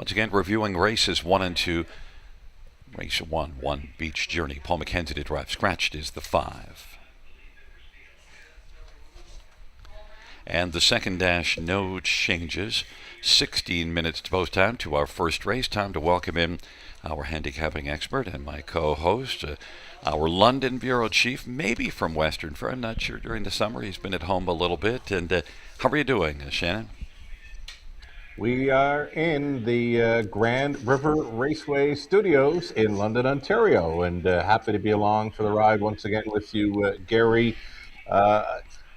Once again, reviewing races 1 and 2. Race 1, Beach Journey. Paul McKenzie to drive. Scratched is the 5. And the second dash, no changes. 16 minutes to post time to our first race. Time to welcome in our handicapping expert and my co-host, our London bureau chief, maybe from Westernford. I'm not sure. During the summer, he's been at home a little bit. And how are you doing, Shannon? We are in the Grand River Raceway studios in London, Ontario, and happy to be along for the ride once again with you, Gary.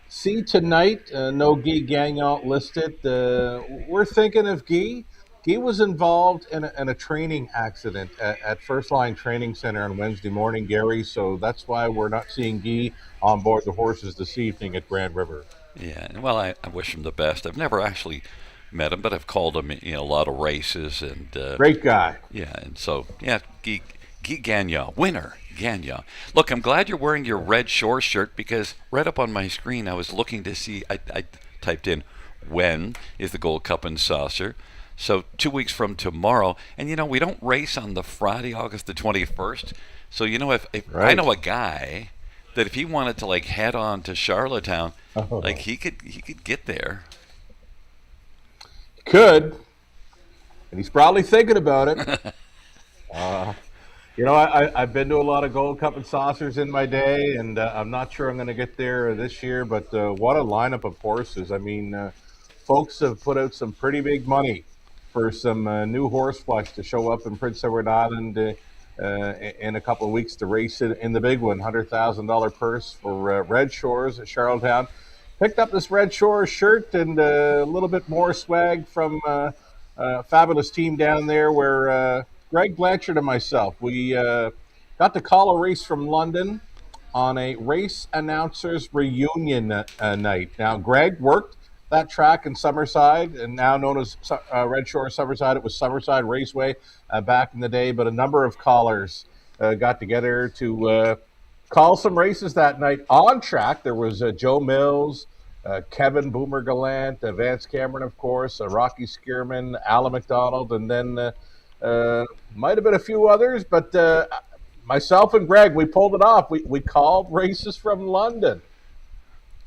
See tonight, no Guy Gagnon listed. We're thinking of Guy. Guy was involved in a training accident at First Line Training Center on Wednesday morning, Gary, so that's why we're not seeing Guy on board the horses this evening at Grand River. Yeah, well, I wish him the best. I've never actually met him, but I've called him in a lot of races. And great guy. Yeah, and so, yeah, Guy Gagnon, winner, Gagnon. Look, I'm glad you're wearing your red shore shirt because right up on my screen I was looking to see, I typed in, when is the Gold Cup and Saucer? So 2 weeks from tomorrow. And, we don't race on the Friday, August the 21st. So, if right. I know a guy that if he wanted to, head on to Charlottetown, he could get there. Could, and he's probably thinking about it. I've been to a lot of Gold Cup and Saucers in my day, and I'm not sure I'm going to get there this year, but what a lineup of horses. I mean, folks have put out some pretty big money for some new horse flesh to show up in Prince Edward Island in a couple of weeks to race it in the big one, $100,000 purse for Red Shores at Charlottetown. Picked up this Red Shore shirt and a little bit more swag from a fabulous team down there where Greg Blanchard and myself, we got to call a race from London on a race announcers reunion night. Now, Greg worked that track in Summerside, and now known as Red Shore Summerside. It was Summerside Raceway back in the day, but a number of callers got together to call some races that night on track. There was Joe Mills, Kevin Boomer Gallant, Vance Cameron, of course, Rocky Skierman, Alan McDonald, and then might have been a few others, but myself and Greg, we pulled it off. We called races from London.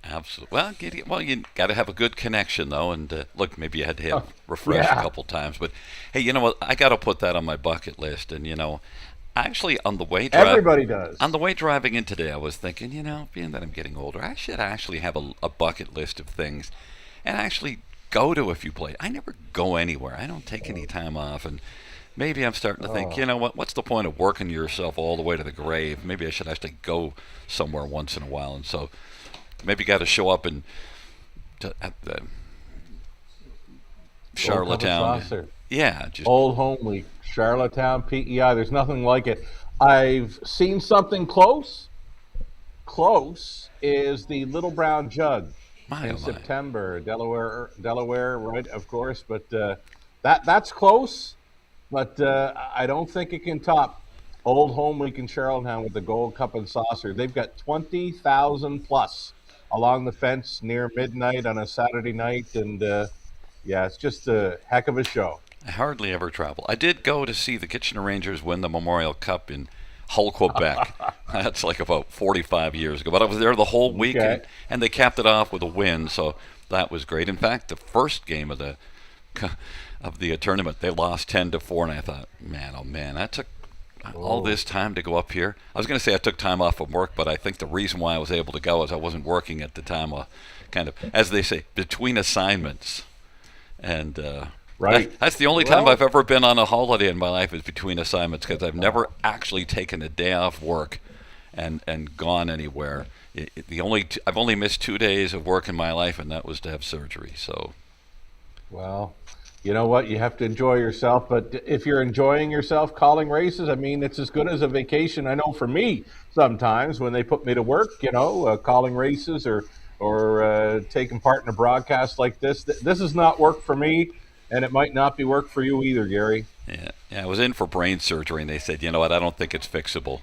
Absolutely. Well, you got to have a good connection, though. And look, maybe you had to refresh a couple times. But, hey, you know what? I got to put that on my bucket list. And, actually, on the way everybody does. On the way driving in today, I was thinking, being that I'm getting older, I should actually have a bucket list of things and actually go to a few places. I never go anywhere. I don't take any time off. And maybe I'm starting to think, what's the point of working yourself all the way to the grave? Maybe I should actually go somewhere once in a while. And so maybe got to show up at the Charlottetown. Yeah, just Old Home Week, Charlottetown, PEI. There's nothing like it. I've seen something close. Close is the Little Brown Jug in September, Delaware, right? Of course, but that's close. But I don't think it can top Old Home Week in Charlottetown with the Gold Cup and Saucer. They've got 20,000 plus along the fence near midnight on a Saturday night, and it's just a heck of a show. I hardly ever travel. I did go to see the Kitchener Rangers win the Memorial Cup in Hull, Quebec. That's about 45 years ago. But I was there the whole week, and they capped it off with a win, so that was great. In fact, the first game of the tournament, they lost 10-4, and I thought, man, oh man, that took all this time to go up here. I was going to say I took time off from work, but I think the reason why I was able to go is I wasn't working at the time, kind of, as they say, between assignments. And right. That's the only time I've ever been on a holiday in my life is between assignments, because I've never actually taken a day off work and gone anywhere. I've only missed 2 days of work in my life, and that was to have surgery. So, well, you know what? You have to enjoy yourself. But if you're enjoying yourself calling races, I mean, it's as good as a vacation. I know for me, sometimes when they put me to work, calling races or taking part in a broadcast like this, this is not work for me, and it might not be work for you either, Gary. Yeah, I was in for brain surgery, and they said, you know what? I don't think it's fixable.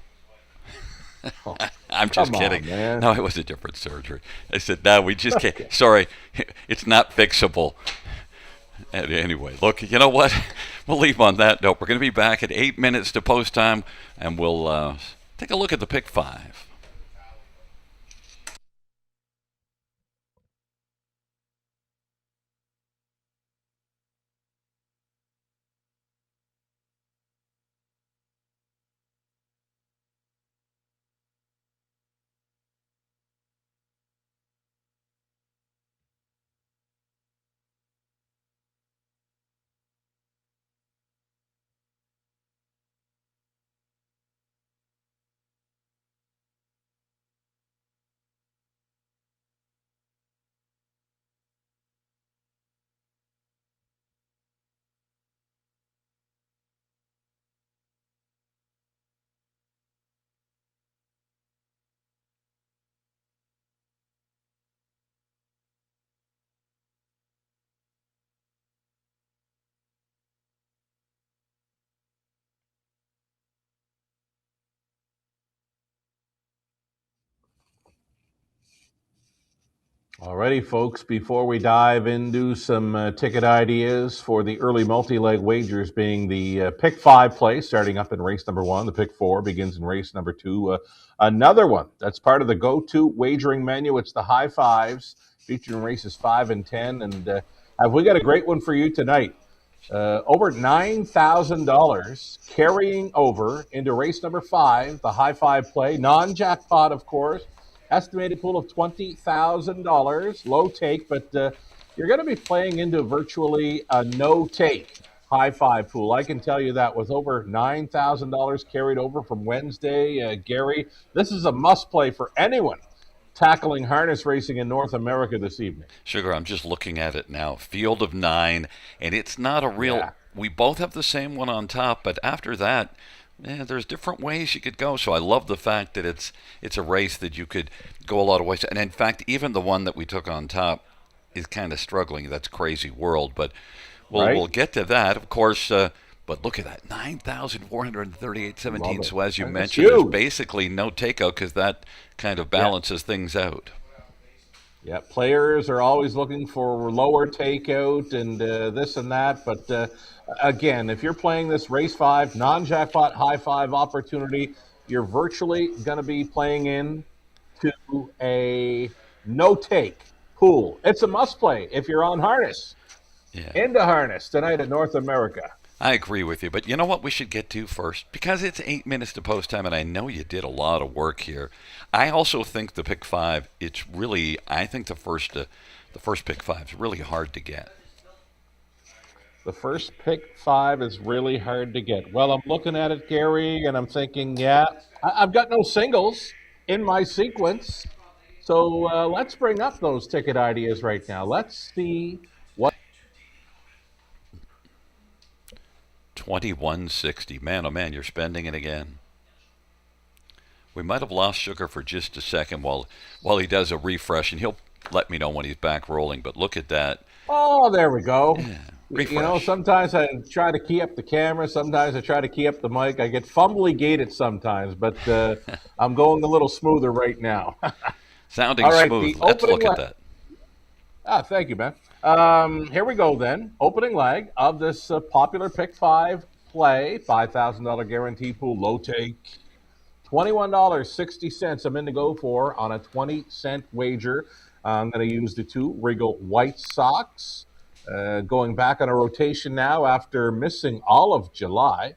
I'm just kidding. Man. No, it was a different surgery. I said, no, we just can't. Sorry, it's not fixable. And anyway, look, you know what? We'll leave on that note. We're going to be back at 8 minutes to post time, and we'll take a look at the pick five. Alrighty, folks, before we dive into some ticket ideas for the early multi-leg wagers, being the pick five play starting up in race number one, the pick four begins in race number two. Another one that's part of the go-to wagering menu. It's the high fives featuring races 5 and 10. And have we got a great one for you tonight? Over $9,000 carrying over into race number 5, the high five play, non-jackpot, of course. Estimated pool of $20,000, low take, but you're going to be playing into virtually a no take high five pool. I can tell you that with over $9,000 carried over from Wednesday, Gary, this is a must play for anyone tackling harness racing in North America this evening. Sugar, I'm just looking at it now. Field of 9, and it's not a real. Yeah. We both have the same one on top, but after that, there's different ways you could go. So I love the fact that it's a race that you could go a lot of ways. And in fact, even the one that we took on top is kind of struggling. That's Crazy World, but we'll get to that, of course. But look at that, 9,438.17. So as you mentioned, there's basically no takeout because that kind of balances things out. Yeah, players are always looking for lower takeout and this and that. But again, if you're playing this race 5, non-jackpot high 5 opportunity, you're virtually going to be playing in to a no-take pool. It's a must-play if you're on harness. Yeah. Into harness tonight at North America. I agree with you, but you know what we should get to first? Because it's 8 minutes to post time, and I know you did a lot of work here. I also think the pick 5, it's really, I think the first pick 5 is really hard to get. The first pick 5 is really hard to get. Well, I'm looking at it, Gary, and I'm thinking, yeah, I've got no singles in my sequence. So let's bring up those ticket ideas right now. Let's see what. 2160. Man, oh man, you're spending it again. We might have lost Sugar for just a second while he does a refresh, and he'll let me know when he's back rolling. But look at that. Oh, there we go. Yeah, you know, sometimes I try to key up the camera. Sometimes I try to key up the mic. I get fumbly gated sometimes, but I'm going a little smoother right now. Sounding smooth. Let's look at that. Thank you, man. Here we go then. Opening leg of this popular pick 5 play. $5,000 guarantee pool, low take. $21.60 I'm in to go for on a 20-cent wager. I'm going to use the 2 Regal White Sox. Going back on a rotation now after missing all of July.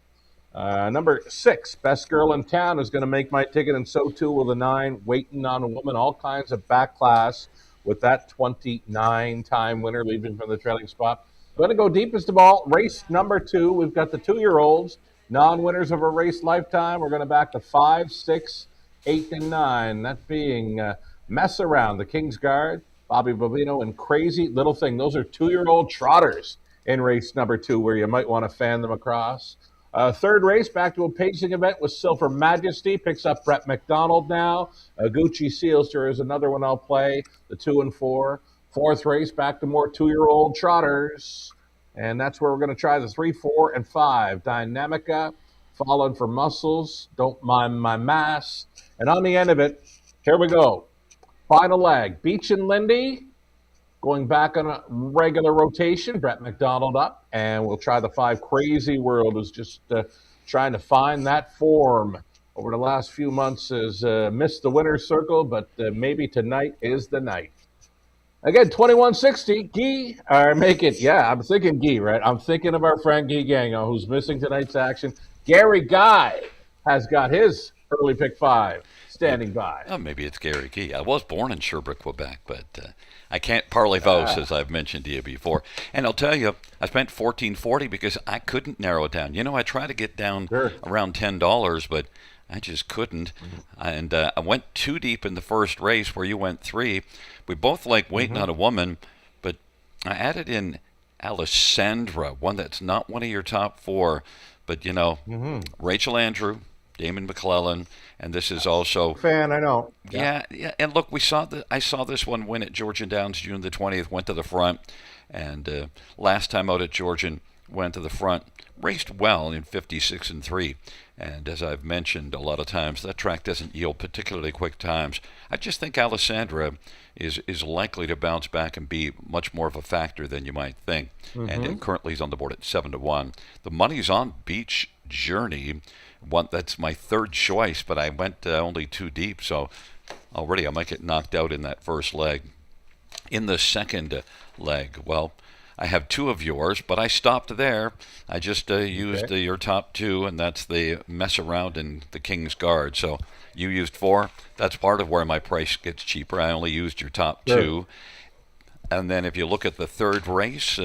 Number 6, Best Girl in Town, is going to make my ticket, and so too will the 9, Waiting on a Woman. All kinds of back class with that 29-time winner leaving from the trailing spot. I'm going to go deepest of all. Race number 2, we've got the 2-year-olds, non-winners of a race lifetime. We're going to back to 5, 6, 8, and 9. That being Mess Around, the King's Guard, Bobby Bobino, and Crazy Little Thing. Those are 2-year-old trotters in race number 2 where you might want to fan them across. Third race, back to a pacing event with Silver Majesty. Picks up Brett McDonald now. Gucci Sealster is another one I'll play, the 2 and 4. Fourth race, back to more 2-year-old trotters. And that's where we're going to try the 3, 4, and 5. Dynamica, Falling for Muscles, Don't Mind My Mass. And on the end of it, here we go. Final leg, Beach and Lindy, Going back on a regular rotation, Brett McDonald up, and we'll try the 5 Crazy World, who's just trying to find that form over the last few months. Has missed the winner's circle, but maybe tonight is the night. Again, 2160, Guy, or make it, yeah, I'm thinking Guy, right? I'm thinking of our friend Guy Gagnon, who's missing tonight's action. Gary Guy has got his early pick 5 standing by. Oh, maybe it's Gary Key. I was born in Sherbrooke, Quebec, but I can't parlez-vous, as I've mentioned to you before. And I'll tell you, I spent $14.40 because I couldn't narrow it down. I try to get down around $10, but I just couldn't. And I went too deep in the first race where you went 3. We both like Waiting on a Woman, but I added in Alessandra, one that's not one of your top 4, but Rachel Andrew, Damon McClellan, and this is also fan. I know. Yeah. And look, I saw this one win at Georgian Downs June the 20th. Went to the front, and last time out at Georgian, went to the front. Raced well in 56-3, and as I've mentioned a lot of times, that track doesn't yield particularly quick times. I just think Alessandra is likely to bounce back and be much more of a factor than you might think. And currently he's on the board at 7-1. The money's on Beach Journey. That's my third choice, but I went only too deep, so already I might get knocked out in that first leg. In the second leg, well, I have 2 of yours, but I stopped there. I just used your top 2, and that's the Mess Around and the King's Guard. So you used 4. That's part of where my price gets cheaper. I only used your top 2. And then if you look at the third race,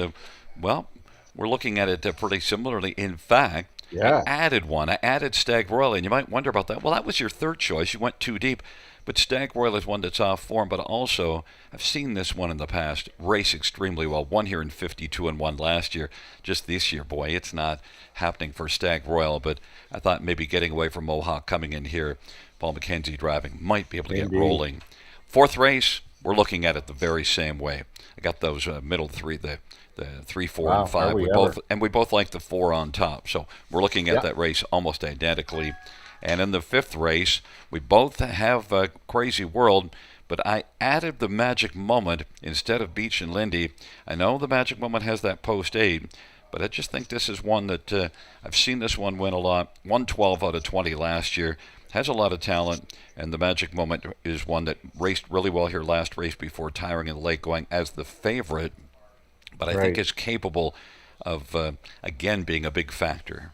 well, we're looking at it pretty similarly. In fact, I added one. I added Stag Royal, and you might wonder about that. Well, that was your third choice. You went too deep. But Stag Royal is one that's off form, but also I've seen this one in the past race extremely well. Won here in 52-1 last year. Just this year, boy, it's not happening for Stag Royal, but I thought maybe getting away from Mohawk, coming in here, Paul McKenzie driving, might be able to get rolling. Fourth race, we're looking at it the very same way. I got those middle 3, the 3, 4, and 5. We both like the 4 on top, so we're looking at that race almost identically. And in the fifth race, we both have Crazy World, but I added the Magic Moment instead of Beach and Lindy. I know the Magic Moment has that post 8, but I just think this is one that I've seen this one win a lot. Won 12 out of 20 last year. Has a lot of talent, and the Magic Moment is one that raced really well here last race before tiring in the late, going as the favorite, but I think is capable of, again, being a big factor.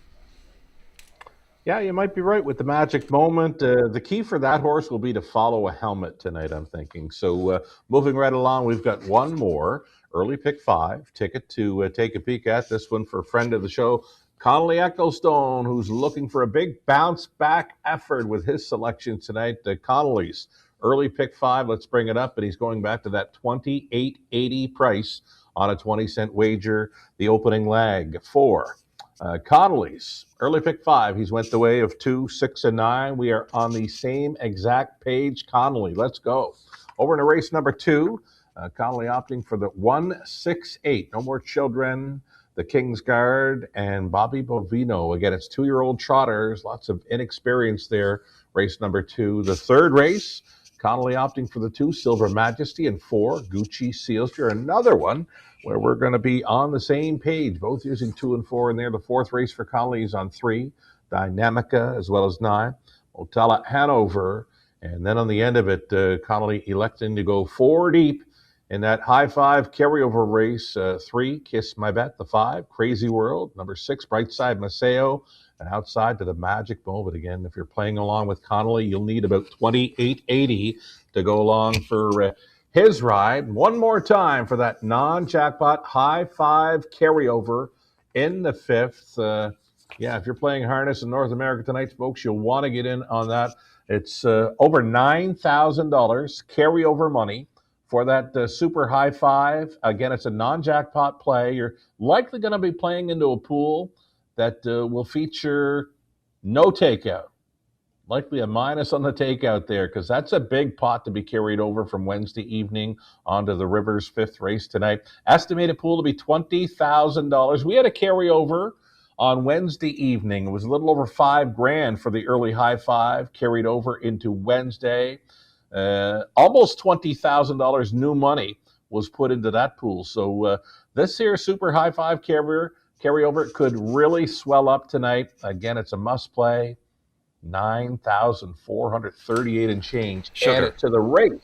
Yeah, you might be right with the Magic Moment. The key for that horse will be to follow a helmet tonight, I'm thinking. So moving right along, we've got one more early pick 5 ticket to take a peek at. This one for a friend of the show, Connolly Ecclestone, who's looking for a big bounce back effort with his selection tonight. Connolly's early pick 5. Let's bring it up, and he's going back to that $28.80 price on a 20-cent wager. The opening leg for Connolly's early pick 5. He's went the way of 2, 6, and 9. We are on the same exact page. Connolly, let's go. Over to race number 2. Connolly opting for the 1, 6, 8. No More Children, the King's Guard, and Bobby Bovino. Again, it's 2-year-old trotters. Lots of inexperience there. Race number 2. The third race, Connolly opting for the 2, Silver Majesty, and 4, Gucci Sealster. Another one where we're going to be on the same page, both using 2 and 4 in there. The fourth race for Connolly is on 3, Dynamica, as well as 9, Otala Hanover. And then on the end of it, Connolly electing to go 4 deep in that high 5 carryover race. 3, Kiss My Bet, the 5, Crazy World. Number 6, Brightside Maceo. And outside to the Magic Moment. Again, if you're playing along with Connolly, you'll need about $28.80 to go along for his ride. One more time for that non-jackpot high 5 carryover in the 5th. If you're playing harness in North America tonight, folks, you'll want to get in on that. It's over $9,000 carryover money for that super high 5. Again, it's a non-jackpot play. You're likely going to be playing into a pool that will feature no takeout. Likely a minus on the takeout there, because that's a big pot to be carried over from Wednesday evening onto the Rivers 5th race tonight. Estimated pool to be $20,000. We had a carryover on Wednesday evening. It was a little over $5,000 for the early high 5, carried over into Wednesday. Almost $20,000 new money was put into that pool. So this here Super High Five carryover could really swell up tonight. Again, it's a must play. 9,438 and change. Add Sugar. it to the race.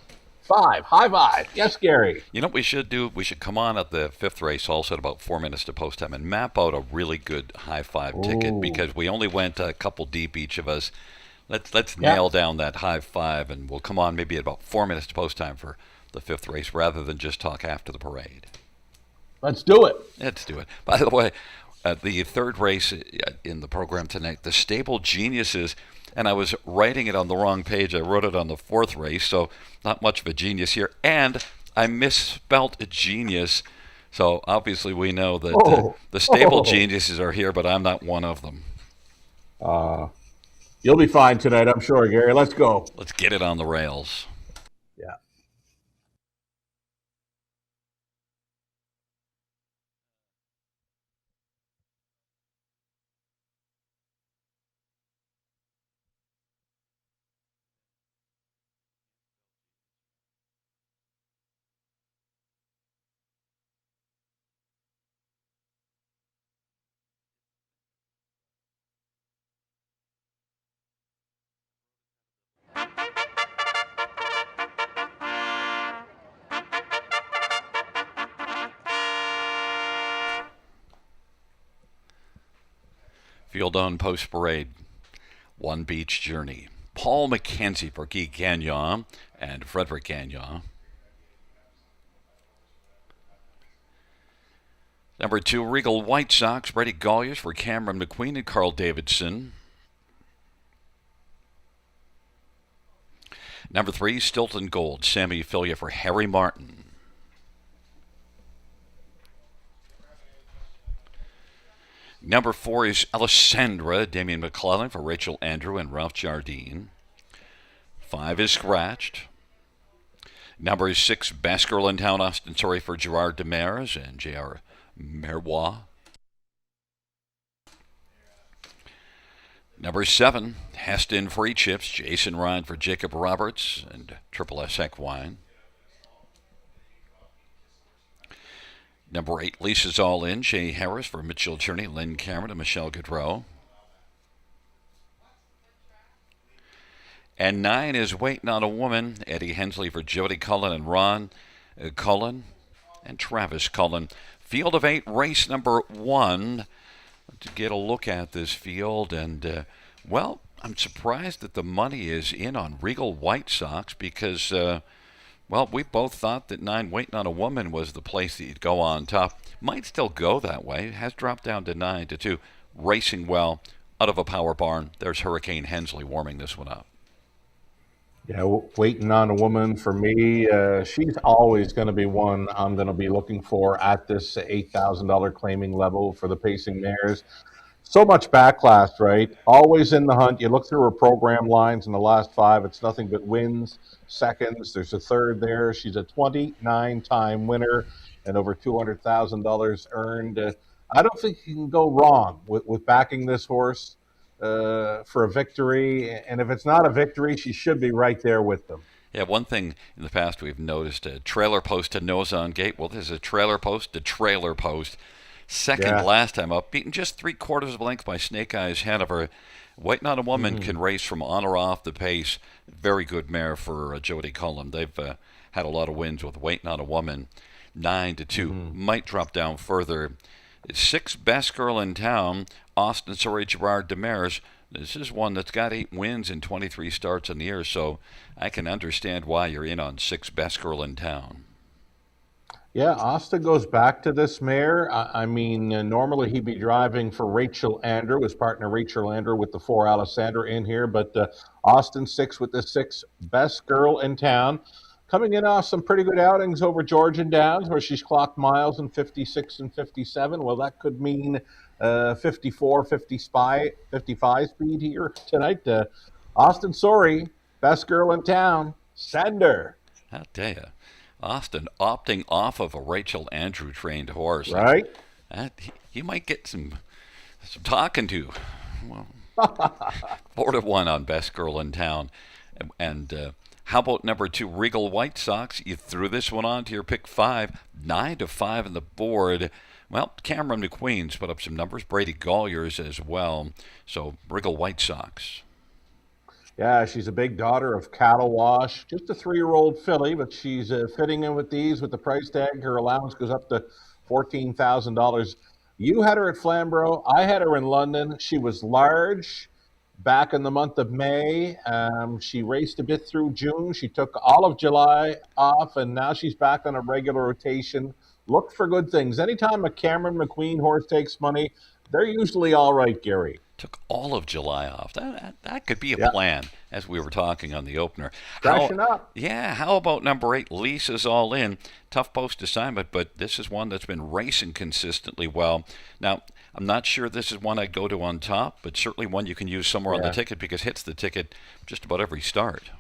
High five. Yes, Gary. You know what we should do? We should come on at the fifth race also at about 4 minutes to post time and map out a really good high five ticket because we only went a couple deep each of us. Let's nail down that high five, and we'll come on maybe at about 4 minutes to post time for the fifth race rather than just talk after the parade. Let's do it. Let's do it. By the way, the third race in the program tonight, the Stable Geniuses, and I was writing it on the wrong page. I wrote it on the fourth race, so not much of a genius here. And I misspelt genius, so obviously we know that the Stable Geniuses are here, but I'm not one of them. You'll be fine tonight, I'm sure, Gary. Let's go. Let's get it on the rails. Yeah. Field on post parade. One Beach Journey. Paul McKenzie for Guy Gagnon and Frederick Gagnon. Number 2, Regal White Sox, Brady Golliers for Cameron McQueen and Carl Davidson. Number 3, Stilton Gold, Sammy Filia for Harry Martin. Number 4 is Alessandra, Damian McClellan for Rachel Andrew and Ralph Jardine. 5 is Scratched. Number 6, Best Girl in Town, Austin Sorry for Gerard Demers and J.R. Merbois. Number 7, Heston Free Chips, Jason Ryan for Jacob Roberts and Triple S Equine. Number 8, Lisa's All In, Shay Harris for Mitchell Cherney, Lynn Cameron, and Michelle Gaudreau. And 9 is Waiting on a Woman, Eddie Hensley for Jody Cullen and Ron Cullen and Travis Cullen. Field of 8, race number 1. To get a look at this field, and, well, I'm surprised that the money is in on Regal White Sox because... well, we both thought that 9 Waiting on a Woman was the place that you'd go on top. Might still go that way. It has dropped down to 9-2. Racing well out of a power barn. There's Hurricane Hensley warming this one up. Yeah, Waiting on a Woman for me, she's always going to be one I'm going to be looking for at this $8,000 claiming level for the pacing mares. So much backlash, right? Always in the hunt. You look through her program lines in the last 5, it's nothing but wins, seconds. There's a third there. She's a 29-time winner and over $200,000 earned. I don't think you can go wrong with backing this horse for a victory. And if it's not a victory, she should be right there with them. Yeah, one thing in the past we've noticed, a trailer post to nose on gate. Well, this is a trailer post to trailer post. Second last time up, beaten just 3/4 of a length by Snake Eyes Hanover. Waiting on a Woman can race from on or off the pace. Very good mare for Jody Cullen. They've had a lot of wins with Waiting on a Woman. 9-2. Might drop down further. 6, Best Girl in Town, Austin Sorry Gerard Demers. This is one that's got 8 wins in 23 starts in the year, so I can understand why you're in on 6, Best Girl in Town. Yeah, Austin goes back to this mare. I mean, normally he'd be driving for Rachel Andrew, his partner Rachel Andrew with the 4 Alessandra in here, but Austin 6 with the 6, Best Girl in Town. Coming in off some pretty good outings over Georgian Downs, where she's clocked miles in 56 and 57. Well, that could mean 54, 55 speed here tonight. Austin Sorry, Best Girl in Town, send her. I'll tell you. Austin opting off of a Rachel Andrew trained horse. Right. He might get some talking to. Well, 4-1 on Best Girl in Town. And How about number 2, Regal White Sox? You threw this one on to your pick 5, 9-5 on the board. Well, Cameron McQueen's put up some numbers. Brady Golyer's as well. So Regal White Sox. Yeah, she's a big daughter of Cattle Wash. Just a 3-year-old filly, but she's fitting in with these with the price tag. Her allowance goes up to $14,000. You had her at Flamborough. I had her in London. She was large back in the month of May. She raced a bit through June. She took all of July off, and now she's back on a regular rotation. Look for good things. Anytime a Cameron McQueen horse takes money, they're usually all right, Gary. Took all of July off. That could be a Yeah. plan, as we were talking on the opener. Freshen up. Yeah, how about number 8, Lisa's All In? Tough post assignment, but this is one that's been racing consistently well. Now, I'm not sure this is one I'd go to on top, but certainly one you can use somewhere on the ticket because hits the ticket just about every start.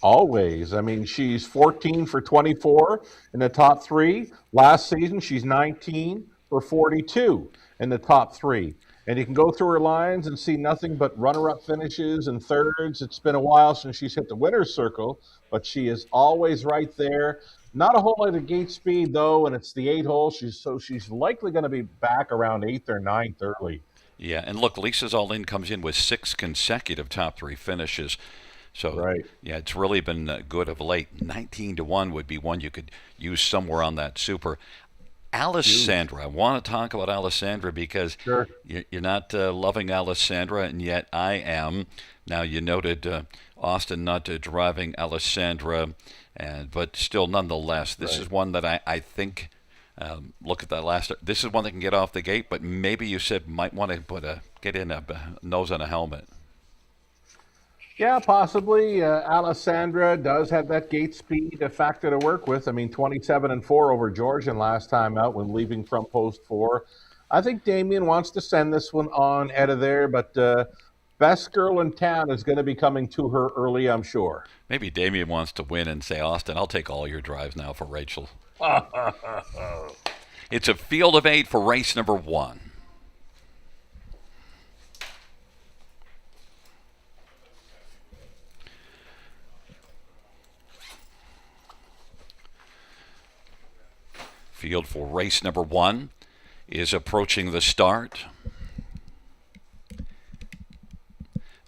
Always. I mean, she's 14 for 24 in the top 3. Last season, she's 19 for 42 in the top 3. And you can go through her lines and see nothing but runner-up finishes and thirds. It's been a while since she's hit the winner's circle, but she is always right there. Not a whole lot of gate speed, though, and it's the 8 hole. She's likely going to be back around 8th or 9th early. Yeah, and look, Lisa's All In comes in with 6 consecutive top 3 finishes. So, yeah, it's really been good of late. 19-1 would be one you could use somewhere on that super. Alessandra. I want to talk about Alessandra because you're not loving Alessandra, and yet I am. Now, you noted Austin not driving Alessandra, but still, nonetheless, this is one that I think, look at that last, this is one that can get off the gate, but maybe you said might want to get in a nose on a helmet. Yeah, possibly. Alessandra does have that gate speed factor to work with. I mean, 27-4 over Georgian last time out when leaving from post 4. I think Damien wants to send this one on out of there, but best girl in town is going to be coming to her early, I'm sure. Maybe Damien wants to win and say, Austin, I'll take all your drives now for Rachel. It's a field of 8 for race number 1. Field for race number 1 is approaching the start.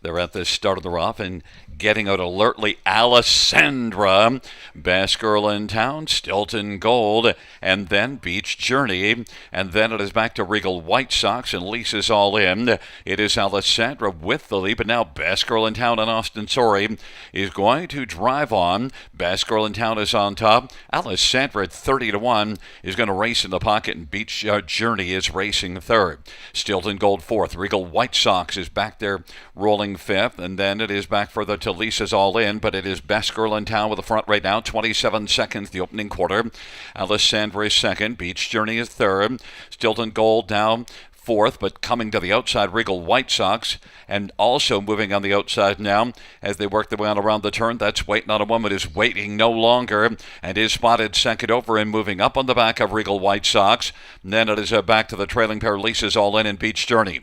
They're at the start of the rough and getting out alertly. Alessandra, best girl in town, Stilton Gold, and then Beach Journey. And then it is back to Regal White Sox and Lisa's All In. It is Alessandra with the lead, but now best girl in town and Austin Sorry is going to drive on. Best girl in town is on top. Alessandra at 30-1 is going to race in the pocket, and Beach Journey is racing third. Stilton Gold fourth. Regal White Sox is back there rolling fifth, and then it is back further to Lisa's All In, but it is best girl in town with the front right now. 27 seconds, the opening quarter. Alessandra is second. Beach Journey is third. Stilton Gold now fourth, but coming to the outside, Regal White Sox, and also moving on the outside now as they work their way on around the turn. That's Waiting on a Woman is waiting no longer and is spotted second over and moving up on the back of Regal White Sox. And then it is back to the trailing pair, Lisa's All In and Beach Journey.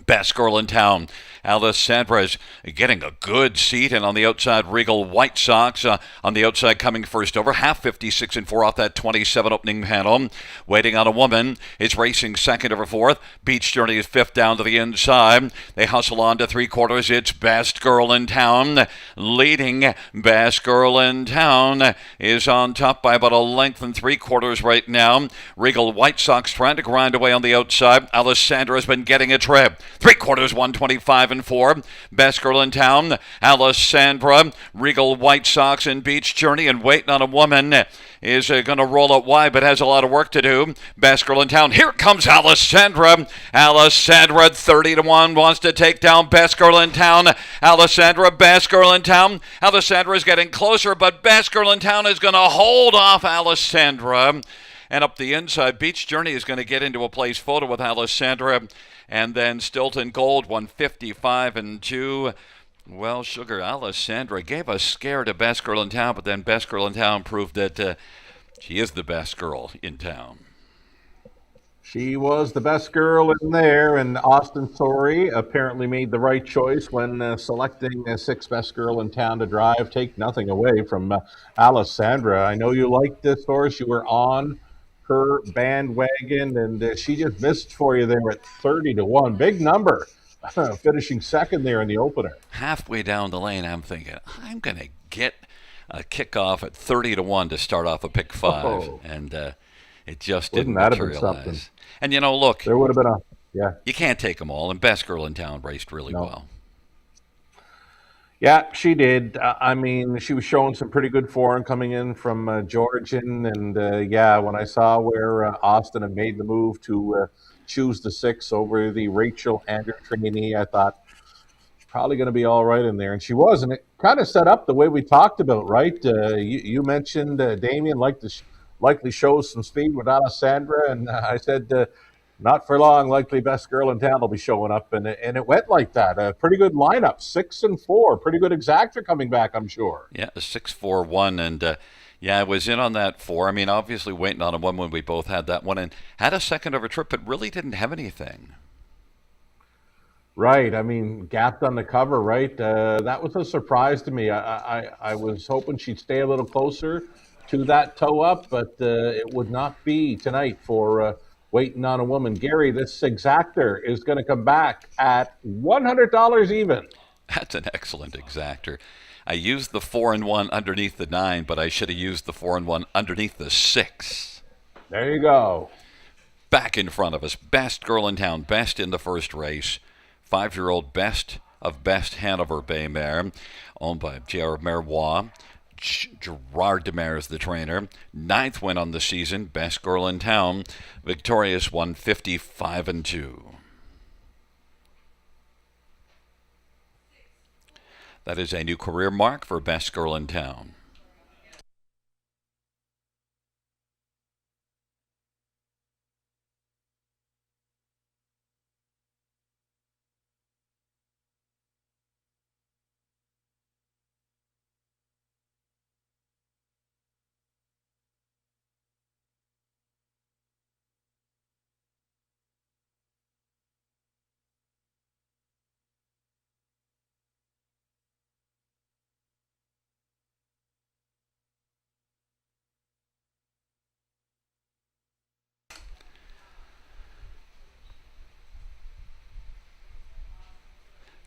Best girl in town, Alessandra is getting a good seat, and on the outside, Regal White Sox on the outside coming first over, half 56-4 off that 27 opening panel. Waiting on a Woman is racing second over fourth. Beach Journey is fifth down to the inside. They hustle on to three quarters. It's best girl in town. Leading best girl in town is on top by about a length and three quarters right now. Regal White Sox trying to grind away on the outside. Alessandra has been getting a trip. Three quarters, 125-4. Best girl in town, Alessandra. Regal White Sox and Beach Journey, and Waiting on a Woman is going to roll out wide, but has a lot of work to do. Best girl in town. Here comes Alessandra. Alessandra at 30-1 wants to take down best girl in town. Alessandra, best girl in town. Alessandra is getting closer, but best girl in town is going to hold off Alessandra. And up the inside, Beach Journey is going to get into a place photo with Alessandra. And then Stilton Gold, 155-2. Well, Sugar, Alessandra gave a scare to best girl in town, but then best girl in town proved that she is the best girl in town. She was the best girl in there, and Austin Story apparently made the right choice when selecting the sixth best girl in town to drive. Take nothing away from Alessandra. I know you liked this horse. You were on her bandwagon, and she just missed for you there at 30 to 1. Big number, finishing second there in the opener. Halfway down the lane, I'm thinking, I'm going to get a kickoff at 30 to 1 to start off a pick five. Oh, And it just wouldn't didn't that have been something? materialize. And, look, There would have been a, yeah. you can't take them all. And Best Girl in Town raced really No. well. Yeah, she did. I mean, she was showing some pretty good form coming in from Georgian, and yeah, when I saw where Austin had made the move to choose the six over the Rachel Andrew trainee, I thought she's probably going to be all right in there, and she was, and it kind of set up the way we talked about, right? You mentioned Damien likely shows some speed with Alessandra, and I said. Not for long, likely best girl in town will be showing up, and it went like that. A pretty good lineup, 6 and 4, pretty good exactor coming back, I'm sure. Yeah, 6-4-1. And yeah, I was in on that four. I mean, obviously waiting on a one when we both had that one and had a second of a trip, but really didn't have anything. Right. I mean, gapped on the cover, right? That was a surprise to me. I was hoping she'd stay a little closer to that toe up, but it would not be tonight for waiting on a woman. Gary, this exactor is going to come back at $100 even. That's an excellent exactor. I used the 4-1 underneath the 9, but I should have used the 4-1 underneath the 6. There you go. Back in front of us, best girl in town, best in the first race. 5-year-old best of best Hanover Bay mare, owned by J.R. Merois. Gerard Demers, the trainer. Ninth win on the season, best girl in town. Victorious 155-2. That is a new career mark for best girl in town.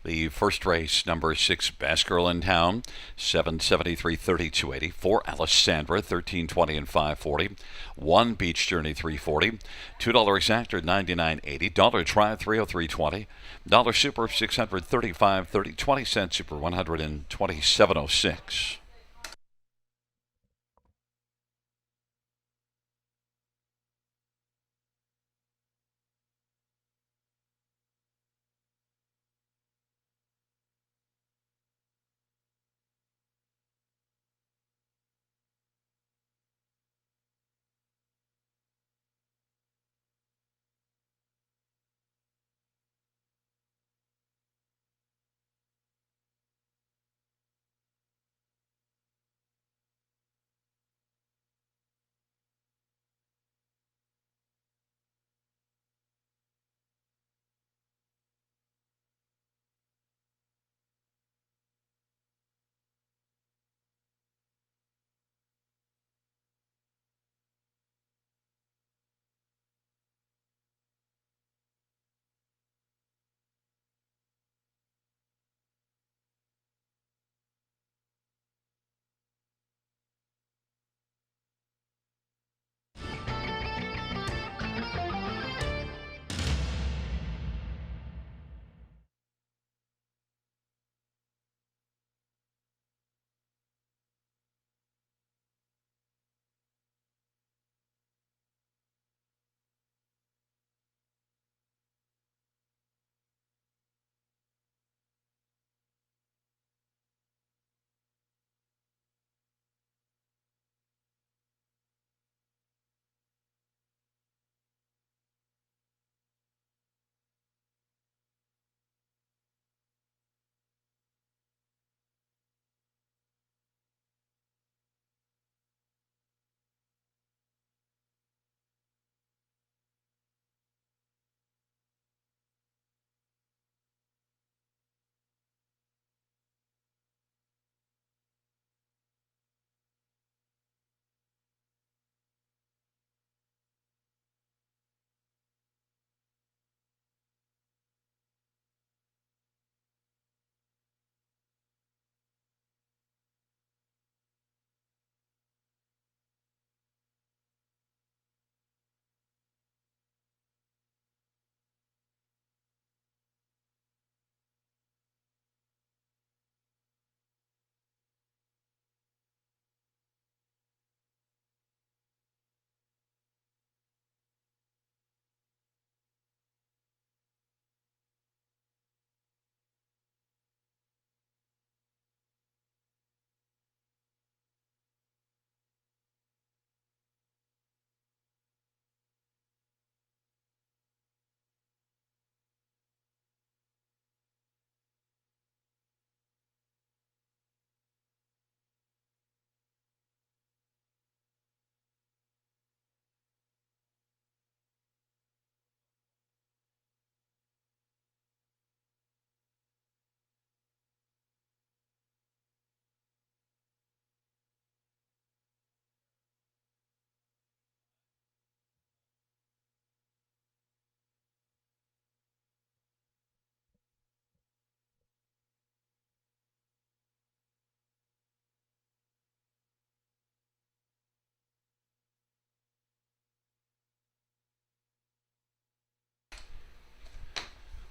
The first race, number 6, best girl in town, 773.32.80. 4, Alessandra, 1320 and 540. 1, Beach Journey, 340. $2 exactor, 99.80. Dollar try, 303.20. Dollar super, 635.30. 20-cent super, 127.06.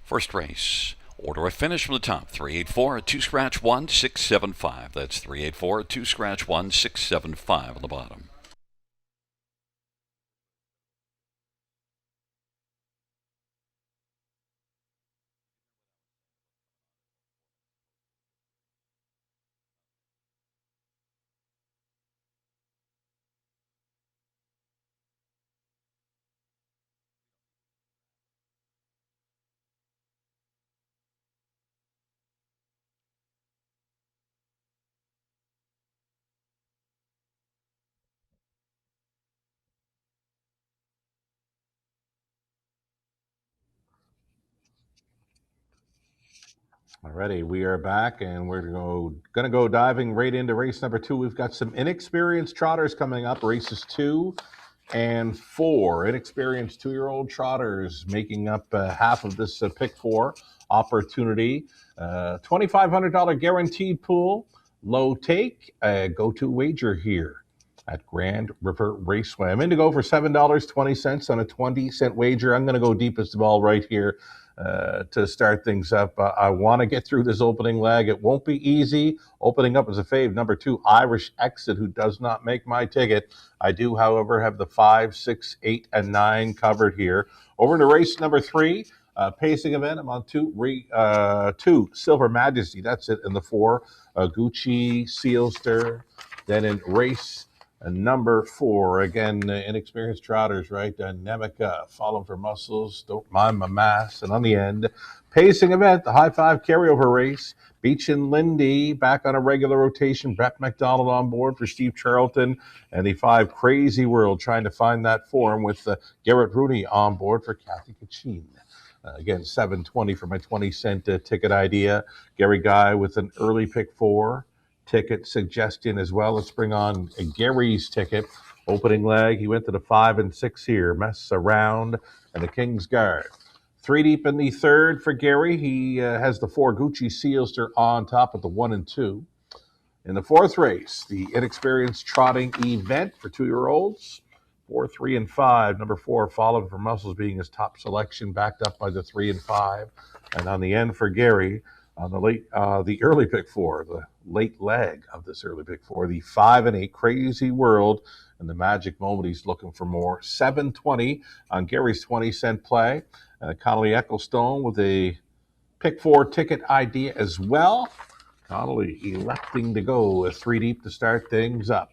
First race. Order of finish from the top. 384, 2 scratch 1, 675. That's 384, 2 scratch 1, 675 on the bottom. Alrighty, we are back, and we're gonna go diving right into race number 2. We've got some inexperienced trotters coming up. Races 2 and 4. Inexperienced 2-year-old trotters making up half of this pick 4 opportunity. $2,500 guaranteed pool. Low take. Go to wager here at Grand River Raceway. I'm in to go for $7.20 on a 20-cent wager. I'm going to go deepest of all right here to start things up. I want to get through this opening leg. It won't be easy. Opening up as a fave, number 2, Irish Exit, who does not make my ticket. I do, however, have the 5, 6, 8, and 9 covered here. Over to race number 3. Pacing event, I'm on 2, Silver Majesty. That's it in the 4. Gucci, Sealster. Then in race number 4, again, inexperienced trotters, right? Nemica, Falling for Muscles, Don't Mind My Mass. And on the end, pacing event, the High 5 carryover race. Beach and Lindy back on a regular rotation. Brett McDonald on board for Steve Charlton. And the 5 Crazy World trying to find that form with Garrett Rooney on board for Kathy Kachin. Again, $7.20 for my 20-cent ticket idea. Gary Guy with an early pick 4 ticket suggestion as well. Let's bring on Gary's ticket. Opening leg, he went to the 5 and 6 here. Mess Around and the King's Guard. 3 deep in the third for Gary. He has the 4 Gucci Sealster on top of the 1 and 2. In the 4th race, the inexperienced trotting event for 2-year-olds. 4, 3, and 5. Number 4, Falling for Muscles being his top selection, backed up by the 3 and 5. And on the end for Gary, on the early pick 4, the late leg of this early pick 4, the 5 and 8 Crazy World, and the magic moment he's looking for more. $7.20 on Gary's 20-cent play. Connolly Ecclestone with a pick 4 ticket idea as well. Connolly electing to go 3 deep to start things up.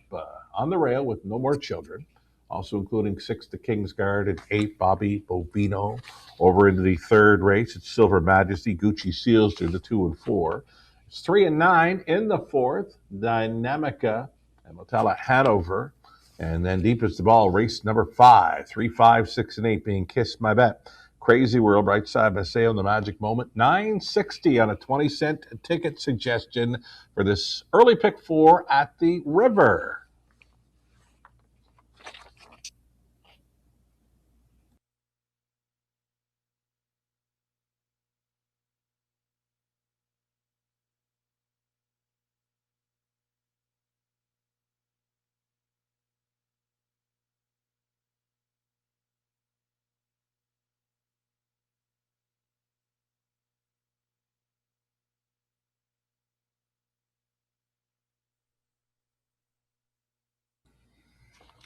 On the rail with No More Children, also including 6 the King's Guard and 8 Bobby Bovino. Over into the 3rd race, it's Silver Majesty, Gucci Seals to the 2 and 4. It's 3 and 9 in the 4th, Dynamica and Motella Hanover. And then deepest of all, race number 5, 3, 5, 6, and 8 being Kiss My Bet. Crazy World, right side by Sale, the magic moment. $9.60 on a 20-cent ticket suggestion for this early pick 4 at the River.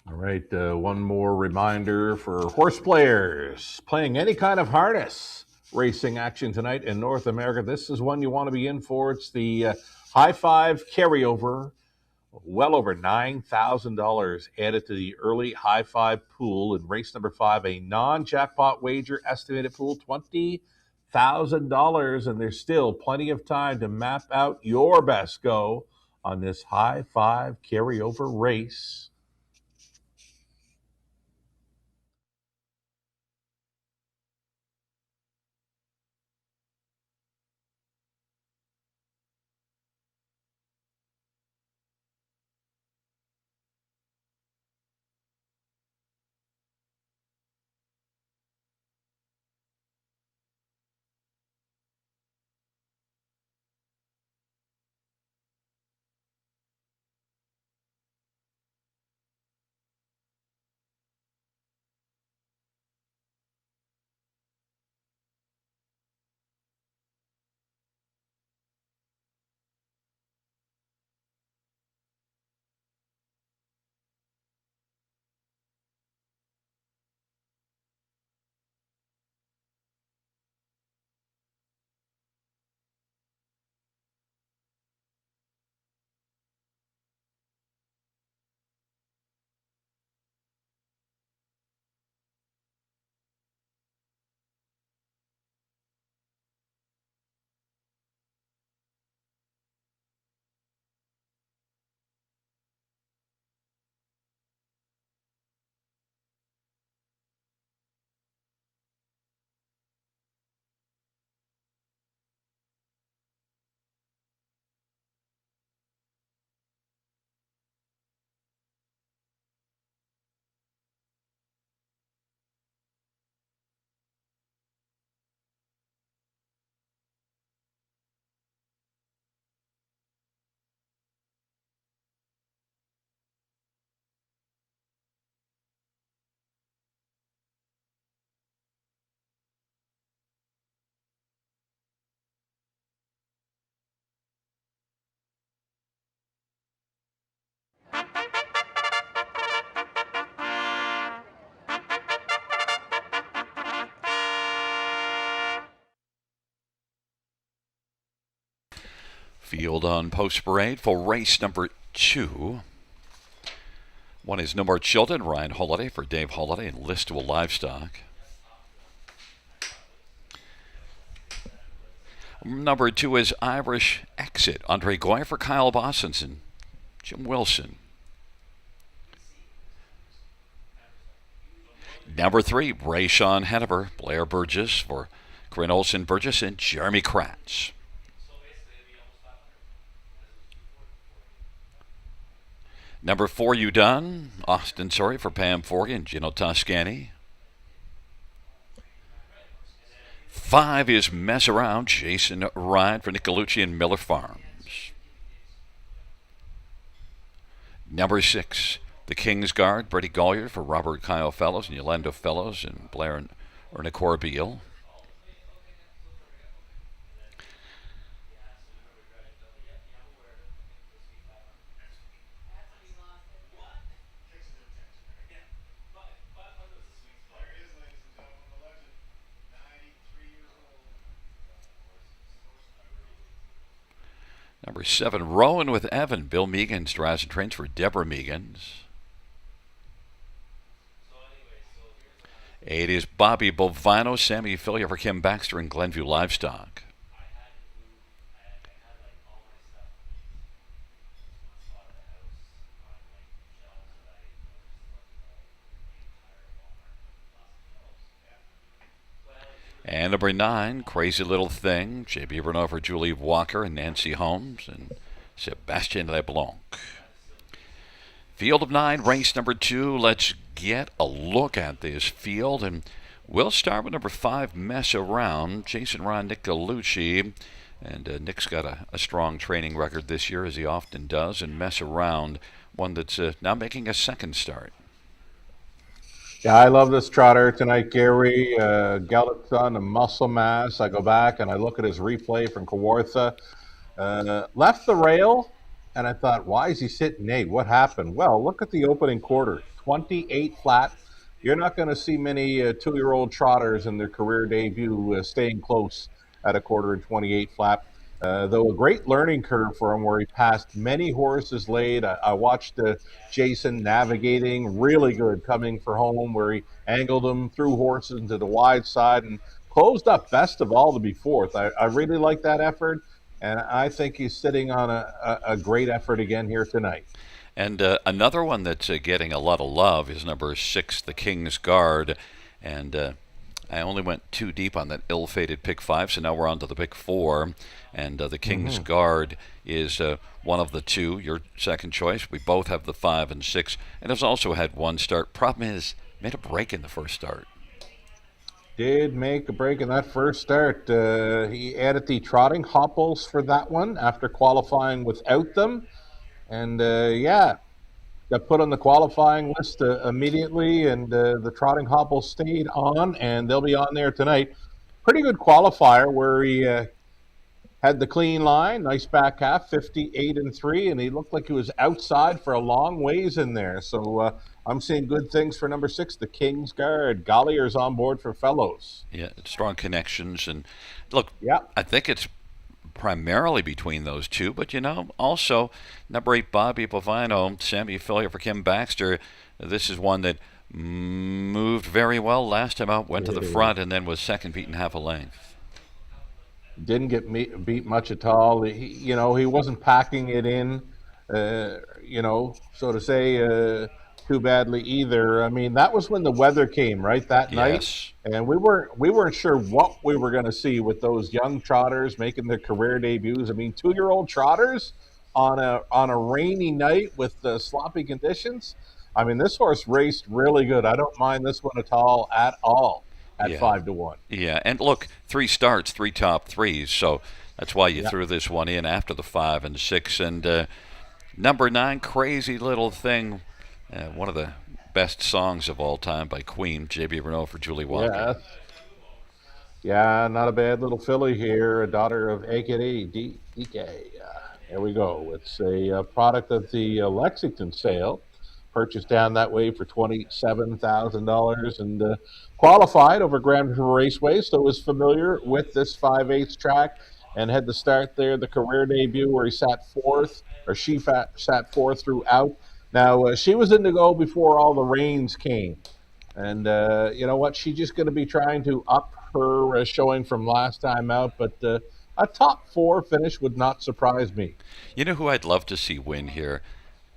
All right, one more reminder for horse players playing any kind of harness racing action tonight in North America. This is one you want to be in for. It's the High 5 carryover. Well over $9,000 added to the early High 5 pool in race number 5, a non-jackpot wager estimated pool $20,000, and there's still plenty of time to map out your best go on this High 5 carryover race. Field on post parade for race number 2. One is No More Children, Ryan Holiday for Dave Holiday and Listowel Livestock. Number 2 is Irish Exit, Andre Goy for Kyle Bossens and Jim Wilson. Number 3, Ray Sean Henniver, Blair Burgess for Corinne Olsen Burgess and Jeremy Kratz. Number 4, You Done, Austin Sorry for Pam Forgy and Gino Toscani. 5 is Mess Around, Jason Ryan for Nicolucci and Miller Farms. Number 6, The King's Guard, Brady Gollier for Robert Kyle Fellows and Yolanda Fellows and Blair and Erna Corbeil. Number 7, Rowan with Evan, Bill Meegans drives and trains for Deborah Meegans. 8 is Bobby Bovino, Sammy Filia for Kim Baxter and Glenview Livestock. And number 9, Crazy Little Thing, J.B. Renault for Julie Walker and Nancy Holmes and Sebastien LeBlanc. Field of 9, race number 2. Let's get a look at this field. And we'll start with number 5, Mess Around, Jason Ron Nicolucci. And Nick's got a strong training record this year, as he often does. And Mess Around, one that's now making a second start. Yeah, I love this trotter tonight, Gary. Galloped on a muscle mass. I go back and I look at his replay from Kawartha. Left the rail, and I thought, why is he sitting 8? What happened? Well, look at the opening quarter, 28 flat. You're not going to see many 2-year-old trotters in their career debut staying close at a quarter and 28 flat. Though a great learning curve for him where he passed many horses late. I watched Jason navigating really good coming for home where he angled them through horses into the wide side and closed up best of all to be fourth. I really like that effort, and I think he's sitting on a great effort again here tonight. And another one that's getting a lot of love is number 6, The King's Guard. And I only went too deep on that ill-fated pick 5, so now we're on to the pick 4. And the King's Guard is one of the 2, your second choice. We both have the 5 and 6, and has also had one start. Problem is, made a break in the first start. Did make a break in that first start. He added the trotting hopples for that one after qualifying without them. And got put on the qualifying list immediately, and the trotting hopples stayed on, and they'll be on there tonight. Pretty good qualifier where he had the clean line, nice back half, 58-3, and he looked like he was outside for a long ways in there. So I'm seeing good things for number 6, the King's Guard. Gollier's on board for Fellows. Yeah, strong connections. And look, Yeah. I think it's primarily between those 2, but also number 8, Bobby Bovino, Sammy Filia for Kim Baxter. This is one that moved very well last time out, went to the front, and then was second, beaten half a length. Didn't get beat much at all. He wasn't packing it in, so to say, too badly either. I mean, that was when the weather came, right, that night? And we weren't sure what we were going to see with those young trotters making their career debuts. I mean, 2-year-old trotters on a rainy night with sloppy conditions. I mean, this horse raced really good. I don't mind this one at all at 5-1. Yeah, and look, 3 starts, 3 top 3s, so that's why you threw this one in after the 5 and 6. And number 9, Crazy Little Thing, one of the best songs of all time by Queen, J.B. Renault for Julie Walker. Yeah, not a bad little filly here, a daughter of AKA DK. There we go. It's a product of the Lexington sale, purchased down that way for $27,000 and qualified over Grand River Raceway, so is familiar with this 5/8 track. and had to start there the career debut where he sat fourth, or sat fourth throughout. Now, she was in the go before all the rains came. And you know what? She's just going to be trying to up her showing from last time out. But a top four finish would not surprise me. You know who I'd love to see win here?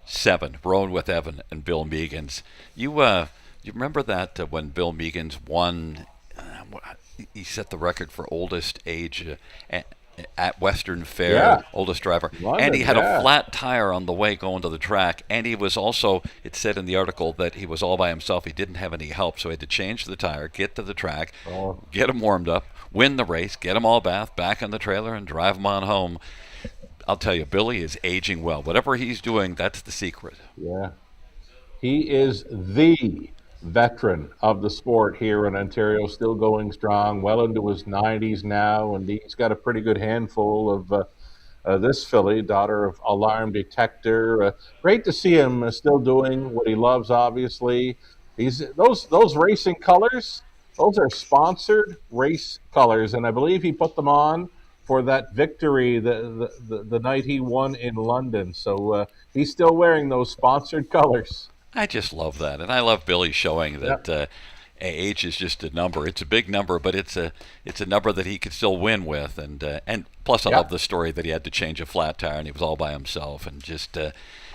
7, Rowan with Evan and Bill Meegans. You remember that when Bill Meegans won, he set the record for oldest age at Western Fair, Yeah, oldest driver. And he London, had a yeah. flat tire on the way going to the track. And he was also, it said in the article that he was all by himself. He didn't have any help. So he had to change the tire, get to the track, Oh, get him warmed up, win the race, get them all back on the trailer, and drive them on home. I'll tell you, Billy is aging well. Whatever he's doing, that's the secret. yeah. He is the veteran of the sport here in Ontario, still going strong, well into his 90s now, and he's got a pretty good handful of this filly, daughter of Alarm Detector. Great to see him still doing what he loves. Obviously, he's those racing colors. Those are sponsored race colors, and I believe he put them on for that victory the night he won in London. So he's still wearing those sponsored colors. I just love that, and I love Billy showing Yep. that age is just a number. It's a big number, but it's a number that he could still win with, and plus I love Yep. the story that he had to change a flat tire and he was all by himself, and just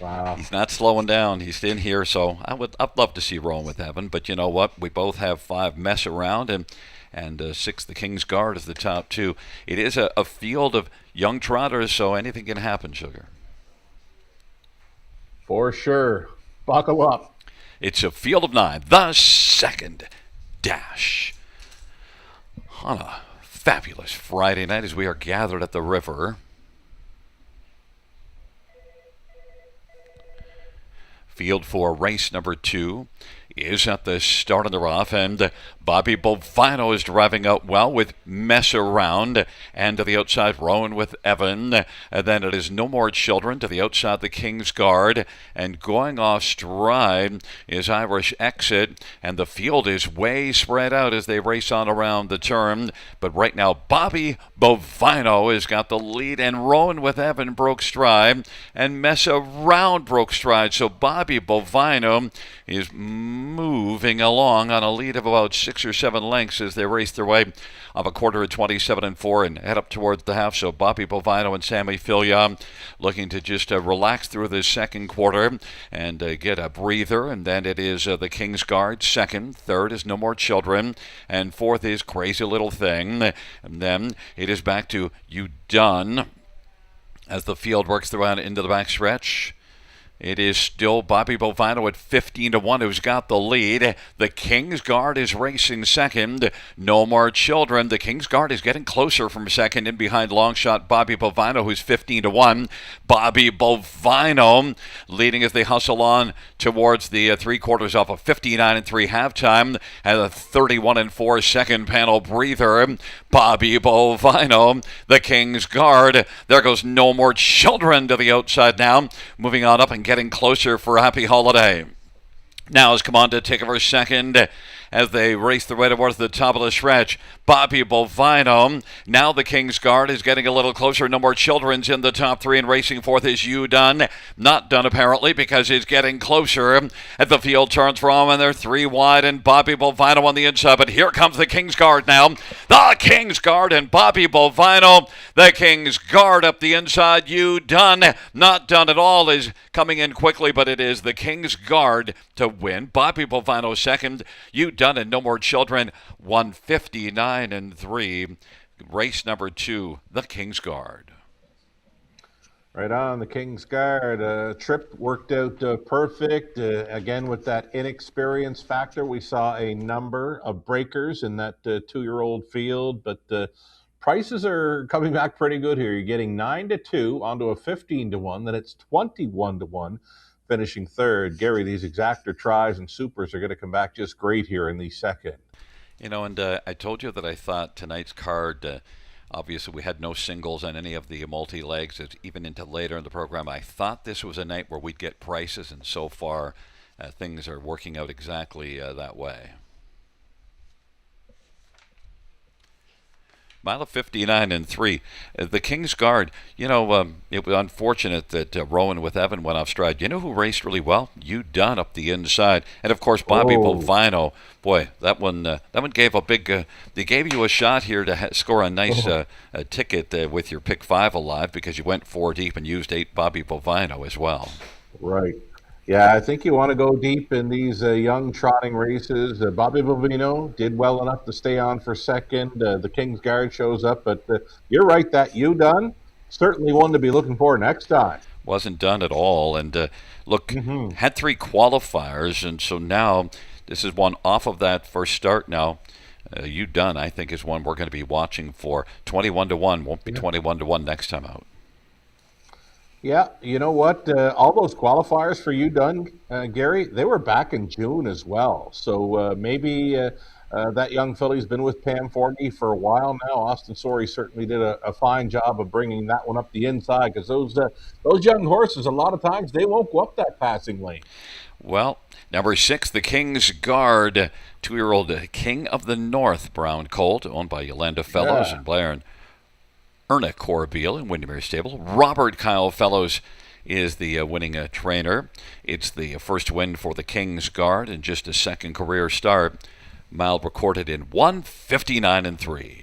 Wow. he's not slowing down. He's in here, so I'd love to see Rowan with Evan, but you know what? We both have 5 mess around and 6 the King's Guard is the top 2. It is a field of young trotters, so anything can happen, Sugar. For sure. Buckle up. It's a field of 9, the second dash on a fabulous Friday night as we are gathered at the river. Field for race number 2 is at the start of the rough, and Bobby Bovino is driving out well with Mess Around, and to the outside Rowan with Evan, and then it is No More Children to the outside the King's Guard, and going off stride is Irish Exit, and the field is way spread out as they race on around the turn, but right now Bobby Bovino has got the lead, and Rowan with Evan broke stride, and Mess Around broke stride, so Bobby Bovino is moving along on a lead of about 6 or 7 lengths as they race their way of a quarter of 27 and 4 and head up towards the half. So Bobby Bovino and Sammy Filia looking to just relax through this second quarter and get a breather. And then it is the King's Guard second. Third is No More Children. And fourth is Crazy Little Thing. And then it is back to You Done as the field works throughout into the backstretch. It is still Bobby Bovino at 15-1 who's got the lead. The King's Guard is racing second. No More Children. The King's Guard is getting closer from second in behind long shot Bobby Bovino, who's 15-1. Bobby Bovino leading as they hustle on towards the 3/4 off a 59-3 halftime and a 31-4 second panel breather. Bobby Bovino, the King's Guard. There goes No More Children to the outside now. Moving on up and getting closer for a Happy Holiday. Now has come on to take over second as they race their way towards the top of the stretch. Bobby Bovino. Now the King's Guard is getting a little closer. No More Children's in the top 3 and racing fourth is You Done. Not done apparently because it's getting closer. At the field turns for him and they're 3 wide and Bobby Bovino on the inside. But here comes the King's Guard now. The King's Guard and Bobby Bovino. The King's Guard up the inside. You Done. Not done at all is coming in quickly, but it is the King's Guard to win. Bobby Bovino second. You Done and No More Children 159-3. Race number 2, the King's Guard. Right on, the King's Guard. Trip worked out perfect. Again, with that inexperience factor, we saw a number of breakers in that 2-year-old field, but prices are coming back pretty good here. You're getting 9-2 onto a 15-1, then it's 21-1. Finishing third. Gary, these exactor tries and supers are going to come back just great here in the second. You know, and I told you that I thought tonight's card, obviously we had no singles on any of the multi-legs, even into later in the program. I thought this was a night where we'd get prices, and so far things are working out exactly that way. Mile of 59 and 3. The King's Guard, it was unfortunate that Rowan with Evan went off stride. You know who raced really well? You Dunn up the inside. And, of course, Bobby Oh, Bovino. Boy, that one gave a big, they gave you a shot here to score a nice ticket with your pick 5 alive because you went 4 deep and used 8 Bobby Bovino as well. right. Yeah, I think you want to go deep in these young trotting races. Bobby Bovino did well enough to stay on for second. The King's Guard shows up, but you're right that you done certainly one to be looking for next time. Wasn't done at all. And look, Hmm. had 3 qualifiers, and so now this is one off of that first start now. You Done, I think, is one we're going to be watching for. 21 to 1 won't be Yeah. 21 to 1 next time out. Yeah, you know what? All those qualifiers for you done, Gary, they were back in June as well. So maybe that young filly's been with Pam Forney for a while now. Austin Sorey certainly did a fine job of bringing that one up the inside because those young horses, a lot of times, they won't go up that passing lane. Well, number 6, the King's Guard, 2-year-old King of the North brown colt, owned by Yolanda Fellows Yeah. and Blair and Erna Corbeil in Windermere Stable. Robert Kyle Fellows is the winning trainer. It's the first win for the King's Guard and just a second career start. Mile recorded in 1:59 and 3.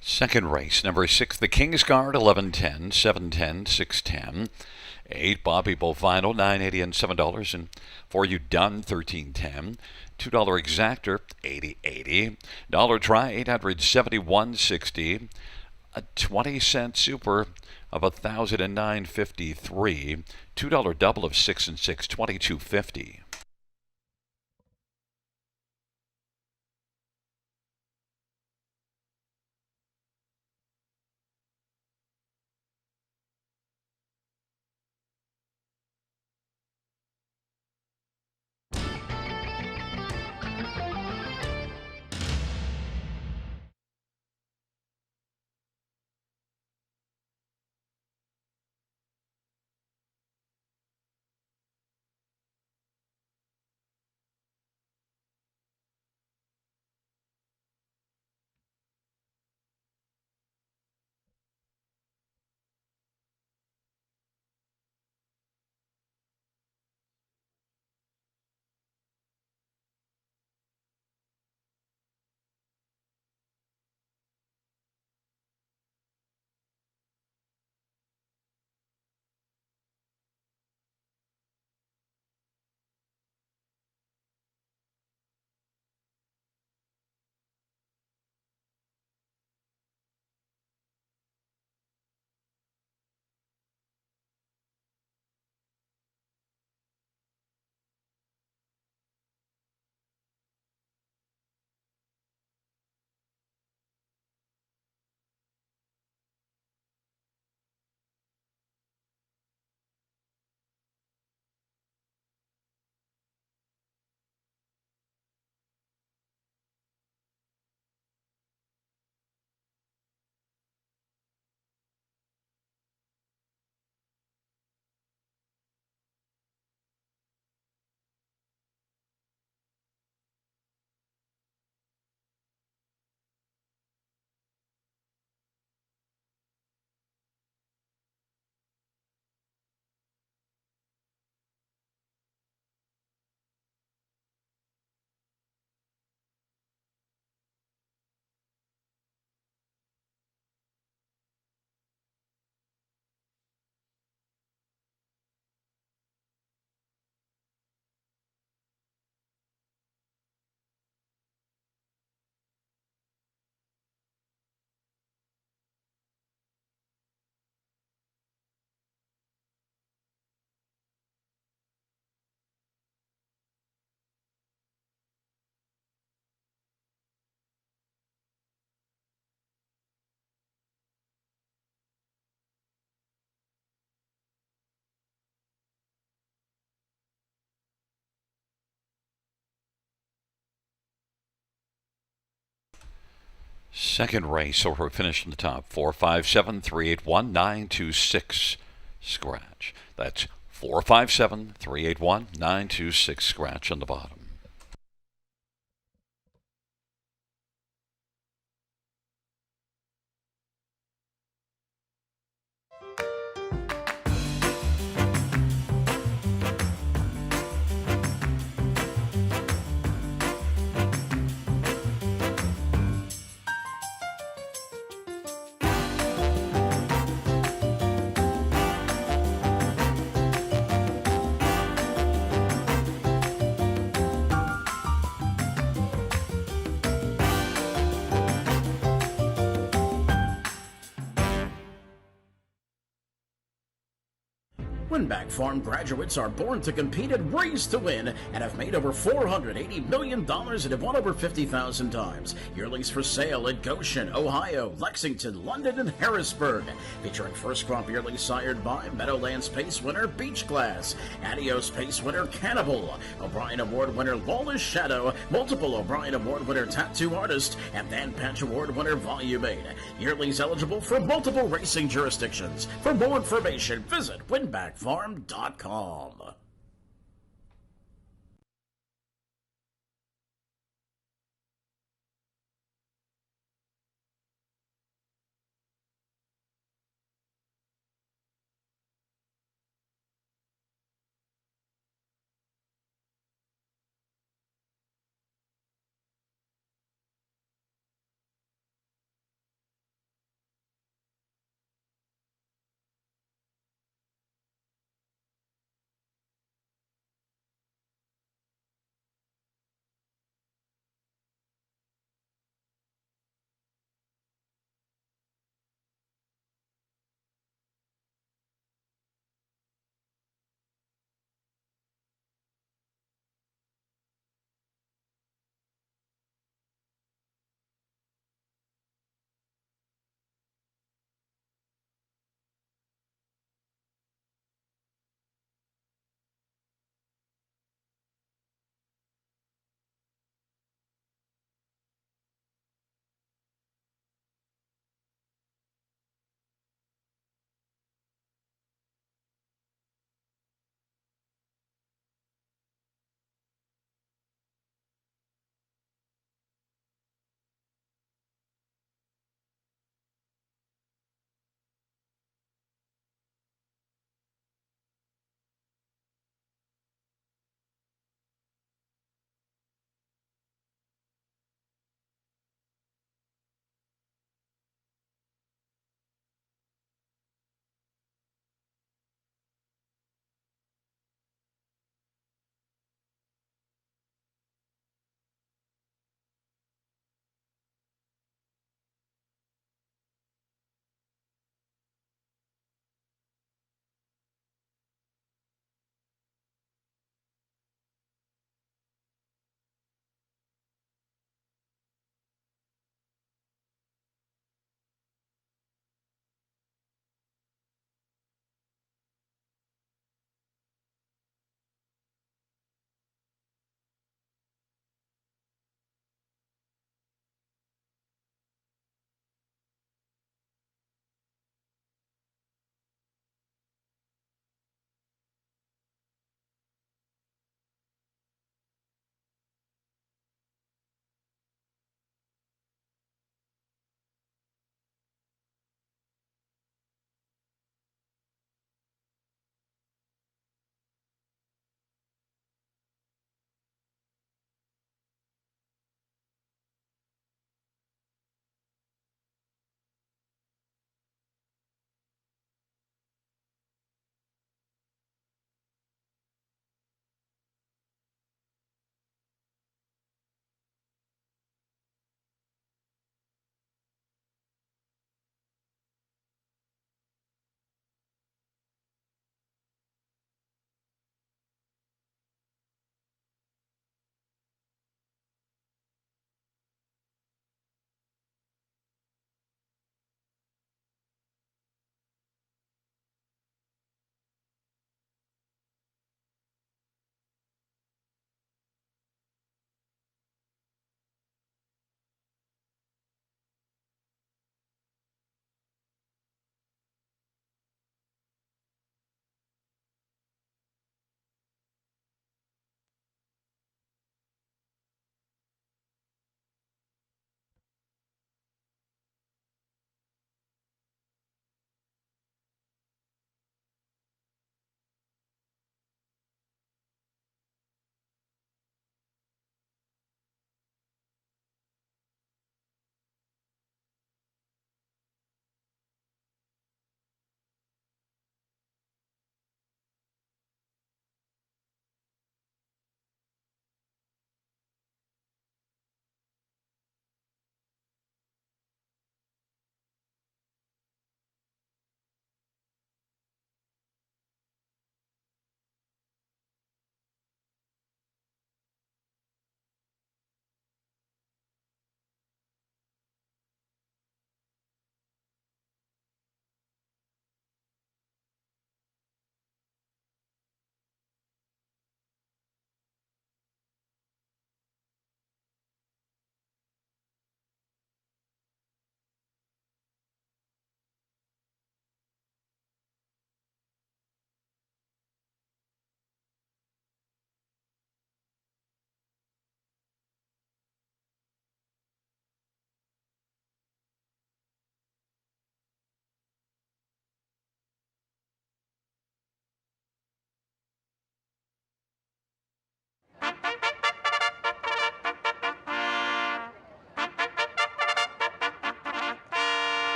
Second race, number 6, the King's Guard, 11:10, 7:10, 6:10. 8, Bobby Bovino, $9.80 and $7. And for you done, 13.10. $2 exactor, 80.80. Dollar try, 871.60. a 20-cent super of 1,009.53, $2 double of 6 and 6, 22.50. Second race, so we're finished in the top. 457-381-926 scratch. That's 457-381-926 scratch on the bottom. Winback Farm graduates are born to compete and raised to win and have made over $480 million and have won over 50,000 times. Yearlings for sale at Goshen, Ohio, Lexington, London, and Harrisburg. Featuring first crop yearlings sired by Meadowlands Pace winner Beach Glass, Adios Pace winner Cannibal, O'Brien Award winner Lawless Shadow, multiple O'Brien Award winner Tattoo Artist, and Dan Patch Award winner Volume 8. Yearlings eligible for multiple racing jurisdictions. For more information, visit winbackfarm.com.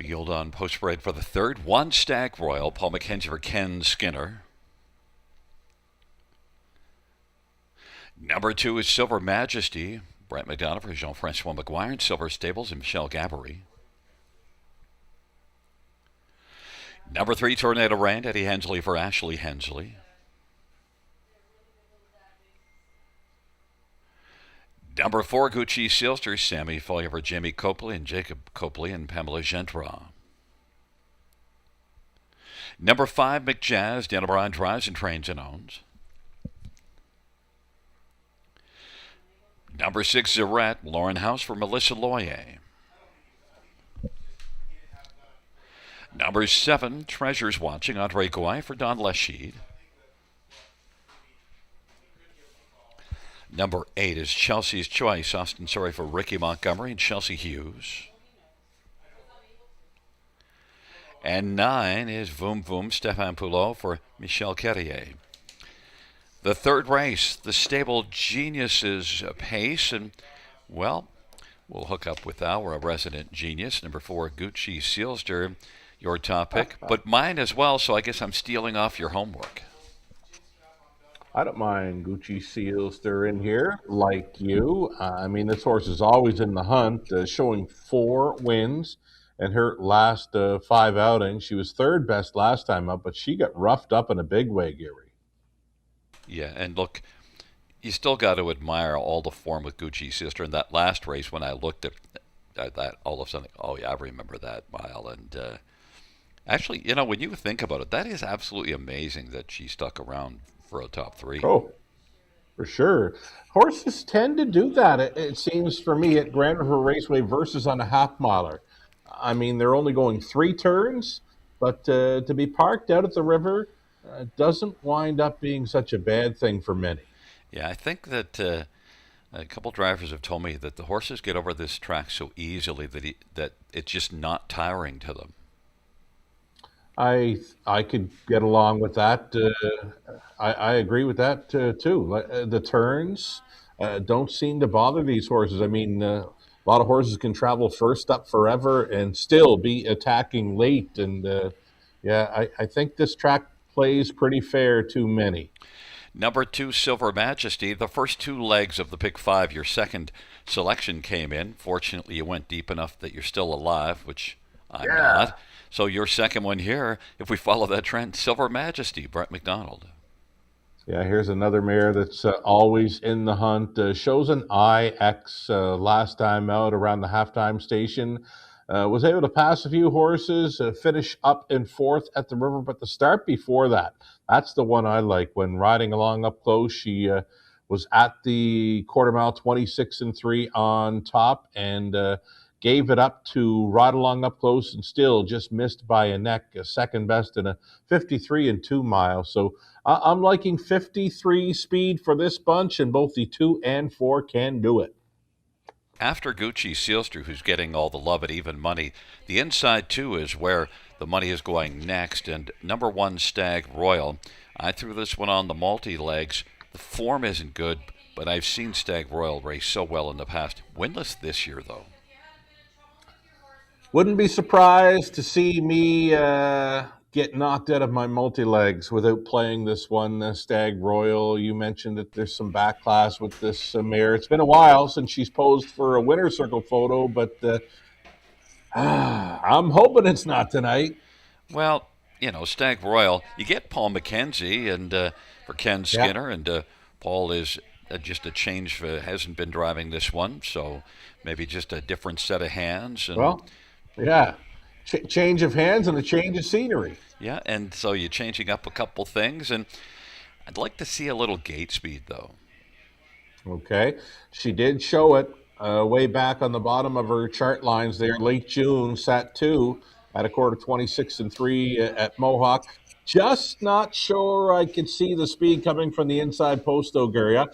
Field on post parade for the third. 1 Stag Royal, Paul McKenzie for Ken Skinner. Number 2 is Silver Majesty, Brett McDonald for Jean-Francois McGuire, and Silver Stables and Michelle Gabbery. Number 3, Tornado Rand, Eddie Hensley for Ashley Hensley. Number 4, Gucci Sealster, Sammy Follier for Jamie Copley and Jacob Copley and Pamela Gentra. Number 5, McJazz, Dan O'Brien drives and trains and owns. Number 6, Zerette, Lauren House for Melissa Loyer. Number 7, Treasures Watching, Andre Gouy for Don Leshide. Number 8 is Chelsea's Choice, Austin Sorry for Ricky Montgomery and Chelsea Hughes. And 9 is Voom Voom, Stéphane Poulot for Michel Carrier. The third race, the Stable Geniuses Pace, and, well, we'll hook up with our resident genius, number 4, Gucci Sealster, your top pick, but mine as well, so I guess I'm stealing off your homework. I don't mind Gucci Sealster in here, like you. I mean, this horse is always in the hunt, showing 4 wins. In her last 5 outings, she was third best last time up, but she got roughed up in a big way, Gary. Yeah, and look, you still got to admire all the form with Gucci Sealster. In that last race, when I looked at that, all of a sudden, oh yeah, I remember that mile. And actually, you know, when you think about it, that is absolutely amazing that she stuck around for a top 3. Oh, for sure. Horses tend to do that, it seems for me, at Grand River Raceway versus on a half-miler. I mean, they're only going 3 turns, but to be parked out at the river doesn't wind up being such a bad thing for many. Yeah, I think that a couple drivers have told me that the horses get over this track so easily that it's just not tiring to them. I could get along with that. I agree with that too. The turns don't seem to bother these horses. I mean, a lot of horses can travel first up forever and still be attacking late. And yeah, I think this track plays pretty fair to many. Number 2, Silver Majesty. The first 2 legs of the pick 5, your second selection came in. Fortunately, you went deep enough that you're still alive, which I'm not. So your second one here, if we follow that trend, Silver Majesty, Brett McDonald. Yeah, here's another mare that's always in the hunt. Shows an IX last time out around the halftime station. Was able to pass a few horses, finish up in 4th at the river, but the start before that, that's the one I like. When riding along up close, she was at the quarter mile 26-3 on top and gave it up to ride along up close and still just missed by a neck, a second best in a 53 and 2 miles. So I'm liking 53 speed for this bunch, and both the 2 and 4 can do it. After Gucci Sealster, who's getting all the love at even money, the inside 2 is where the money is going next. And number 1, Stag Royal. I threw this one on the multi-legs. The form isn't good, but I've seen Stag Royal race so well in the past. Winless this year, though. Wouldn't be surprised to see me get knocked out of my multi-legs without playing this one, Stag Royal. You mentioned that there's some backlash with this mare. It's been a while since she's posed for a winner's circle photo, but I'm hoping it's not tonight. Well, you know, Stag Royal, you get Paul McKenzie and for Ken Skinner, and Paul is just a change, hasn't been driving this one, so maybe just a different set of hands. And, well, yeah. Change of hands and a change of scenery. Yeah, and so you're changing up a couple things, and I'd like to see a little gate speed, though. Okay. She did show it way back on the bottom of her chart lines there, late June, sat 2 at a quarter 26-3 at Mohawk. Just not sure I could see the speed coming from the inside post, though, Gary.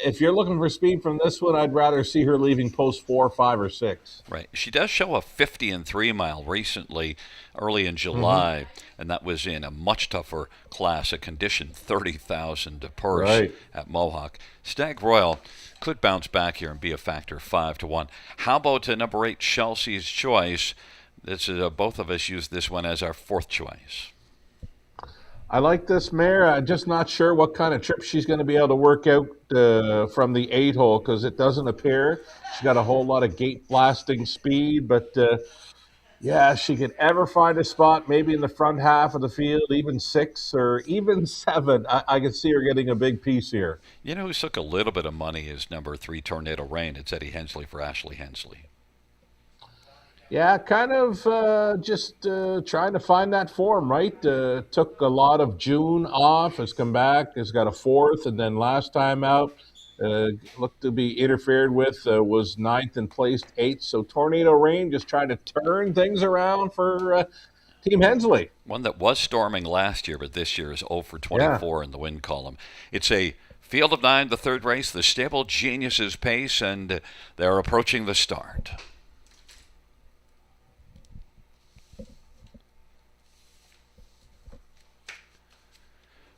If you're looking for speed from this one, I'd rather see her leaving post 4, 5, or 6. Right. She does show a 50 and 3 mile recently, early in July, and that was in a much tougher class, a condition 30,000 purse at Mohawk. Stag Royal could bounce back here and be a factor 5-1. How about number 8, Chelsea's Choice? This is both of us use this one as our fourth choice. I like this mare. I'm just not sure what kind of trip she's going to be able to work out from the 8 hole, because it doesn't appear she's got a whole lot of gate blasting speed. But yeah, she could ever find a spot, maybe in the front half of the field, even 6 or even 7. I could see her getting a big piece here. You know who took a little bit of money is number 3, Tornado Rain. It's Eddie Hensley for Ashley Hensley. Yeah, kind of just trying to find that form, right? Took a lot of June off, has come back, has got a 4th, and then last time out, looked to be interfered with, was ninth and placed 8th. So Tornado Rain just trying to turn things around for Team Hensley. One that was storming last year, but this year is 0 for Yeah. 24 in the win column. It's a field of 9, the third race, the Stable Geniuses pace, and they're approaching the start.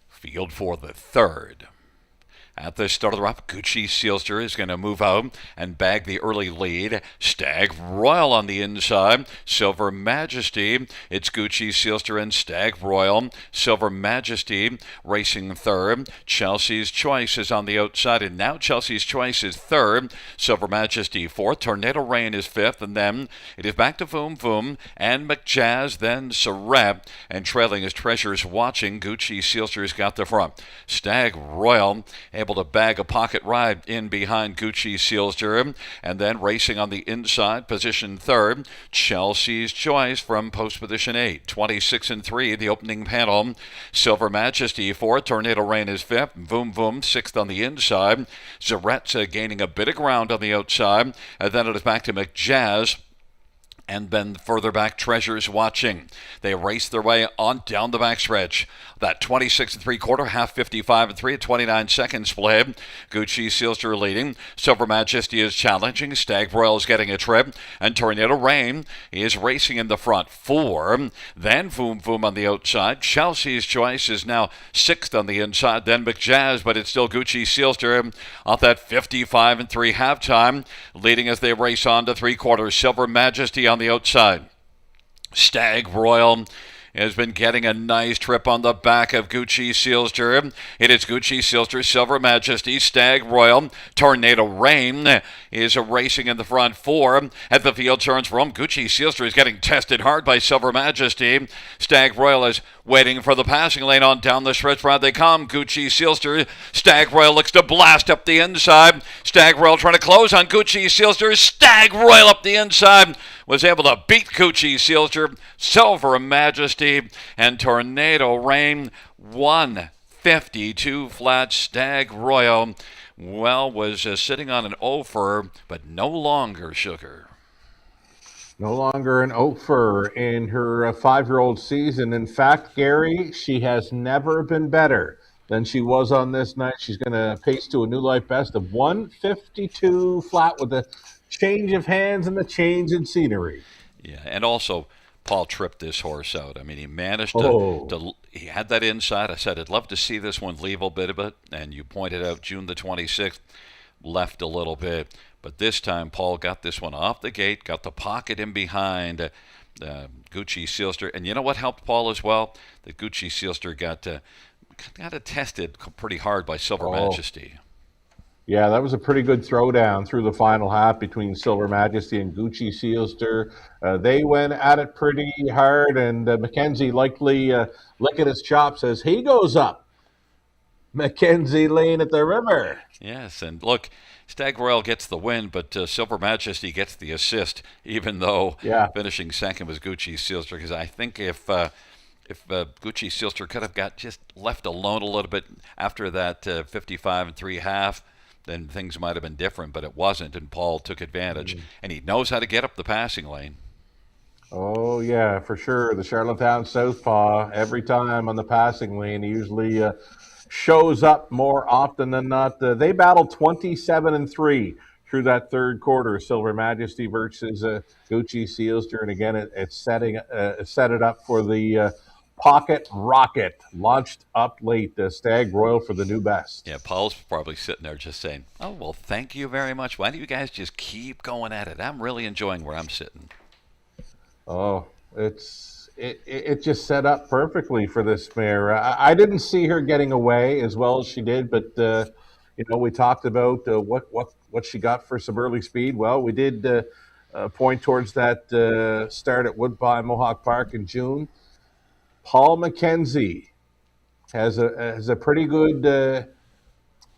Field for the third. At the start of the round, Gucci Sealster is going to move out and bag the early lead. Stag Royal on the inside. Silver Majesty. It's Gucci Sealster and Stag Royal. Silver Majesty racing third. Chelsea's Choice is on the outside, and now Chelsea's Choice is third. Silver Majesty fourth. Tornado Rain is fifth, and then it is back to Voom Voom and McJazz, then Surratt, and trailing is Treasures Watching. Gucci Sealster's got the front. Stag Royal able to bag a pocket ride in behind Gucci Sealster, and then racing on the inside, position third, Chelsea's Choice from post position 8, 26 and 3, the opening panel. Silver Majesty fourth, Tornado Rain is fifth, Voom Voom sixth on the inside, Zaretza gaining a bit of ground on the outside, and then it is back to McJazz. And then further back, Treasures Watching. They race their way on down the backstretch. That 26 and 3/4, half 55 and 3 at 29 seconds split. Gucci Sealster leading. Silver Majesty is challenging. Stag Royal is getting a trip. And Tornado Rain is racing in the front 4. Then Voom Voom on the outside. Chelsea's Choice is now 6th on the inside. Then McJazz, but it's still Gucci Sealster off that 55 and 3 halftime. Leading as they race on to 3/4. Silver Majesty on the outside. Stag Royal has been getting a nice trip on the back of Gucci Sealster. It is Gucci Sealster, Silver Majesty, Stag Royal, Tornado Rain is racing in the front 4. At the field turns from Gucci Sealster is getting tested hard by Silver Majesty. Stag Royal is waiting for the passing lane on down the stretch. Round they come. Gucci Sealster. Stag Royal looks to blast up the inside. Stag Royal trying to close on Gucci Sealster. Stag Royal up the inside was able to beat Gucci Sealster. Silver Majesty and Tornado Rain 152 flat. Stag Royal, well, was sitting on an offer, but no longer sugar. No longer an Ofer in her 5-year-old season. In fact, Gary, she has never been better than she was on this night. She's going to pace to a new life best of 152 flat with a change of hands and the change in scenery. Yeah, and also Paul tripped this horse out. I mean, he managed he had that inside. I said, I'd love to see this one leave a bit of it, and you pointed out June the 26th left a little bit. But this time, Paul got this one off the gate, got the pocket in behind Gucci Sealster. And you know what helped Paul as well? That Gucci Sealster got it tested pretty hard by Silver Majesty. Yeah, that was a pretty good throwdown through the final half between Silver Majesty and Gucci Sealster. They went at it pretty hard, and Mackenzie likely licking his chops as he goes up Mackenzie Lane at the river. Yes, and look, Stag Royal gets the win, but Silver Majesty gets the assist, even though finishing second was Gucci Sealster, because I think if Gucci Sealster could have got just left alone a little bit after that 55 and 3 half, then things might have been different, but it wasn't, and Paul took advantage. And he knows how to get up the passing lane. Oh, yeah, for sure. The Charlottetown Southpaw, every time on the passing lane, he usually shows up more often than not. They battled 27 and 3 through that third quarter. Silver Majesty versus Gucci Sealster, and again, it's set it up for the Pocket Rocket, launched up late. Stag Royal for the new best. Yeah, Paul's probably sitting there just saying, oh, well, thank you very much. Why don't you guys just keep going at it? I'm really enjoying where I'm sitting. Oh, it just set up perfectly for this mare. I didn't see her getting away as well as she did, but we talked about what she got for some early speed. Well, we did point towards that start at Woodbine Mohawk Park in June. Paul McKenzie has a pretty good.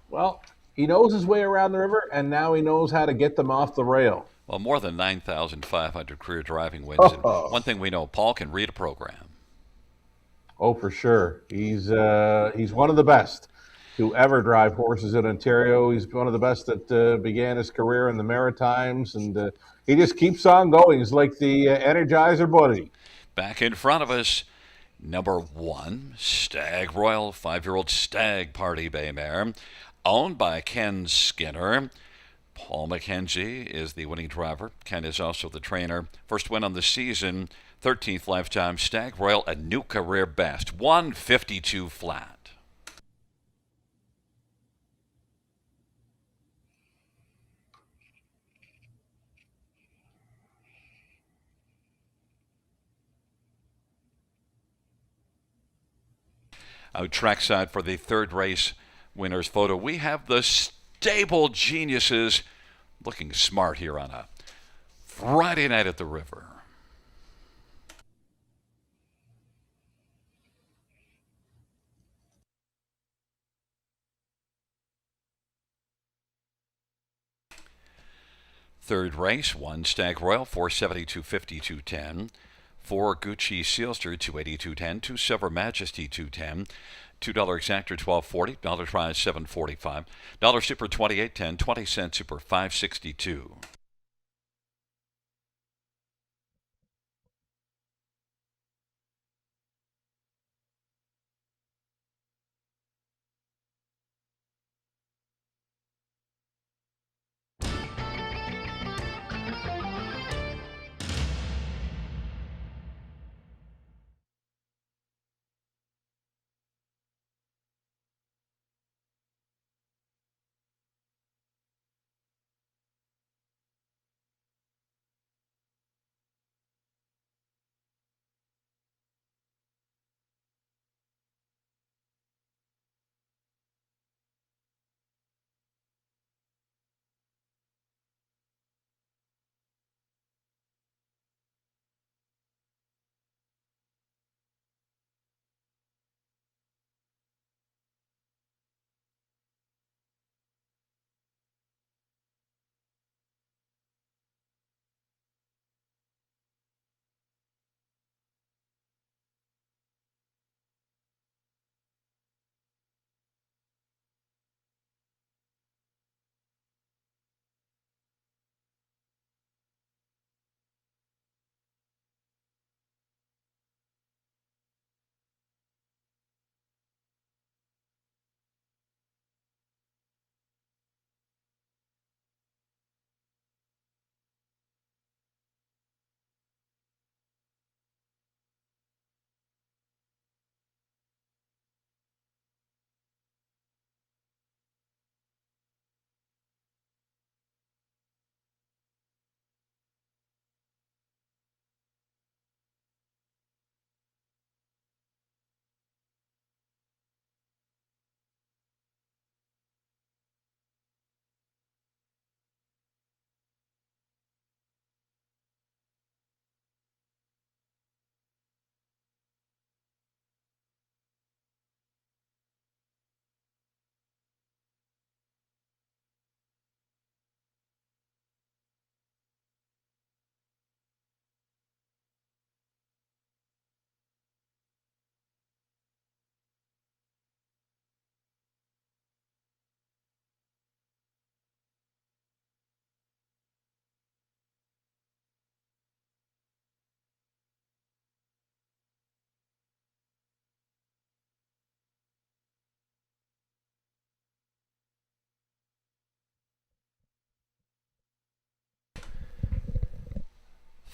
Well, he knows his way around the river, and now he knows how to get them off the rail. Well, more than 9,500 career driving wins. And Oh, one thing we know, Paul can read a program. oh, for sure. He's one of the best to ever drive horses in Ontario. He's one of the best that began his career in the Maritimes, and he just keeps on going. He's like the Energizer Bunny. Back in front of us, number 1, Stag Royal, 5-year-old Stag Party Bay mare, owned by Ken Skinner. Paul McKenzie is the winning driver. Ken is also the trainer. First win on the season, 13th lifetime. Stag Royal, a new career best, 152 flat. Out trackside for the third race winners photo, we have the stable geniuses looking smart here on a Friday night at the river. Third race, 1 Stag Royal, 470, 250, 210. 4 Gucci Sealster, 280, 210. 2 Silver Majesty, 210. $2 exactor, $12.40. Dollar prize, $7.45. Dollar super, $28.10. 20-cent super, $5.62.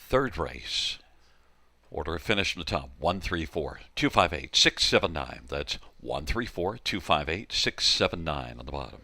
Third race. Order of finish from the top, 134, 258, 679. That's 134, 258, 679 on the bottom.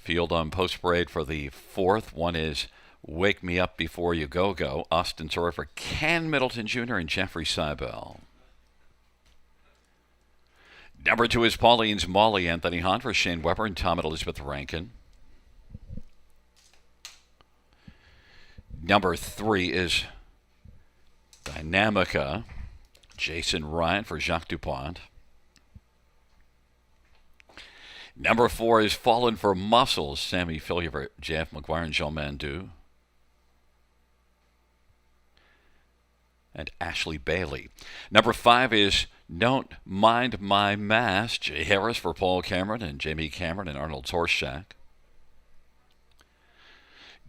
Field on post parade for the fourth. One is Wake Me Up Before You Go Go. Austin Sawyer for Ken Middleton Jr. and Jeffrey Seibel. Number 2 is Pauline's Molly. Anthony Hahn for Shane Weber and Tom and Elizabeth Rankin. Number 3 is Dynamica. Jason Ryan for Jacques Dupont. Number 4 is Fallen for Muscles. Sammy Fillier for Jeff McGuire and Jean Mandu. And Ashley Bailey. Number 5 is Don't Mind My Mass. Jay Harris for Paul Cameron and Jamie Cameron and Arnold Torshak.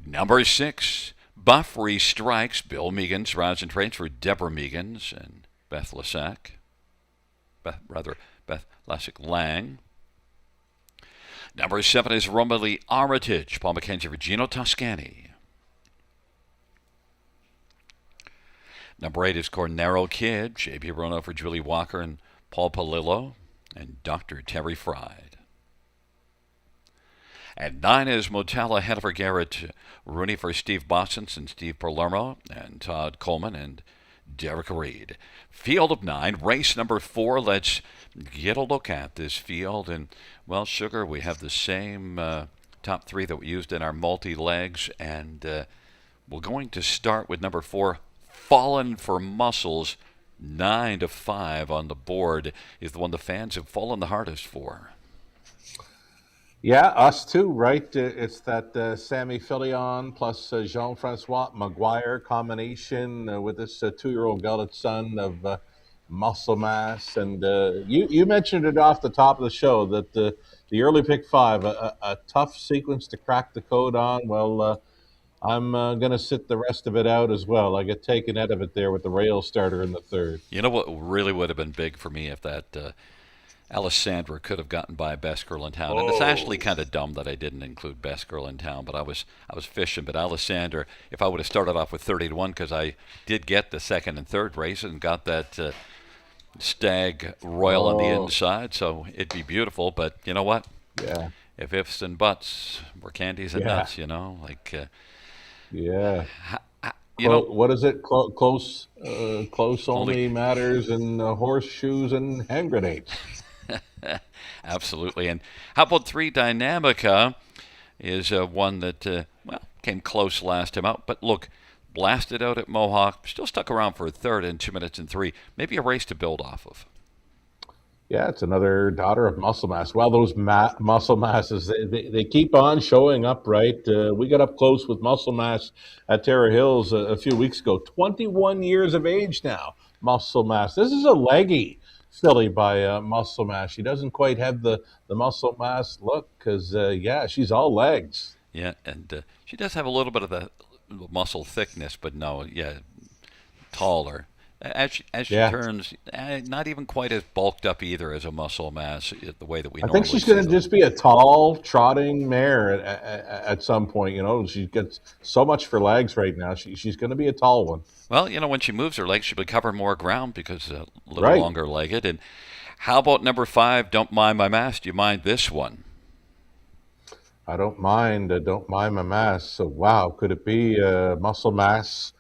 Number 6, Buffrey Strikes. Bill Meegans, Rides and Trains for Deborah Meegans and Beth Lasac. Beth Lasac Lang. Number 7 is Romalie Armitage. Paul McKenzie for Gino Toscani. Number 8 is Cornero Kid. J.B. Rono for Julie Walker and Paul Palillo and Dr. Terry Fried. And 9 is Motella Hennifer Garrett Rooney for Steve Bossens and Steve Palermo and Todd Coleman and Derek Reed. Field of 9, race number 4. Let's get a look at this field. And, well, Sugar, we have the same top 3 that we used in our multi-legs. And we're going to start with number 4, Fallen for Muscles. 9-5 on the board is the one the fans have fallen the hardest for. Yeah, us too, right? It's that Sammy Fillion plus Jean-Francois Maguire combination with this 2-year-old gelded son of Muscle Mass. And you mentioned it off the top of the show that the early pick 5, a tough sequence to crack the code on. Well, I'm going to sit the rest of it out as well. I get taken out of it there with the rail starter in the 3rd. You know what really would have been big for me if that Alessandra could have gotten by Best Girl in Town. And it's actually kind of dumb that I didn't include Best Girl in Town, but I was fishing. But Alessandra, if I would have started off with 30-1, because I did get the 2nd and 3rd race and got that Stag Royal on the inside, so it'd be beautiful. But you know what? Yeah. If ifs and buts were candies and nuts, you know, like. Yeah. You know, what is it? Close only matters in horseshoes and hand grenades. Absolutely. And how about 3 Dynamica is one that, came close last time out. But look, blasted out at Mohawk, still stuck around for a 3rd in 2 minutes and 3. Maybe a race to build off of. Yeah, it's another daughter of Muscle Mass. Well, those Muscle Masses, they keep on showing up, right? We got up close with Muscle Mass at Terra Hills a few weeks ago. 21 years of age now, Muscle Mass. This is a leggy filly by Muscle Mass. She doesn't quite have the Muscle Mass look because, she's all legs. Yeah, and she does have a little bit of the muscle thickness, but no, taller. As she turns, not even quite as bulked up either as a Muscle Mass, the way that we normally I think she's going to just be a tall, trotting mare at some point. You know, she gets so much for legs right now. She's going to be a tall one. Well, you know, when she moves her legs, she'll be covering more ground because a little longer legged. And how about number 5, Don't Mind My Mass? Do you mind this one? I don't mind. Don't mind my mass. So, wow, could it be Muscle Mass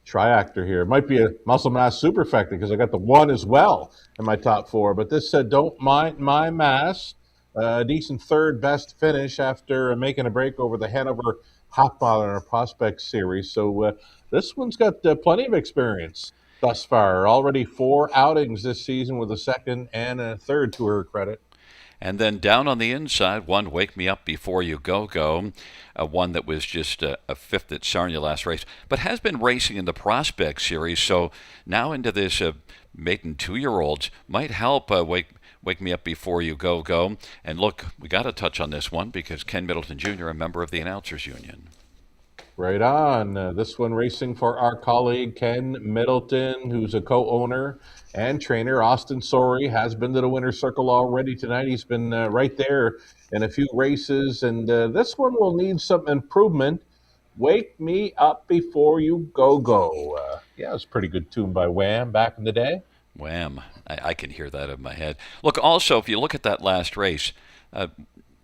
triactor here? It might be a Muscle Mass superfecta because I got the 1 as well in my top 4. But this said, Don't Mind My Mass, a decent 3rd best finish after making a break over the Hanover Hotball in our Prospect Series. So this one's got plenty of experience thus far. Already 4 outings this season with a 2nd and a 3rd to her credit. And then down on the inside, one Wake Me Up Before You Go Go, one that was just a 5th at Sarnia last race, but has been racing in the Prospect Series. So now into this maiden 2-year-olds might help Wake Me Up Before You Go Go. And look, we got to touch on this one because Ken Middleton Jr., a member of the Announcers Union. Right on. This one racing for our colleague Ken Middleton, who's a co-owner and trainer. Austin Sorey has been to the winner's circle already tonight. He's been right there in a few races, and this one will need some improvement. Wake Me Up Before You Go Go. It was a pretty good tune by Wham back in the day. Wham. I can hear that in my head. Look, also, if you look at that last race,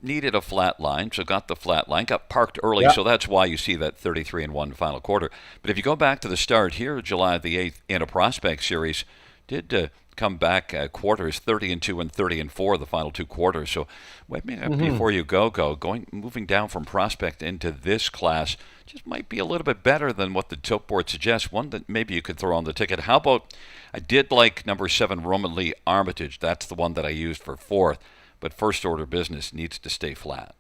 needed a flat line, so got the flat line, got parked early, Yeah. so that's why you see that 33-1 final quarter. But if you go back to the start here, July the 8th, in a prospect series, did come back quarters 30-2 and 30-4 the final two quarters. So wait a minute before you moving down from prospect into this class just might be a little bit better than what the tilt board suggests. One that maybe you could throw on the ticket. How about, I did like number 7 Roman Lee Armitage. That's the one that I used for fourth. But first order business needs to stay flat.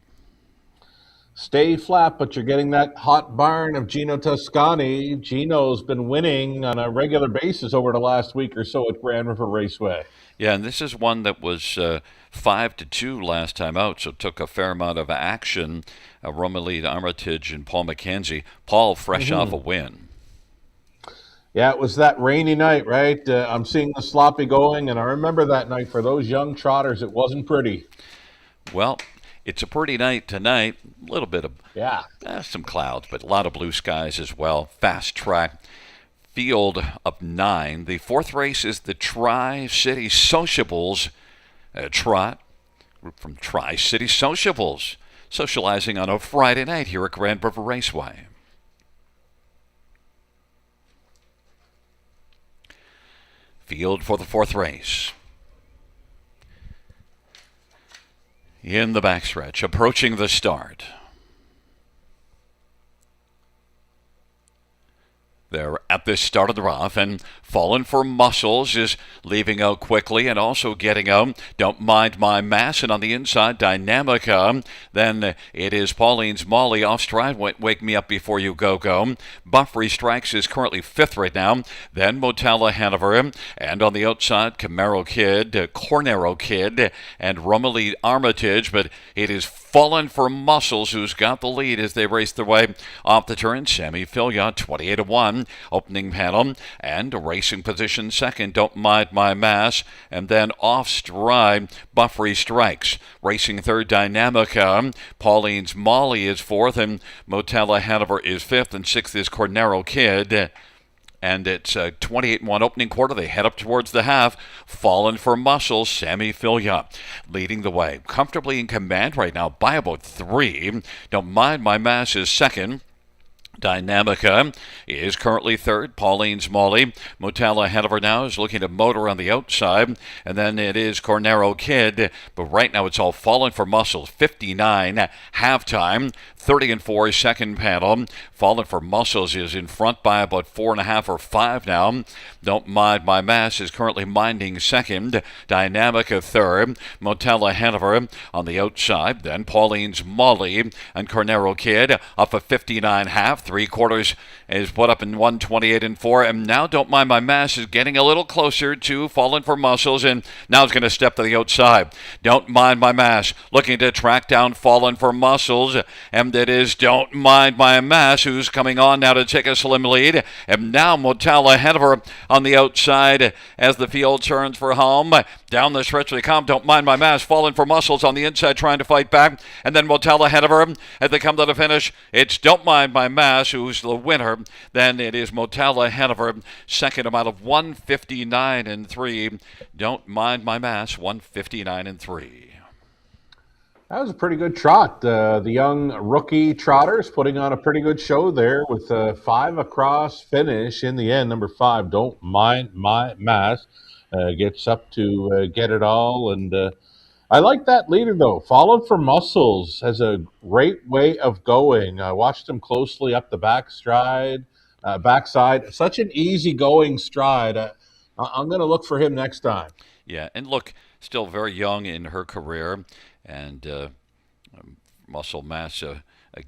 Stay flat, but you're getting that hot barn of Gino Toscani. Gino's been winning on a regular basis over the last week or so at Grand River Raceway. Yeah, and this is one that was 5-2 last time out, so took a fair amount of action. Romalie Armitage and Paul McKenzie. Paul, fresh off a win. Yeah, it was that rainy night, right? I'm seeing the sloppy going, and I remember that night for those young trotters, it wasn't pretty. Well, it's a pretty night tonight. A little bit of some clouds, but a lot of blue skies as well. Fast track. Field of 9. The fourth race is the Tri-City Sociables trot from Tri-City Sociables, socializing on a Friday night here at Grand River Raceway. Field for the fourth race. In the backstretch, approaching the start. They're at the start of the rough, and Fallen for Muscles is leaving out quickly and also getting out. Don't Mind My Mass, and on the inside, Dynamica. Then it is Pauline's Molly off stride. Wake Me Up Before You Go Go. Buffrey Strikes is currently fifth right now. Then Motella Hanover, and on the outside, Camaro Kid, Cornero Kid, and Romalie Armitage. But it is Fallen for Muscles who's got the lead as they race their way off the turn. Sammy Filliot, 28-1. Opening panel, and racing position second, Don't Mind My Mass, and then off stride, Buffrey Strikes. Racing third, Dynamica. Pauline's Molly is fourth, and Motella Hanover is fifth, and sixth is Cornero Kid. And it's 28-1 opening quarter. They head up towards the half. Fallen for Muscles, Sammy Filliot leading the way. Comfortably in command right now by about 3. Don't Mind My Mass is second. Dynamica is currently third. Pauline's Molly. Motella Hanover now is looking to motor on the outside. And then it is Cornero Kid. But right now it's all Fallen for Muscles. 59 halftime. 30-4 second panel. Fallen for Muscles is in front by about 4.5 or 5 now. Don't Mind My Mass is currently minding second. Dynamica third. Motella Hanover on the outside. Then Pauline's Molly and Cornero Kid off a 59 half. 3/4 is put up in 128-4. And now Don't Mind My Mass is getting a little closer to Fallen for Muscles. And now it's going to step to the outside. Don't Mind My Mass looking to track down Fallen for Muscles. And it is Don't Mind My Mass who's coming on now to take a slim lead. And now Motella Hanover on the outside as the field turns for home. Down the stretch they come. Don't Mind My Mass. Fallen for Muscles on the inside trying to fight back. And then Motella Hanover as they come to the finish. It's Don't Mind My Mass who's the winner. Then it is Motella Hanover. Second amount of 159-3. Don't Mind My Mass. 159-3. That was a pretty good trot. The young rookie trotters putting on a pretty good show there with a 5 across finish in the end. Number 5, Don't Mind My Mass, gets up to get it all. And I like that leader, though. Fallen for Muscles has a great way of going. I watched him closely up the backside. Such an easy-going stride. I'm going to look for him next time. Yeah, and look, still very young in her career. And muscle mass a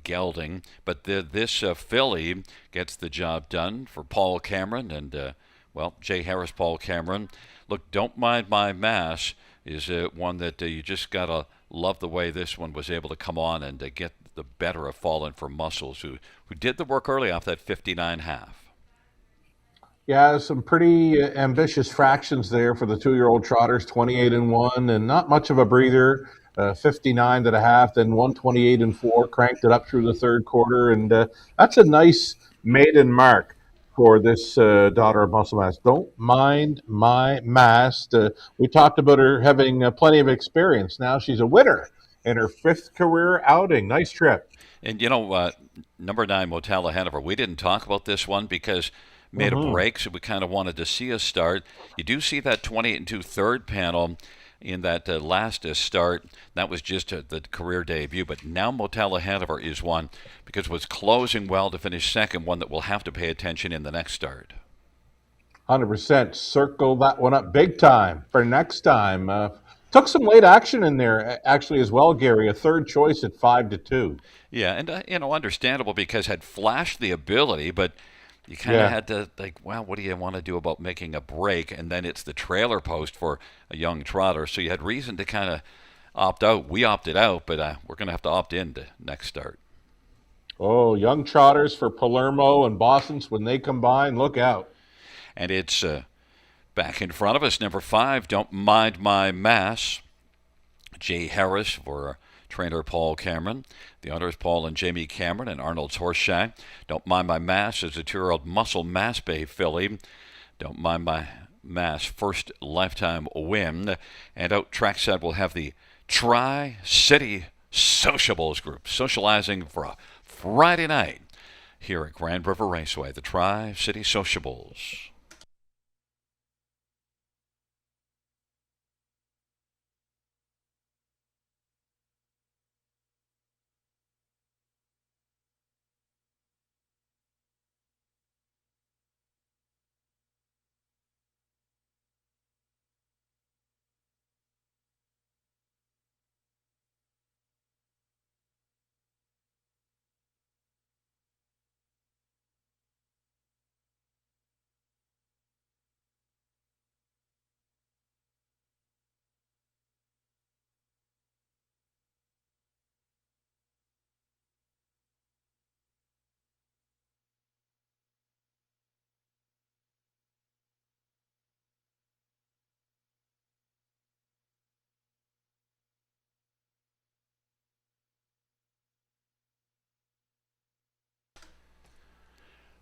gelding. But this filly gets the job done for Paul Cameron and, Jay Harris, Paul Cameron. Look, Don't Mind My Mass is one that you just got to love the way this one was able to come on and get the better of Fallen for Muscles, who did the work early off that 59 half. Yeah, some pretty ambitious fractions there for the 2-year-old trotters, 28-1, and not much of a breather. 59.5, then 128-4, cranked it up through the third quarter, and that's a nice maiden mark for this daughter of Muscle Mass. Don't Mind My Mass. We talked about her having plenty of experience. Now she's a winner in her fifth career outing. Nice trip. And number 9, Motala Hanover. We didn't talk about this one because made a Mm-hmm. break, so we kind of wanted to see a start. You do see that 28 and 2 third panel in that last start. That was just the career debut, but now Motala Hanover is one because it was closing well to finish second, one that we'll have to pay attention in the next start. 100%. Circle that one up big time for next time. Took some late action in there, actually, as well, Gary. A third choice at 5-2. Yeah, and understandable because had flashed the ability, but you kind of Yeah. had to think, well, what do you want to do about making a break? And then it's the trailer post for a young trotter, so you had reason to kind of opt out. We opted out, but we're going to have to opt in to next start. Oh, young trotters for Palermo and Boston's when they combine, look out. And it's back in front of us, number 5, Don't Mind My Mass. Jay Harris for trainer Paul Cameron. The owners Paul and Jamie Cameron and Arnold's Horseshack. Don't Mind My Mass is a 2-year-old Muscle Mass Bay filly. Don't Mind My Mass first lifetime win. And out trackside we'll have the Tri-City Sociables group socializing for a Friday night here at Grand River Raceway. The Tri-City Sociables.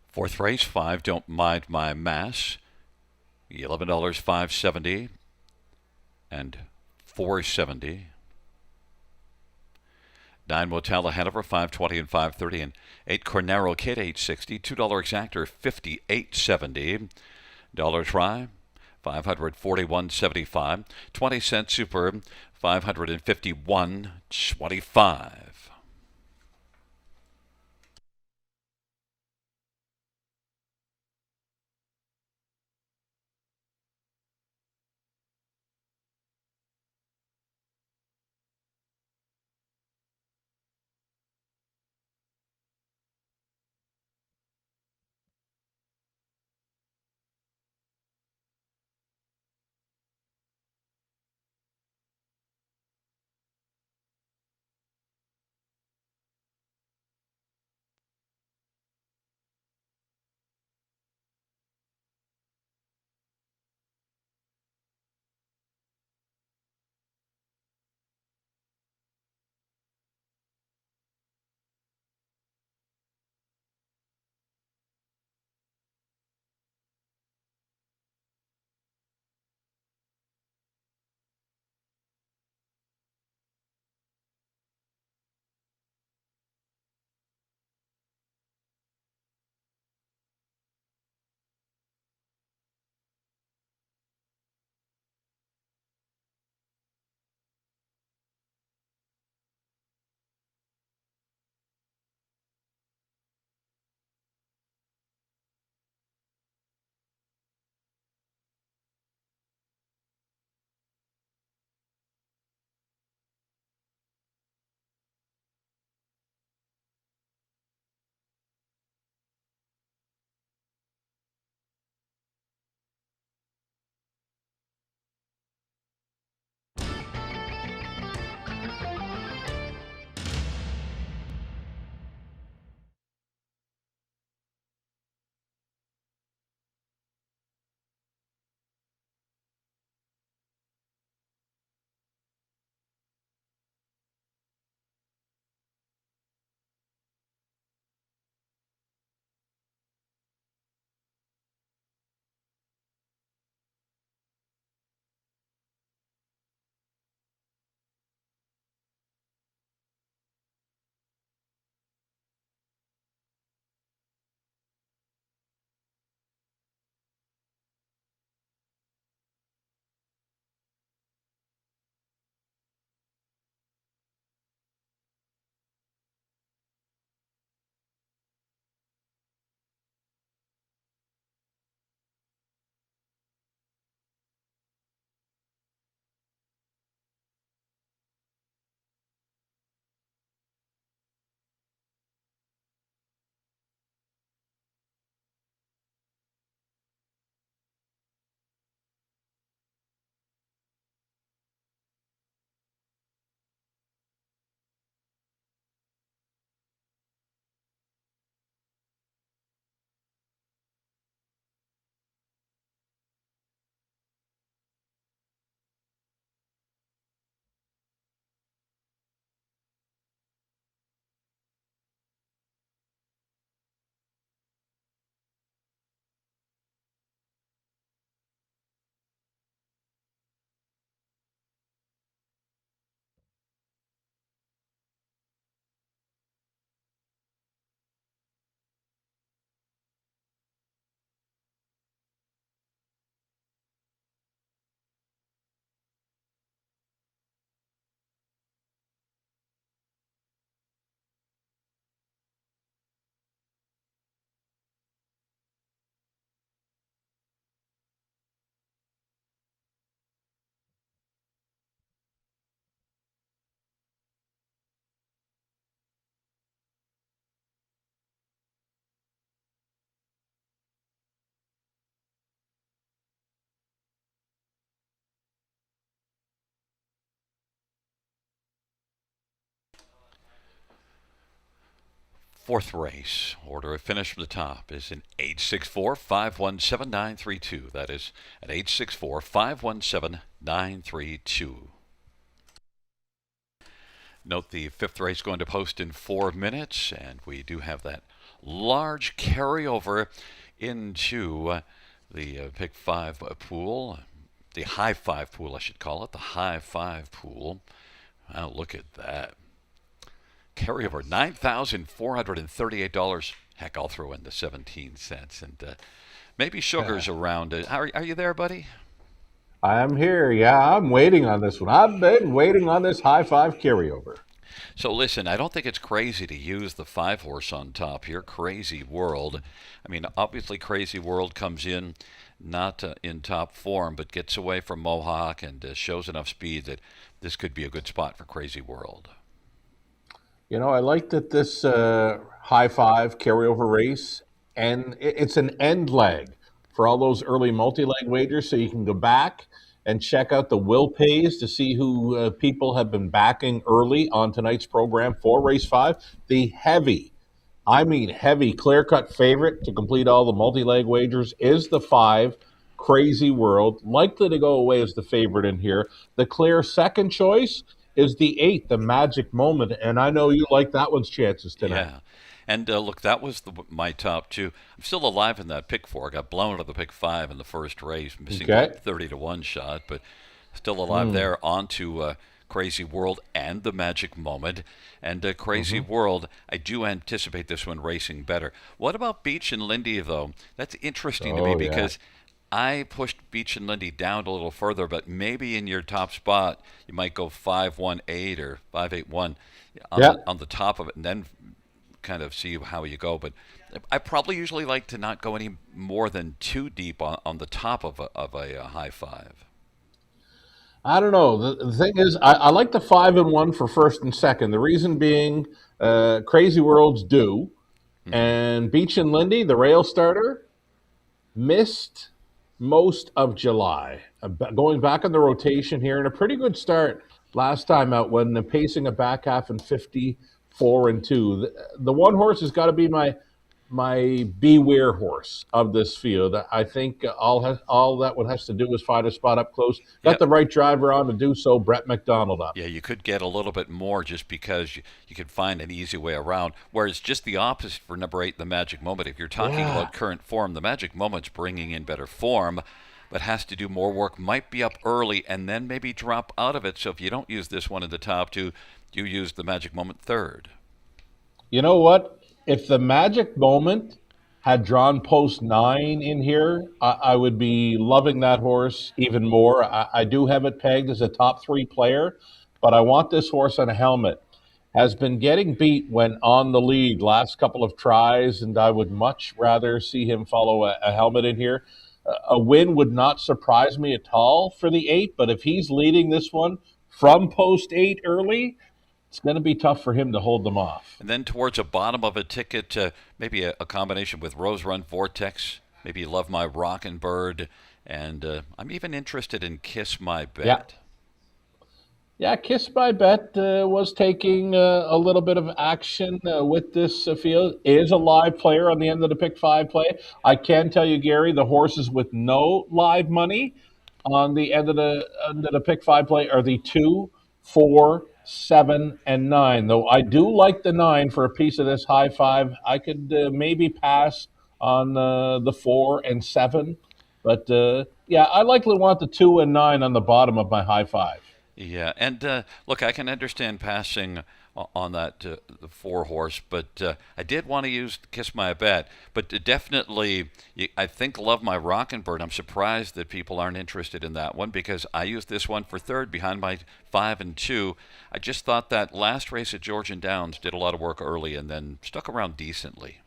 Fourth race, 5, Don't Mind My Mass. $11, 570 and 470. 9 Motella Hanover, 520 and 530, and 8 Cornaro Kid, 860. $2 exactor, 58.70. Dollar try, 541.75. 20-cent superb, 551.25. Fourth race, order of finish from the top, is an 864-517-932. That is an 864-517-932. Note the fifth race going to post in 4 minutes, and we do have that large carryover into the Pick 5 pool, the High 5 pool, I should call it, the High 5 pool. Wow, look at that. Carryover, $9,438. Heck, I'll throw in the 17 cents. And maybe Sugar's around. Are you there, buddy? I'm here. Yeah, I'm waiting on this one. I've been waiting on this high five carryover. So listen, I don't think it's crazy to use the 5-horse on top here, Crazy World. I mean, obviously Crazy World comes in not in top form, but gets away from Mohawk and shows enough speed that this could be a good spot for Crazy World. You know, I like that this high five carryover race, and it's an end leg for all those early multi-leg wagers, so you can go back and check out the will pays to see who people have been backing early on tonight's program for race 5. The heavy, clear-cut favorite to complete all the multi-leg wagers is the 5, Crazy World, likely to go away as the favorite in here. The clear second choice is the 8, the Magic Moment, and I know you like that one's chances tonight. Yeah. And look, that was my top 2. I'm still alive in that pick 4. I got blown out of the pick 5 in the first race, missing that 30-1 shot, but still alive there. On to Crazy World and the Magic Moment. And Crazy World, I do anticipate this one racing better. What about Beach and Lindy, though? That's interesting to me because I pushed Beach and Lindy down a little further, but maybe in your top spot, you might go 5-1-8 or 5-8-1 on the top of it, and then kind of see how you go. But I probably usually like to not go any more than too deep on the top of a high 5. I don't know. The thing is, I like the 5-1 for first and second. The reason being, Crazy World's due, and Beach and Lindy, the rail starter, missed most of July. Going back on the rotation here, and a pretty good start last time out when pacing a back half in 54-2. The one horse has got to be my beware horse of this field. I think all that one has to do is find a spot up close. Got the right driver on to do so, Brett McDonald up. Yeah, you could get a little bit more just because you could find an easy way around, whereas just the opposite for number 8, the Magic Moment. If you're talking about current form, the Magic Moment's bringing in better form, but has to do more work, might be up early, and then maybe drop out of it. So if you don't use this one in the top 2, you use the Magic Moment third. You know what? If the Magic Moment had drawn post 9 in here, I would be loving that horse even more. I do have it pegged as a top 3 player, but I want this horse on a helmet. Has been getting beat when on the lead last couple of tries, and I would much rather see him follow a helmet in here. A win would not surprise me at all for the 8, but if he's leading this one from post 8 early, it's going to be tough for him to hold them off. And then towards the bottom of a ticket, maybe a combination with Rose Run Vortex, maybe Love My Rockin' Bird, and I'm even interested in Kiss My Bet. Yeah, Kiss My Bet was taking a little bit of action with this field. Is a live player on the end of the pick 5 play. I can tell you, Gary, the horses with no live money on the end of the pick 5 play are the 2, 4, 7, and 9. Though I do like the 9 for a piece of this high 5. I could maybe pass on the 4 and 7. But, I likely want the 2 and 9 on the bottom of my high 5. Yeah, and look, I can understand passing on that the 4 horse, but I did want to use Kiss My Bet. But definitely, I think Love My Rockin' Bird. I'm surprised that people aren't interested in that one because I used this one for third behind my 5 and 2. I just thought that last race at Georgian Downs did a lot of work early and then stuck around decently.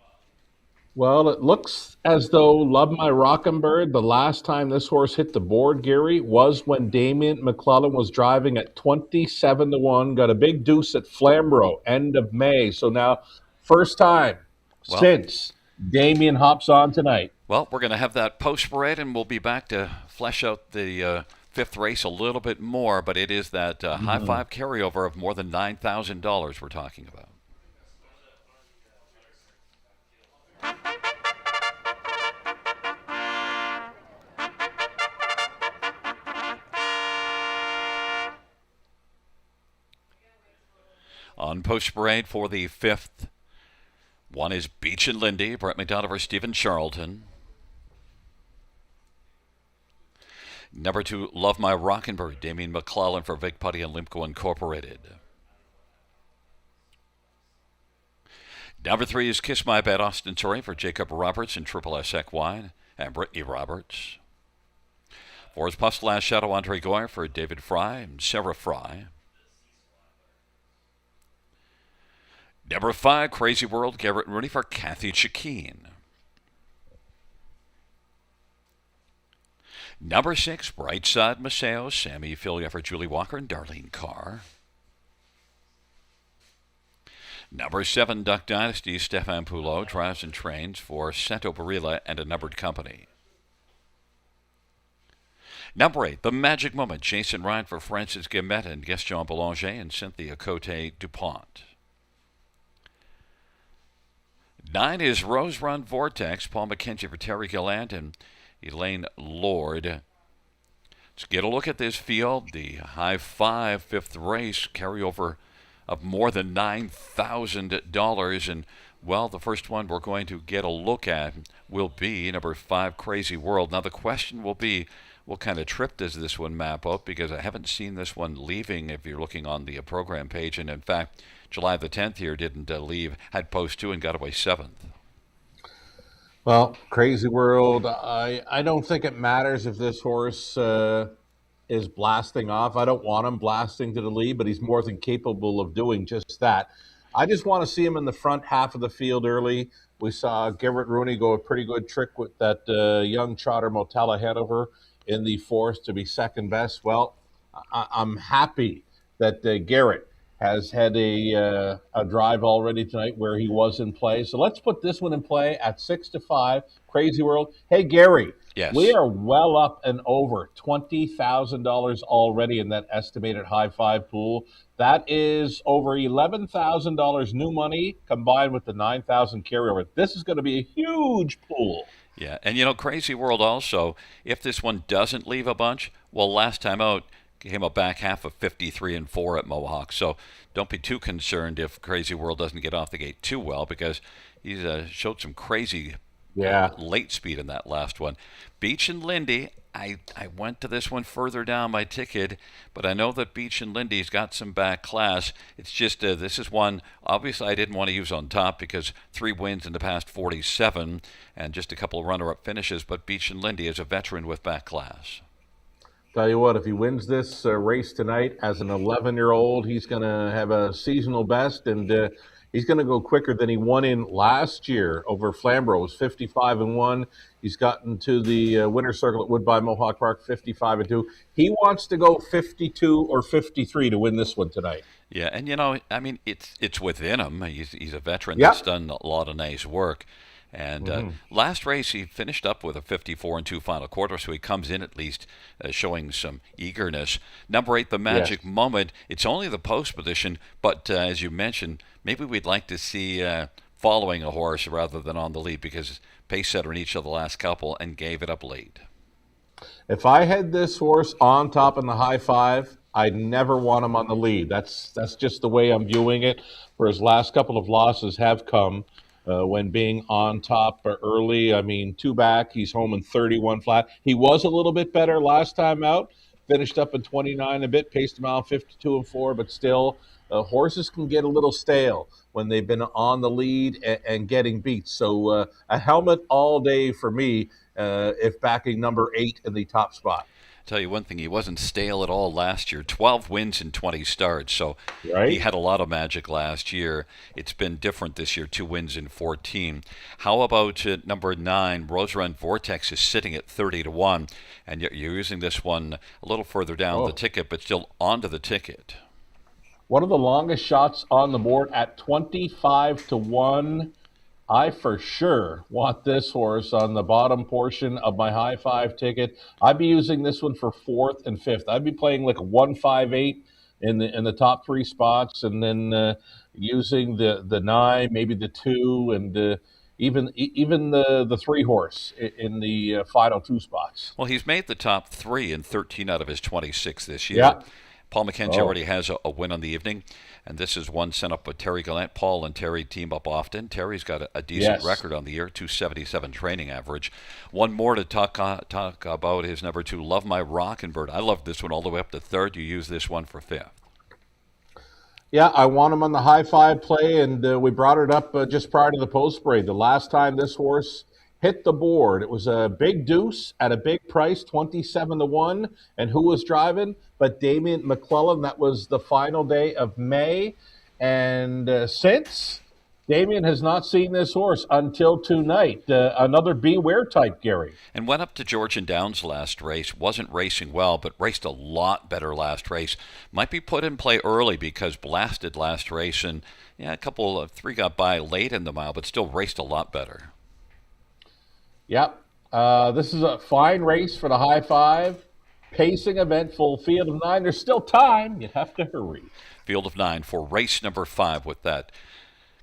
Well, it looks as though Love My Rockin' Bird, the last time this horse hit the board, Gary, was when Damien McClellan was driving at 27-1, got a big deuce at Flamborough, end of May. So now, first time since Damien hops on tonight. Well, we're going to have that post spread, and we'll be back to flesh out the 5th race a little bit more, but it is that high 5 carryover of more than $9,000 we're talking about. On post parade for the 5th, one is Beach and Lindy, Brett McDonough for Stephen Charlton. Number 2, Love My Rockenberg, Damien McClellan for Vic Putty and Limco Incorporated. Number 3 is Kiss My Bad Ostensatory for Jacob Roberts and Triple S Equine and Brittany Roberts. 4 is Puff's Last Shadow, Andre Goyer for David Fry and Sarah Fry. Number 5, Crazy World, Garrett Rooney for Kathy Chakeen. Number 6, Brightside Maceo, Sammy Filia for Julie Walker and Darlene Carr. Number 7, Duck Dynasty, Stefan Poulot, drives and trains for Santo Barilla and a numbered company. Number 8, The Magic Moment, Jason Ryan for Francis Guillemette and Gaston Boulanger and Cynthia Cote DuPont. 9 is Rose Run Vortex, Paul McKenzie for Terry Gilland and Elaine Lord. Let's get a look at this field. The High 5 5th race, carryover of more than $9,000. And, well, the first one we're going to get a look at will be number 5, Crazy World. Now, the question will be, what kind of trip does this one map out? Because I haven't seen this one leaving if you're looking on the program page. And, in fact, July the 10th here didn't leave, had post 2 and got away 7th. Well, Crazy World, I don't think it matters if this horse is blasting off. I don't want him blasting to the lead, but he's more than capable of doing just that. I just want to see him in the front half of the field early. We saw Garrett Rooney go a pretty good trick with that young trotter Motella Hanover in the 4th to be second best. Well, I'm happy that Garrett has had a drive already tonight where he was in play. So let's put this one in play at 6-5, Crazy World. Hey, Gary, yes, we are well up and over $20,000 already in that estimated High 5 pool. That is over $11,000 new money combined with the $9,000 carryover. This is going to be a huge pool. Yeah, and Crazy World also, if this one doesn't leave a bunch, well, last time out, came a back half of 53-4 at Mohawk. So don't be too concerned if Crazy World doesn't get off the gate too well, because he's showed some crazy late speed in that last one. Beach and Lindy, I went to this one further down my ticket, but I know that Beach and Lindy's got some back class. It's just this is one, obviously I didn't want to use on top because 3 wins in the past 47 and just a couple of runner-up finishes, but Beach and Lindy is a veteran with back class. Tell you what, if he wins this race tonight as an 11-year-old, he's going to have a seasonal best, and he's going to go quicker than he won in last year over Flamborough. It was 55-1. He's gotten to the winner's circle at Woodbine Mohawk Park, 55-2. He wants to go 52 or 53 to win this one tonight. Yeah, and it's within him. He's a veteran that's done a lot of nice work. And last race, he finished up with a 54-2 final quarter, so he comes in at least showing some eagerness. Number 8, The Magic Moment. It's only the post position, but as you mentioned, maybe we'd like to see following a horse rather than on the lead, because pace setter in each of the last couple and gave it up late. If I had this horse on top in the High 5, I'd never want him on the lead. That's just the way I'm viewing it, where his last couple of losses have come when being on top early. I mean, 2 back, he's home in 31 flat. He was a little bit better last time out, finished up in 29 a bit, paced him out 52-4, but still, horses can get a little stale when they've been on the lead and getting beat. So a helmet all day for me if backing number 8 in the top spot. Tell you one thing, he wasn't stale at all last year. 12 wins in 20 starts, so he had a lot of magic last year. It's been different this year, 2 wins in 14. How about number 9, Rose Run Vortex is sitting at 30-1, and you're using this one a little further down the ticket, but still onto the ticket. One of the longest shots on the board at 25-1. I for sure want this horse on the bottom portion of my High 5 ticket. I'd be using this one for 4th and 5th. I'd be playing like a 1-5-8 in the top 3 spots, and then using the 9, maybe the 2, and even the 3 horse in the final 2 spots. Well, he's made the top 3 in 13 out of his 26 this year. Yeah. Paul McKenzie Oh, already has a win on the evening, and this is one sent up with Terry Gallant. Paul and Terry team up often. Terry's got a decent yes. record on the year, 277 training average. One more to talk about is number 2, Love My Rockin' Bird. I love this one all the way up to third. You use this one for fifth. Yeah, I want him on the high five play, and we brought it up just prior to the post parade. The last time this horse hit the board, it was a big deuce at a big price, 27-1. And who was driving? But Damien McClellan. That was the final day of May. And since, Damien has not seen this horse until tonight. Another beware type, Gary. And went up to Georgian Downs last race. Wasn't racing well, but raced a lot better last race. Might be put in play early because blasted last race, and yeah, a couple of 3 got by late in the mile, but still raced a lot better. Yep. This is a fine race for the high five. Pacing event, full field of 9. There's still time. You have to hurry. Field of 9 for race number 5 with that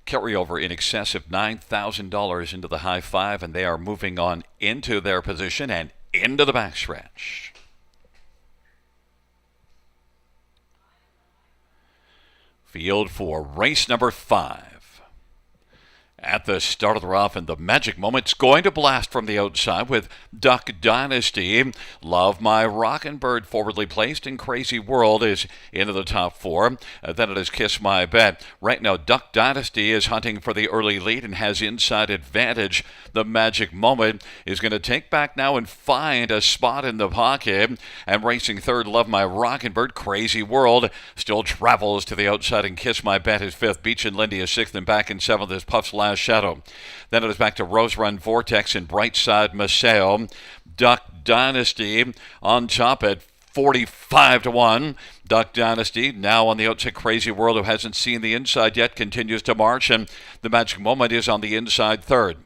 carryover in excess of $9,000 into the high five, and they are moving on into their position and into the backstretch. Field for race number 5. At the start of the rough, and the magic moment's going to blast from the outside with Duck Dynasty. Love My Rockin' Bird forwardly placed, and Crazy World is into the top 4. Then it is Kiss My Bet. Right now, Duck Dynasty is hunting for the early lead and has inside advantage. The magic moment is going to take back now and find a spot in the pocket. And racing third, Love My Rockin' Bird. Crazy World still travels to the outside, and Kiss My Bet is 5th. Beach and Lindy is 6th, and back in 7th is Puff's Last Shadow. Then it is back to Rose Run Vortex and Brightside Maceo. Duck Dynasty on top at 45-1. Duck Dynasty now on the outside. Crazy World, who hasn't seen the inside yet, continues to march, and the magic moment is on the inside third.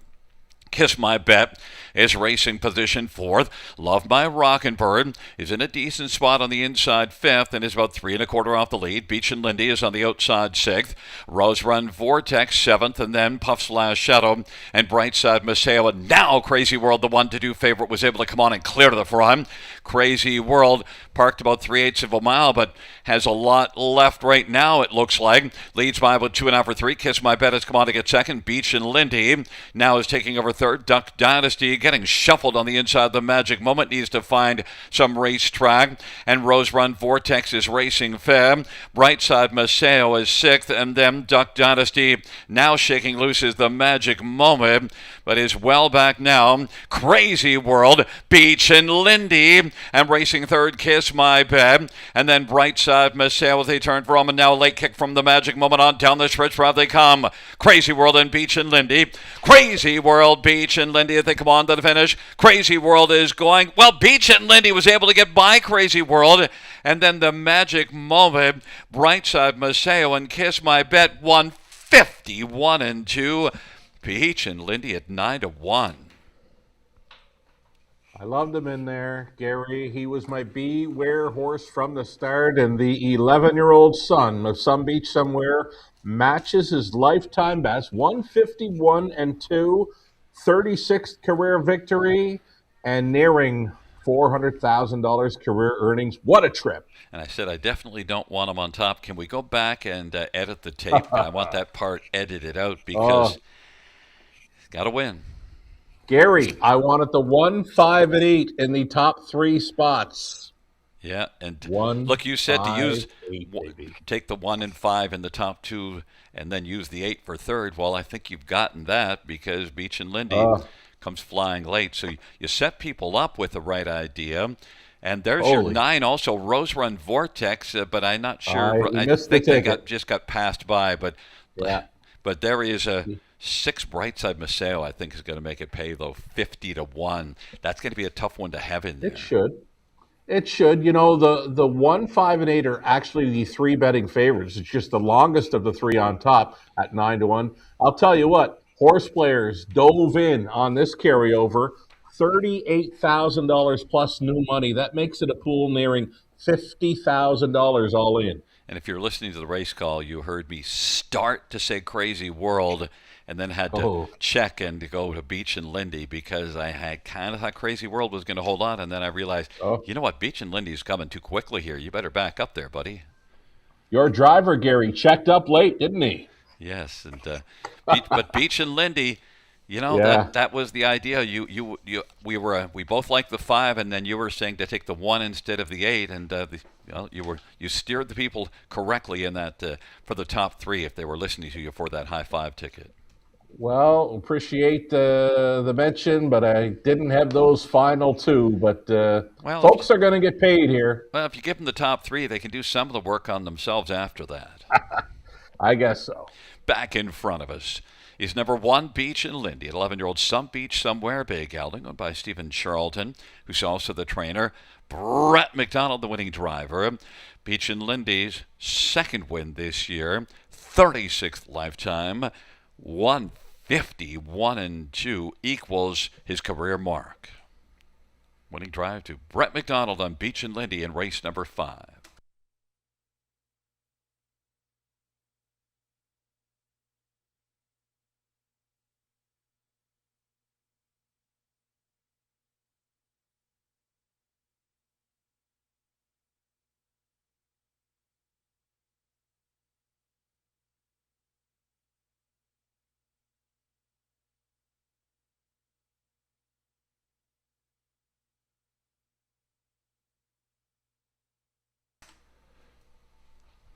Kiss My Bet is racing position 4th. Love My Rockin' Bird is in a decent spot on the inside 5th and is about 3 1/4 off the lead. Beach and Lindy is on the outside 6th. Rose Run Vortex 7th, and then Puff's Last Shadow and Brightside Maceo. And now Crazy World, the 1-2 favorite, was able to come on and clear to the front. Crazy World parked about 3/8 of a mile, but has a lot left right now, it looks like. Leads by about 2.5 or 3. Kiss My Bet has come on to get second. Beach and Lindy now is taking over third. Duck Dynasty getting shuffled on the inside. The magic moment needs to find some racetrack. And Rose Run Vortex is racing fair. Brightside Maceo is 6th. And then Duck Dynasty now shaking loose is the magic moment, but is well back now. Crazy World, Beach and Lindy, and racing third, Kiss My Bet. And then Brightside Maceo as they turn for home. And now a late kick from the magic moment on down the stretch route they come. Crazy World and Beach and Lindy. Crazy World, Beach and Lindy as they come on to the finish. Crazy World is going. Well, Beach and Lindy was able to get by Crazy World. And then the magic moment, Brightside Maceo and Kiss My Bet won 51-2. Beach and Lindy at 9-1. I loved him in there, Gary. He was my beware horse from the start, and the 11-year-old son of Some Beach Somewhere matches his lifetime best, 151-2, 36th career victory, and nearing $400,000 career earnings. What a trip. And I said, I definitely don't want him on top. Can we go back and edit the tape? I want that part edited out because he's got to win. Gary, I wanted the 1, 5, and 8 in the top 3 spots. Yeah, and 1, look, you said 5, to use 8, baby. take the 1 and 5 in the top 2 and then use the 8 for third. Well, I think you've gotten that because Beach and Lindy comes flying late. So you set people up with the right idea. And there's your 9 also, Rose Run Vortex, but I'm not sure. I think they just got passed by. But there is a 6 Brightside Maceo, I think, is going to make it pay, though, 50-1. That's going to be a tough one to have in there. It should. It should. You know, the 1, 5, and 8 are actually the 3 betting favorites. It's just the longest of the 3 on top at 9-1. I'll tell you what, horse players dove in on this carryover, $38,000 plus new money. That makes it a pool nearing $50,000 all in. And if you're listening to the race call, you heard me start to say Crazy World, and then had to Oh, check and to go to Beach and Lindy because I had kind of thought Crazy World was going to hold on, and then I realized, oh. you know what, Beach and Lindy's coming too quickly here. You better back up there, buddy. Your driver, Gary, checked up late, didn't he? Yes, and but Beach and Lindy, you know Yeah. that was the idea. We both liked the 5, and then you were saying to take the 1 instead of the 8, and you steered the people correctly in that for the top 3 if they were listening to you for that high 5 ticket. Well, appreciate the mention, but I didn't have those final 2. But Well, folks are going to get paid here. if you give them the top 3, they can do some of the work on themselves after that. I guess so. Back in front of us is number 1, Beach and Lindy, an 11-year-old Some Beach Somewhere Bay gelding, owned by Stephen Charlton, who's also the trainer. Brett McDonald, the winning driver. Beach and Lindy's second win this year, 36th lifetime, 151 and 2 equals his career mark. Winning drive to Brett McDonald on Beach and Lindy in race number 5.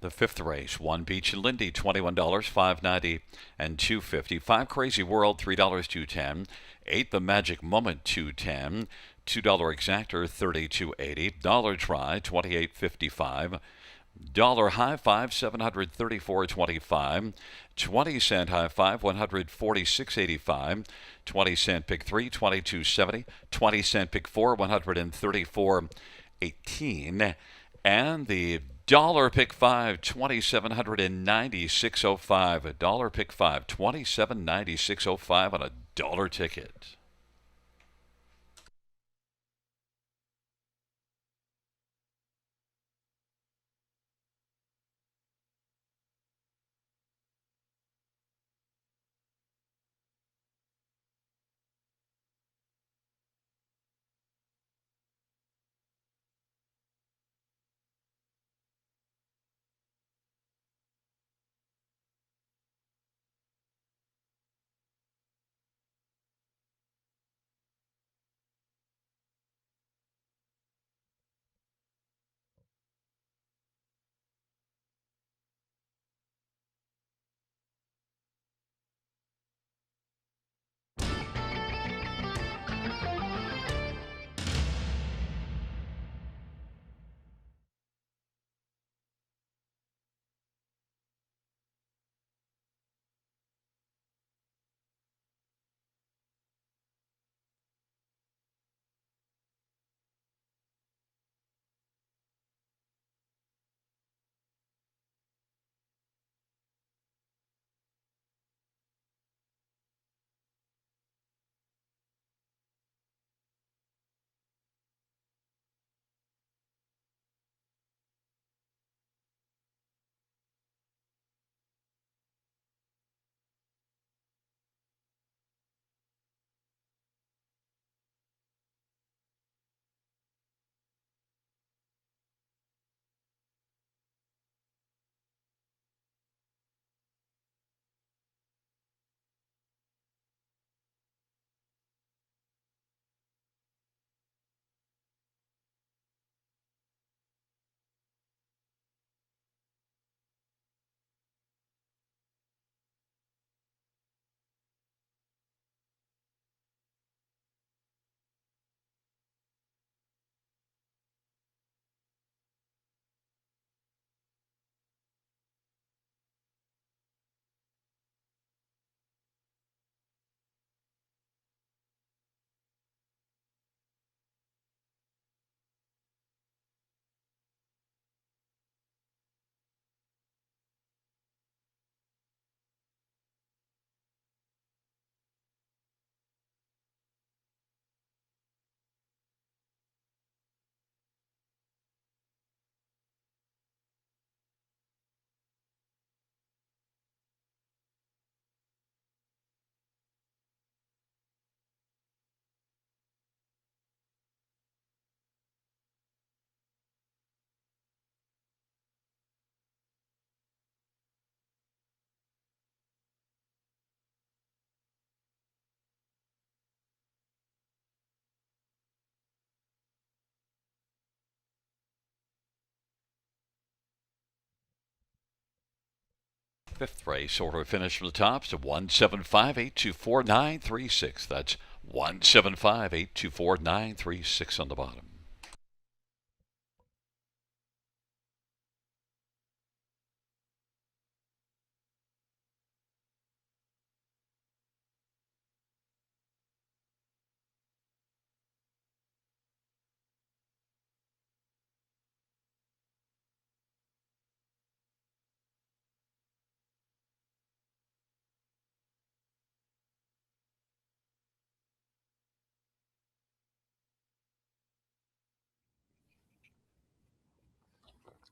The 5th race, 1 Beach and Lindy, $21, $5.90 and $2.50. 5 Crazy World, $3, $2.10. 8 The Magic Moment, $2.10. $2 Exactor, $32.80. Dollar Try, $28.55. Dollar High Five, $734.25. 20-cent High Five, $146.85. 20-cent Pick 3, $22.70. 20-cent Pick 4, $134.18. And the Dollar Pick 5, $2,796.05. A Dollar Pick 5, $2,796.05 on a dollar ticket. Fifth race, order finish from the tops to 175-824-936. That's 175-824-936 on the bottom.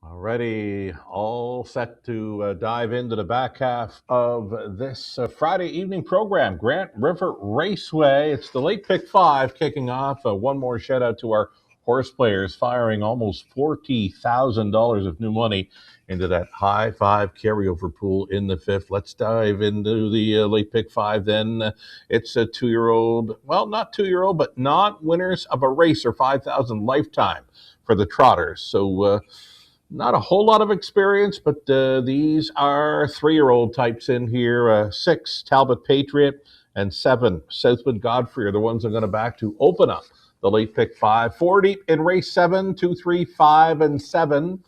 Already all set to dive into the back half of this Friday evening program, Grant River Raceway. It's the late pick five kicking off. One more shout out to our horse players firing almost $40,000 of new money into that high five carryover pool in the fifth. Let's dive into the late pick five then. It's a 2-year-old, well, not 2-year-old, but not winners of a race or 5,000 lifetime for the Trotters. So, not a whole lot of experience, but these are 3-year-old types in here. 6, Talbot Patriot, and 7, Southwood Godfrey are the ones I'm going to back to open up the late pick five. 4 deep in race 7, 2, 3, 5, and 7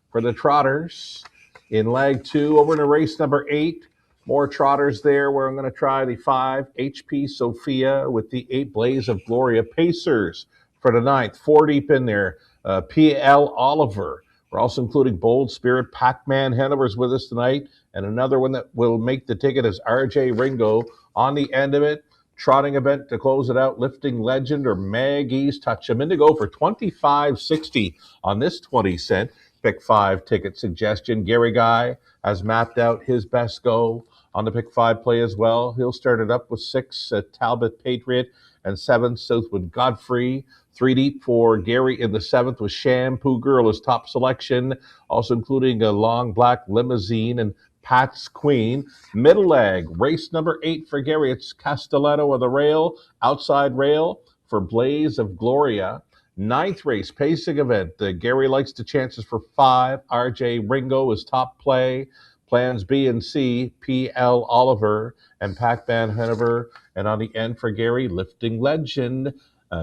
for the Trotters. In leg 2, over to race number 8. More Trotters there where I'm going to try the 5, HP Sophia, with the 8, Blaze of Gloria. Pacers for the 9th. 4 deep in there. PL Oliver. We're also including Bold Spirit. Pac-Man Hanover's with us tonight. And another one that will make the ticket is RJ Ringo on the end of it. Trotting event to close it out. Lifting Legend or Maggie's Touch. I'm in to go for $25.60 on this 20-cent pick 5 ticket suggestion. Gary Guy has mapped out his best go on the pick 5 play as well. He'll start it up with 6, Talbot Patriot, and 7, Southwood Godfrey. 3 deep for Gary in the 7th with Shampoo Girl as top selection, also including a long black limousine and Pat's Queen. Middle leg, race number 8 for Gary. It's Castelletto of the rail, outside rail for Blaze of Gloria. 9th race, pacing event. Gary likes the chances for 5. RJ Ringo is top play. Plans B and C, PL Oliver and Pac-Man Hanover. And on the end for Gary, Lifting Legend,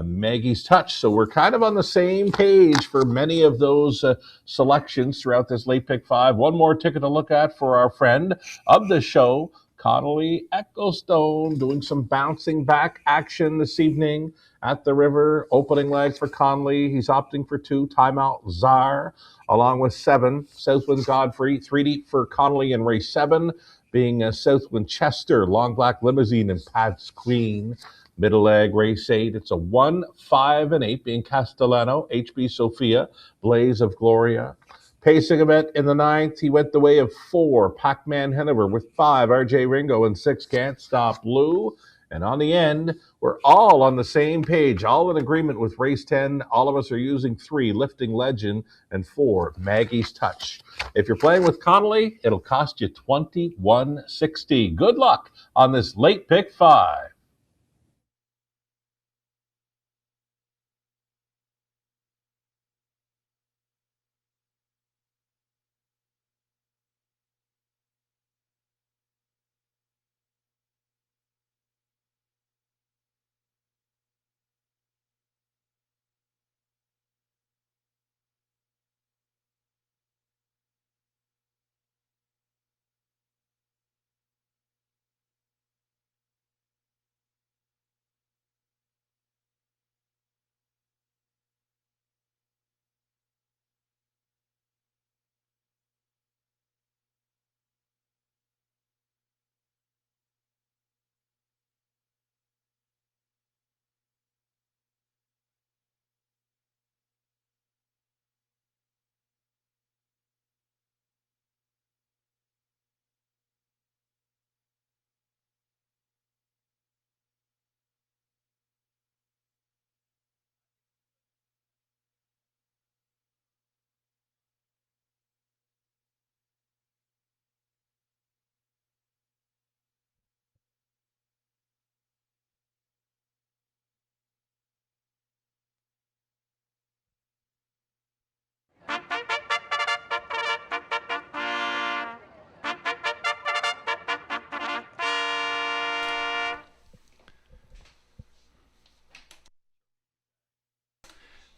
Maggie's Touch. So we're kind of on the same page for many of those selections throughout this late pick 5. One more ticket to look at for our friend of the show, Connolly Ecclestone, doing some bouncing back action this evening at the river. Opening leg for Connolly. He's opting for 2, Timeout Czar, along with 7, Southwind Godfrey. 3 deep for Connolly in race 7, being Southwind Chester, Long Black Limousine, and Pat's Queen. Middle leg, race 8. It's a 1, 5, and 8, being Castellano, HB Sophia, Blaze of Gloria. Pacing event in the 9th, he went the way of 4, Pac-Man Hanover, with 5, RJ Ringo, and 6, Can't Stop Blue. And on the end, we're all on the same page, all in agreement with race 10. All of us are using 3, Lifting Legend, and 4, Maggie's Touch. If you're playing with Connolly, it'll cost you $21.60. Good luck on this late pick 5.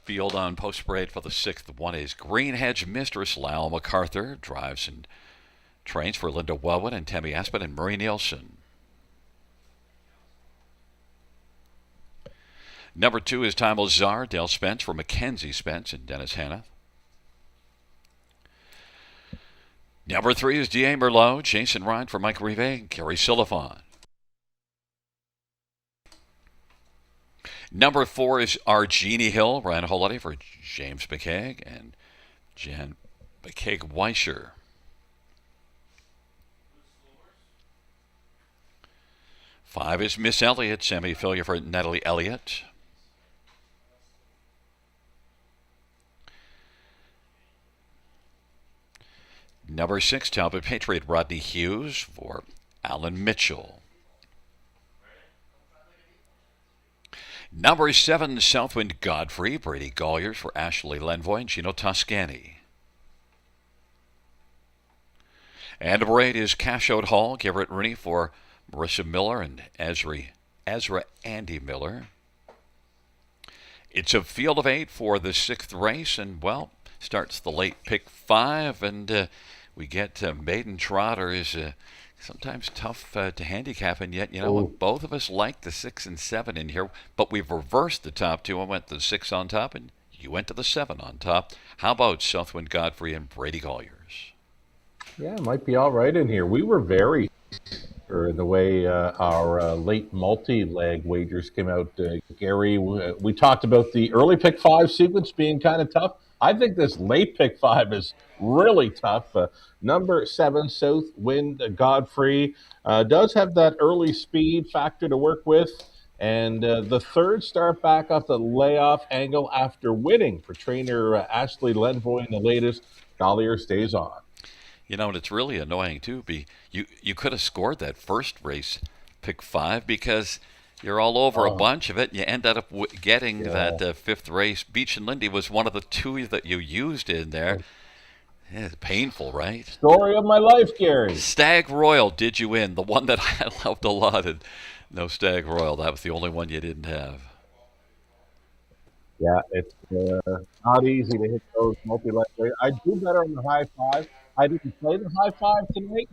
Field on post parade for the 6th one is Green Hedge Mistress Lyle MacArthur. Drives and trains for Linda Wellwood and Tammy Aspen and Marie Nielsen. Number 2 is Time Lazar, Dale Spence for Mackenzie Spence and Dennis Hanna. Number 3 is D.A. Merlot, Jason Ryan for Mike Rive and Gary Silifon. Number 4 is Argini Hill, Ryan Holiday for James McKeag and Jan McKeag-Weischer. Five is Miss Elliott, Sammy Fillier for Natalie Elliott. Number 6, Talbot Patriot, Rodney Hughes for Alan Mitchell. Number 7, Southwind Godfrey, Brady Golliers for Ashley Lenvoy and Gino Toscani. And number 8 is Cash Out Hall, Garrett Rooney for Marissa Miller and Ezra Andy Miller. It's a field of 8 for the 6th race, and, well, starts the late pick 5, and we get Maiden Trotter is sometimes tough to handicap, and yet, both of us like the 6 and 7 in here, but we've reversed the top two. I went to the 6 on top, and you went to the 7 on top. How about Southwind Godfrey and Brady Golliers? Yeah, it might be all right in here. We were very in the way our late multi-leg wagers came out. Gary, we talked about the early pick 5 sequence being kind of tough. I think this late pick 5 is really tough. Number 7, Southwind Godfrey, does have that early speed factor to work with. And the third start back off the layoff angle after winning for trainer Ashley Lenvoy in the latest. Gollier stays on. And it's really annoying, too. You could have scored that first race, pick 5, because you're all over a bunch of it, and you ended up getting that 5th race. Beach and Lindy was one of the 2 that you used in there. Yeah, it's painful, right? Story of my life, Gary. Stag Royal did you in, the one that I loved a lot. And no Stag Royal. That was the only one you didn't have. Yeah, it's not easy to hit those multi-leg. I do better on the high 5. I didn't play the high 5 tonight,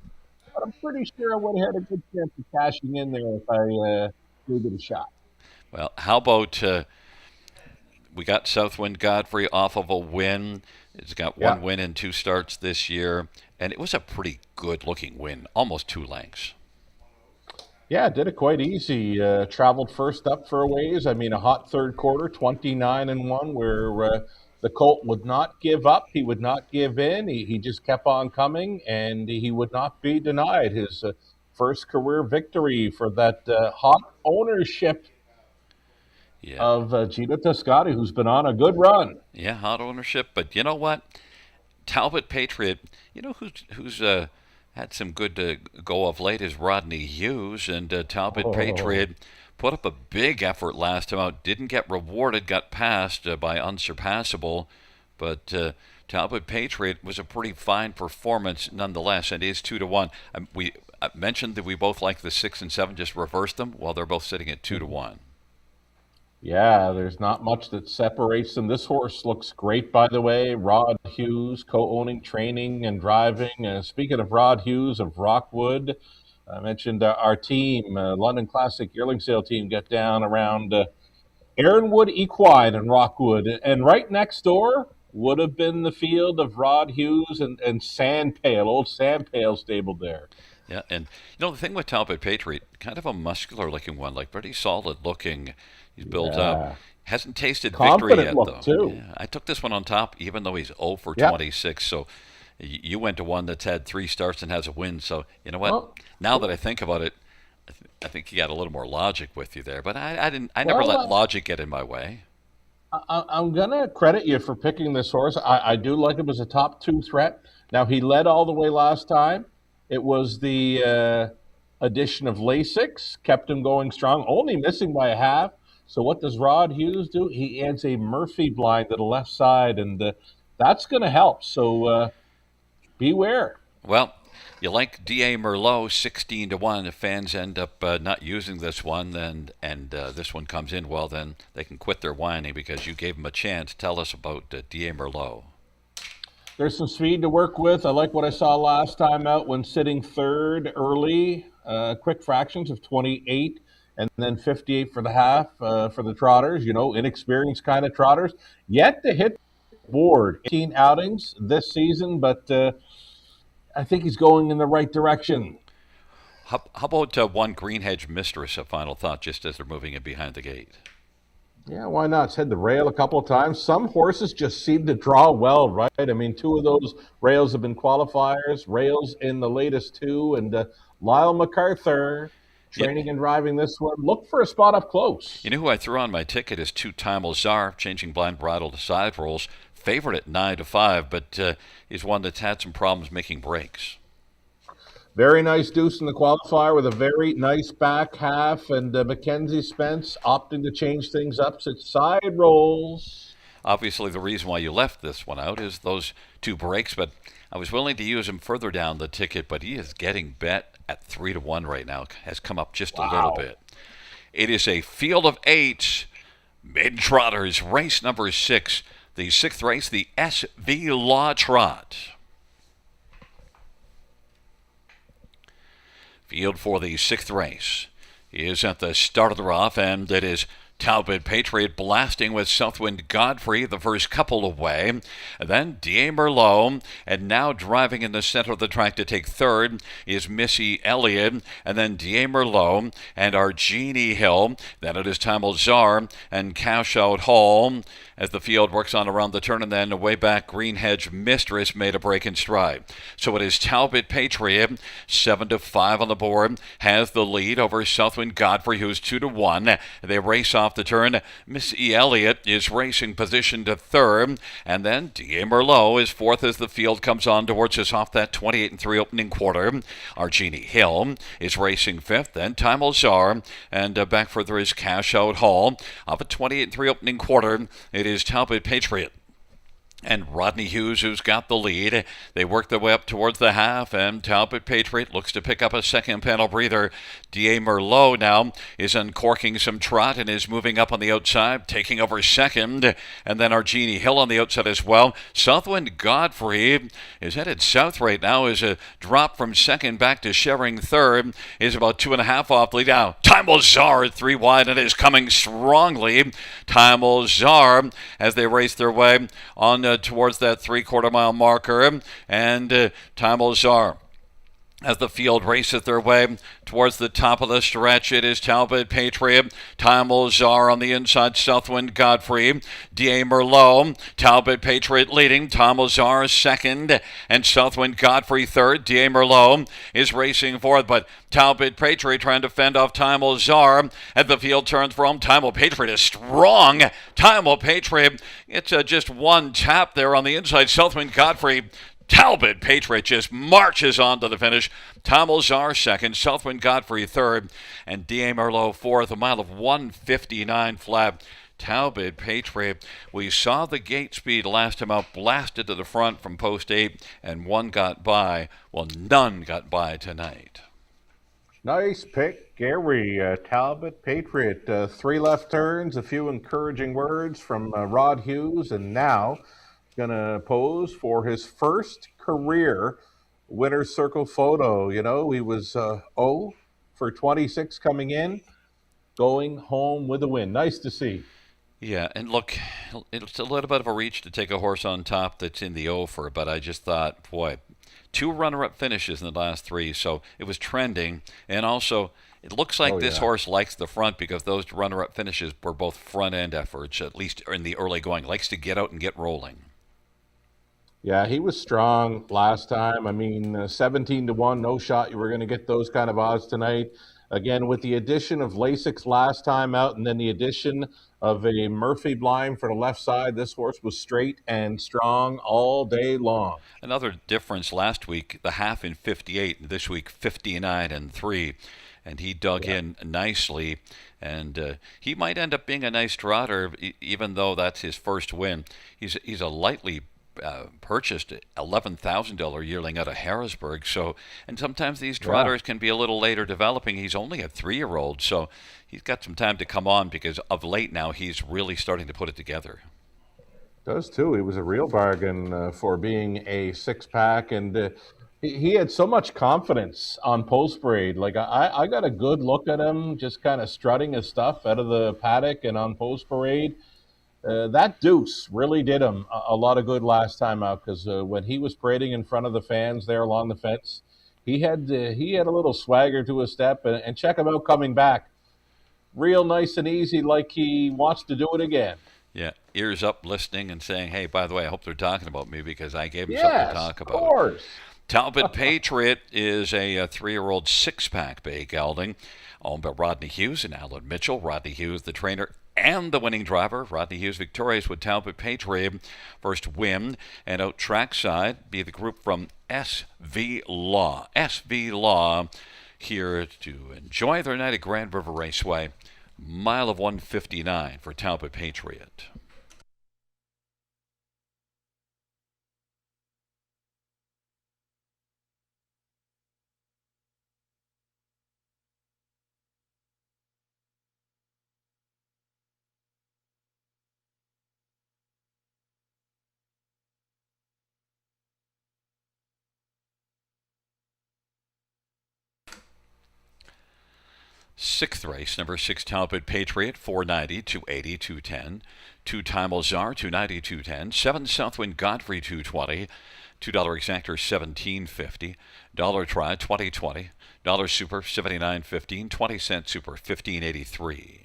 but I'm pretty sure I would have had a good chance of cashing in there if I gave it a shot. Well, how about we got Southwind Godfrey off of a win. It's got one win in 2 starts this year, and it was a pretty good-looking win, almost 2 lengths. Yeah, did it quite easy. Traveled first up for a ways. I mean, a hot third quarter, 29-1, where the Colt would not give up. He would not give in. He just kept on coming, and he would not be denied his first career victory for that hot ownership of Gino Toscani, who's been on a good run. Yeah, hot ownership. But you know what? Talbot Patriot, who's had some good go of late is Rodney Hughes, and Talbot Patriot put up a big effort last time out. Didn't get rewarded, got passed by Unsurpassable, but Talbot Patriot was a pretty fine performance nonetheless, and is 2-1. We mentioned that we both like the 6 and 7, just reversed them while they're both sitting at 2-1. Yeah, there's not much that separates them. This horse looks great, by the way. Rod Hughes, co-owning, training, and driving. Speaking of Rod Hughes of Rockwood, I mentioned our team, London Classic yearling sale team, get down around Aaronwood Equine and Rockwood. And right next door would have been the field of Rod Hughes and Sandpale, old Sandpale stable there. Yeah, and the thing with Talbot Patriot, kind of a muscular-looking one, like pretty solid-looking. He's built up. Hasn't tasted confident victory yet, look, though. Too. Yeah, I took this one on top, even though he's 0 for 26. So you went to one that's had 3 starts and has a win. So you know what? Now that I think about it, I think you got a little more logic with you there. But I never let logic get in my way. I'm gonna credit you for picking this horse. I do like him as a top 2 threat. Now he led all the way last time. It was the addition of Lasix, kept him going strong, only missing by a half. So what does Rod Hughes do? He adds a Murphy blind to the left side, and that's going to help. So beware. Well, You like D.A. Merlot 16-1. If fans end up not using this one, and this one comes in, well, then they can quit their whining because you gave them a chance. Tell us about D.A. Merlot. There's some speed to work with. I like what I saw last time out when sitting third early. Quick fractions of 28 and then 58 for the half for the trotters, inexperienced kind of trotters. Yet to hit board. 18 outings this season, but I think he's going in the right direction. How about one Greenhedge Mistress, a final thought, just as they're moving in behind the gate? Yeah, why not? It's had the rail a couple of times. Some horses just seem to draw well, right? I mean, two of those rails have been qualifiers, rails in the latest two, and Lyle MacArthur training and driving this one. Look for a spot up close. You know who I threw on my ticket is Two Time Lazar, changing blind bridle to side rolls. Favorite at 9-5, but he's one that's had some problems making breaks. Very nice deuce in the qualifier with a very nice back half, and Mackenzie Spence opting to change things up. So it's side rolls. Obviously, the reason why you left this one out is those two breaks, but I was willing to use him further down the ticket, but he is getting bet at 3-1 right now. Has come up just a little bit. It is a field of 8 mid-trotters, race number 6. The 6th race, the SV Law Trot. Field for the 6th race is at the start of the rough, and it is Talbot Patriot blasting with Southwind Godfrey the first couple away. And then D.A. Merlot, and now driving in the center of the track to take third is Missy Elliott, and then D.A. Merlot and our Jeannie Hill. Then it is Tamil Czar and Cash Out Hall as the field works on around the turn, and then way back Greenhedge Mistress made a break in stride. So it is Talbot Patriot, 7-5 on the board, has the lead over Southwind Godfrey, who's 2-1. They race off the turn. Miss E. Elliott is racing position to third, and then D.A. Merlot is fourth as the field comes on towards us off that 28-3 opening quarter. Our Jeannie Hill is racing fifth, then Tamil Czar, and back further is Cash Out Hall. Off a 28-3 opening quarter, it is Talbot Patriot and Rodney Hughes, who's got the lead. They work their way up towards the half, and Talbot Patriot looks to pick up a second panel breather. D.A. Merlot now is uncorking some trot and is moving up on the outside, taking over second, and then our Jeannie Hill on the outside as well. Southwind Godfrey is headed south right now, is a drop from second back to sharing third, is about 2.5 off the lead now. Tamil Czar 3 wide and is coming strongly. Tamil Czar as they race their way on towards that 3/4 mile marker, and Tamil Czar as the field races their way towards the top of the stretch. It is Talbot Patriot, Tamil Czar on the inside, Southwind Godfrey, D.A. Merlot, Talbot Patriot leading, Tamil Czar second, and Southwind Godfrey third. D.A. Merlot is racing fourth, but Talbot Patriot trying to fend off Tamil Czar as the field turns for him. Tamil Patriot is strong. Tamil Patriot, it's just one tap there on the inside. Southwind Godfrey, Talbot Patriot just marches on to the finish. Tamil Czar second, Southwind Godfrey third, and D.A. Merlot fourth, a mile of 1:59 flat. Talbot Patriot, we saw the gate speed last time out, blasted to the front from post 8, and one got by. Well, none got by tonight. Nice pick, Gary. Talbot Patriot. 3 left turns, a few encouraging words from Rod Hughes, and now going to pose for his first career winner's circle photo. He was 0 for 26 coming in, going home with a win. Nice to see. Yeah, and look, it's a little bit of a reach to take a horse on top that's in the over, but I just thought, boy, 2 runner-up finishes in the last 3, so it was trending, and also it looks like this horse likes the front because those runner-up finishes were both front-end efforts, at least in the early going. Likes to get out and get rolling. Yeah, he was strong last time. I mean, 17-1, no shot you were going to get those kind of odds tonight. Again, with the addition of Lasix last time out and then the addition of a Murphy blind for the left side, this horse was straight and strong all day long. Another difference last week, the half in 58, this week 59-3. And he dug in nicely, and he might end up being a nice trotter, even though that's his first win. He's a lightly purchased $11,000 yearling out of Harrisburg. So, and sometimes these Yeah. trotters can be a little later developing. He's only a 3-year-old, so he's got some time to come on because of late now he's really starting to put it together. Does too. He was a real bargain for being a 6 pack, and he had so much confidence on post parade. Like I got a good look at him, just kind of strutting his stuff out of the paddock and on post parade. That deuce really did him a lot of good last time out because when he was parading in front of the fans there along the fence, he had a little swagger to his step, and check him out coming back, real nice and easy, like he wants to do it again. Yeah, ears up, listening, and saying, "Hey, by the way, I hope they're talking about me because I gave them something to Yes, talk of about." course. Talbot Patriot is a 3-year-old 6-pack bay gelding owned by Rodney Hughes and Alan Mitchell. Rodney Hughes, the trainer and the winning driver. Rodney Hughes victorious with Talbot Patriot. First win, and out trackside be the group from SV Law. SV Law here to enjoy their night at Grand River Raceway. Mile of 159 for Talbot Patriot. Sixth race, number 6 Talbot Patriot, 490, 280, 210. 2-time Ozar, 290, 210. 7 Southwind Godfrey, 220. $2 exactor, 17.50. Dollar try, 20.20. Dollar super, 79.15. 20-cent super, 15.83.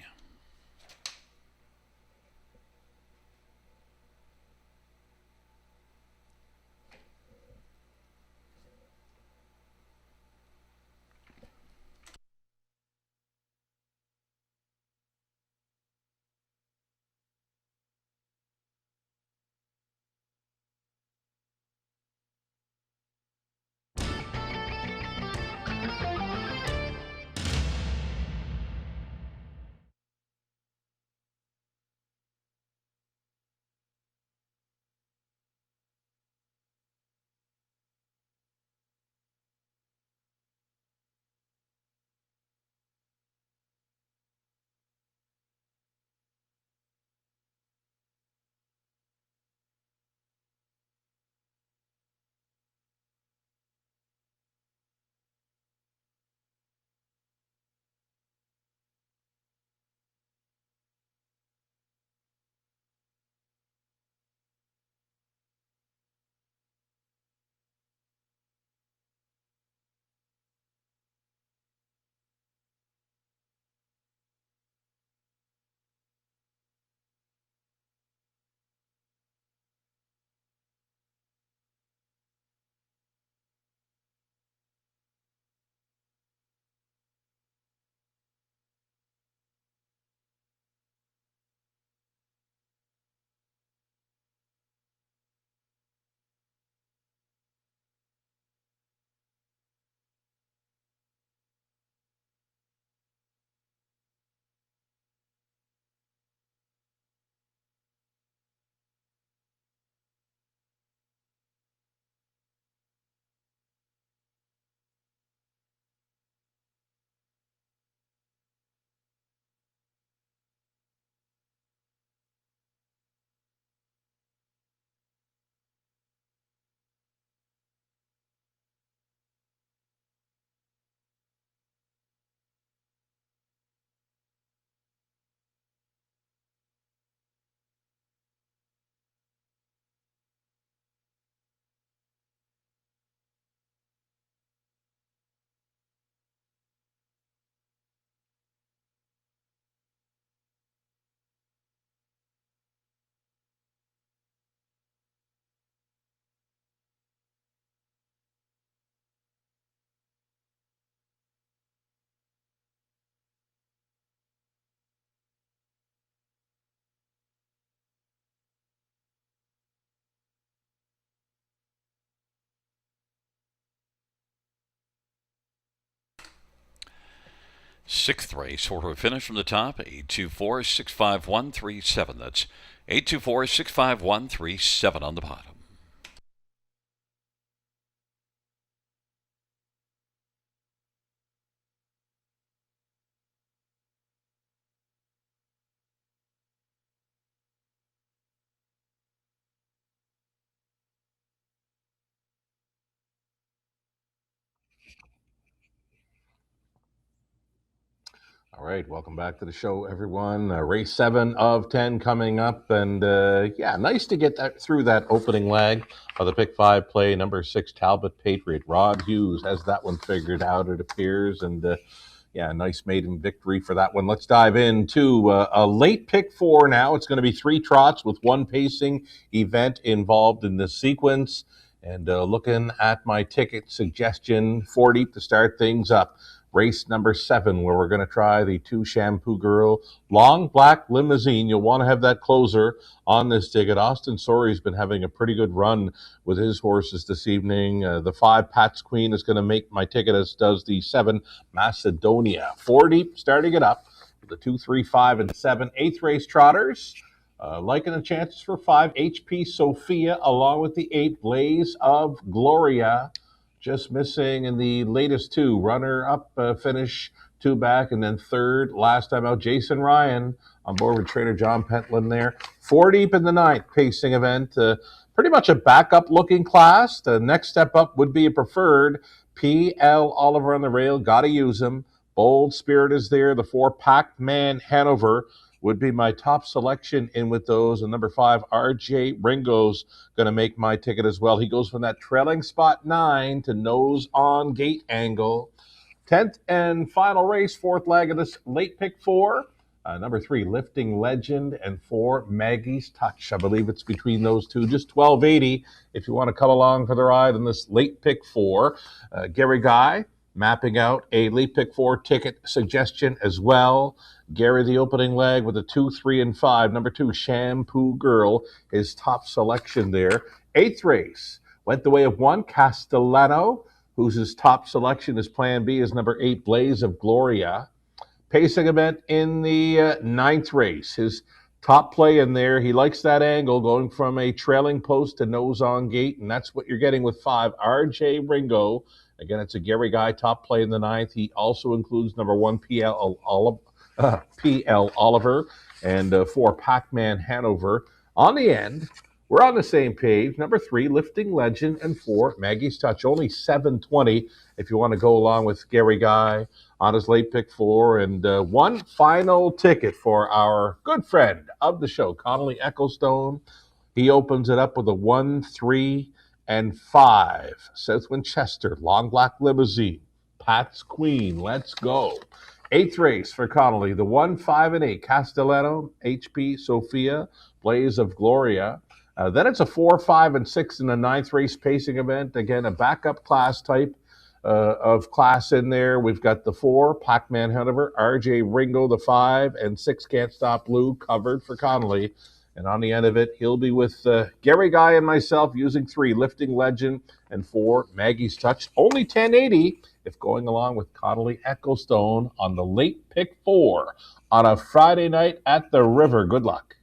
Sixth race, order of finish from the top, 824-65137. That's 824-65137 on the bottom. All right, welcome back to the show, everyone. Race 7 of 10 coming up, and yeah, nice to get through that opening leg of the pick 5 play. Number 6, Talbot Patriot. Rod Hughes has that one figured out, it appears, and yeah, nice maiden victory for that one. Let's dive into a late pick 4 now. It's going to be 3 trots with 1 pacing event involved in this sequence. And looking at my ticket suggestion, 4 deep to start things up. Race number 7, where we're going to try the 2 Shampoo Girl long black limousine. You'll want to have that closer on this ticket. Austin Sorey's been having a pretty good run with his horses this evening. The 5 Pat's Queen is going to make my ticket, as does the 7 Macedonia. 4 deep, starting it up with the 2, 3, 5, and 7. 8th race trotters. Liking the chances for 5 HP Sophia, along with the 8 Blaze of Gloria. Just missing in the latest 2. Runner-up finish, 2 back, and then 3rd last time out. Jason Ryan on board with trainer John Pentland there. 4 deep in the 9th pacing event. Pretty much a backup-looking class. The next step up would be a preferred. P.L. Oliver on the rail. Got to use him. Bold Spirit is there. The 4 Pac-Man Hanover would be my top selection in with those. And number 5, R.J. Ringo's going to make my ticket as well. He goes from that trailing spot 9 to nose on gate angle. 10th and final race, 4th leg of this late pick 4. Number 3, Lifting Legend, and 4, Maggie's Touch. I believe it's between those two. Just $12.80 if you want to come along for the ride in this late pick 4. Gary Guy mapping out a late pick 4 ticket suggestion as well. Gary, the opening leg with a 2, 3, and 5. Number 2, Shampoo Girl, his top selection there. 8th race went the way of 1, Castellano, whose his top selection is Plan B, is number 8, Blaze of Gloria. Pacing event in the 9th race. His top play in there, he likes that angle going from a trailing post to nose on gate, and that's what you're getting with 5, R.J. Ringo. Again, it's a Gary Guy top play in the 9th. He also includes number 1, P.L. Oliver, and 4, Pac-Man Hanover. On the end, we're on the same page. Number 3, Lifting Legend, and 4, Maggie's Touch. Only $7.20 if you want to go along with Gary Guy on his late pick 4. And one final ticket for our good friend of the show, Connolly Ecclestone. He opens it up with a 1, 3, and 5. South Winchester, long black limousine. Pat's Queen, let's go. 8th race for Connolly, the 1, 5, and 8. Castellano, HP, Sophia, Blaze of Gloria. Then it's a 4, 5, and 6 in the 9th race pacing event. Again, a backup class type of class in there. We've got the 4, Pac-Man Hanover, R.J. Ringo, the 5, and 6, Can't Stop Blue, covered for Connolly. And on the end of it, he'll be with Gary Guy and myself using 3, Lifting Legend, and 4, Maggie's Touch. Only $10.80 if going along with Connolly Ecclestone on the late pick 4 on a Friday night at the River. Good luck.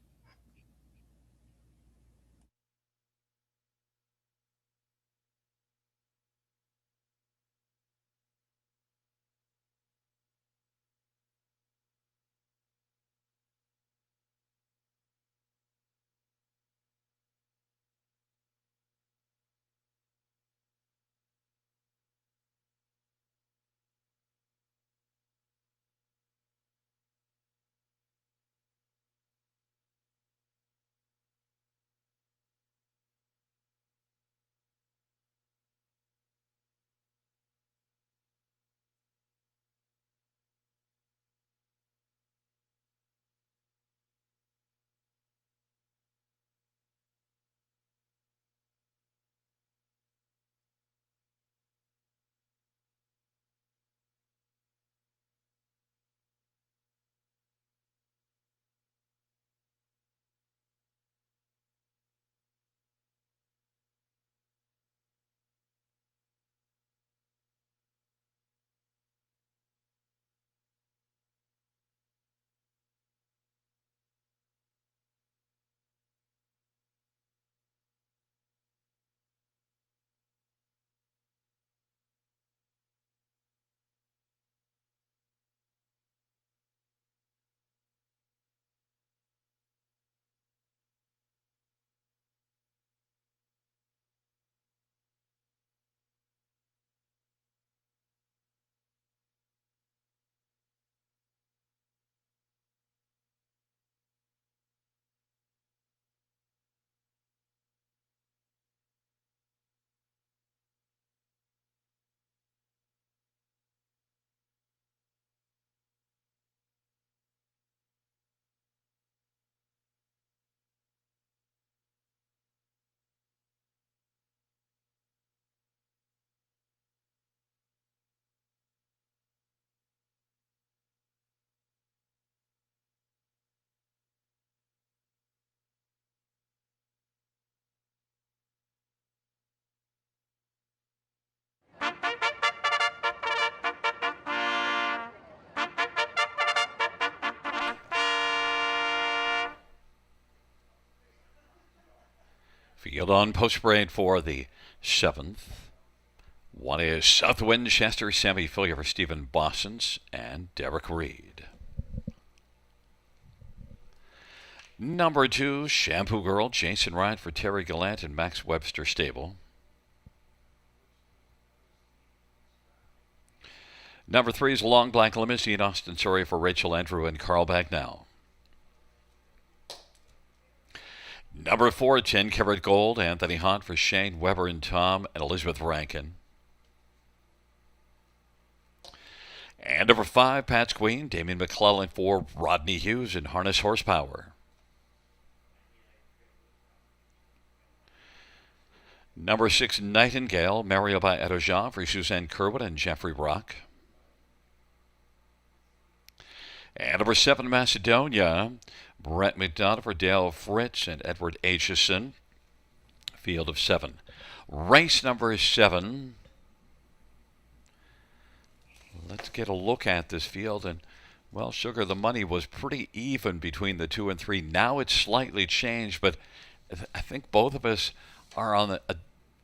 Field on post parade for the 7th. One is South Winchester, Sammy Fillier for Stephen Bossens and Derek Reed. Number 2, Shampoo Girl, Jason Ryan for Terry Gallant and Max Webster Stable. Number 3 is Long Black Limousine, Austin Surrey for Rachel Andrew and Carl Bagnell. Number 4, 10 Karat Gold, Anthony Hunt for Shane Weber and Tom and Elizabeth Rankin. And number 5, Pat's Queen, Damien McClellan for Rodney Hughes and Harness Horsepower. Number 6, Nightingale, Mario by Edojan for Suzanne Kerwin and Jeffrey Rock. And number 7, Macedonia, Brett McDonough for Dale Fritz and Edward Aitchison. Field of 7. Race number 7. Let's get a look at this field. And, well, Sugar, the money was pretty even between the 2 and 3. Now it's slightly changed, but I think both of us are on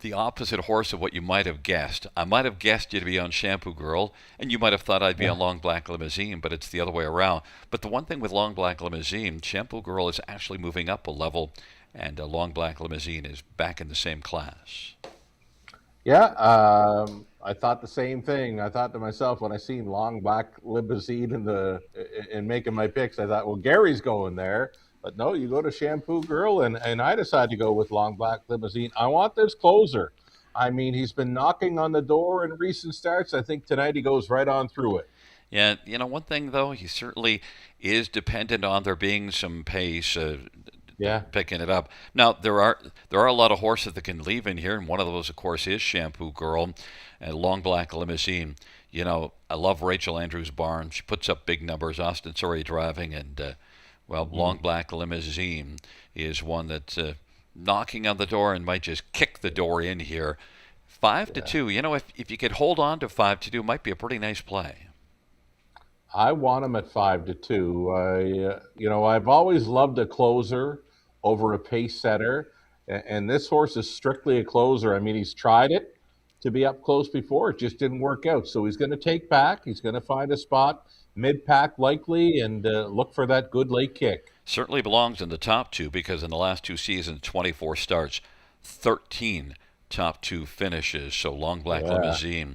the opposite horse of what you might have guessed. I might have guessed you to be on Shampoo Girl, and you might have thought I'd be on Long Black Limousine, but it's the other way around. But the one thing with Long Black Limousine, Shampoo Girl is actually moving up a level, and Long Black Limousine is back in the same class. Yeah, I thought the same thing. I thought to myself when I seen Long Black Limousine in making my picks, I thought, well, Gary's going there. But no, you go to Shampoo Girl, and I decided to go with Long Black Limousine. I want this closer. I mean, he's been knocking on the door in recent starts. I think tonight he goes right on through it. Yeah, one thing, though, he certainly is dependent on there being some pace, picking it up. Now, there are a lot of horses that can leave in here, and one of those, of course, is Shampoo Girl and Long Black Limousine. I love Rachel Andrews' barn. She puts up big numbers. Austin Surrey driving, and Long Black Limousine is one that's knocking on the door and might just kick the door in here. 5-2. If you could hold on to 5-2, it might be a pretty nice play. I want him at 5-2. I've always loved a closer over a pace setter, and this horse is strictly a closer. I mean, he's tried it to be up close before. It just didn't work out. So he's going to take back. He's going to find a spot. Mid-pack likely, and look for that good late kick. Certainly belongs in the top 2 because in the last 2 seasons, 24 starts, 13 top 2 finishes. So Long Black Limousine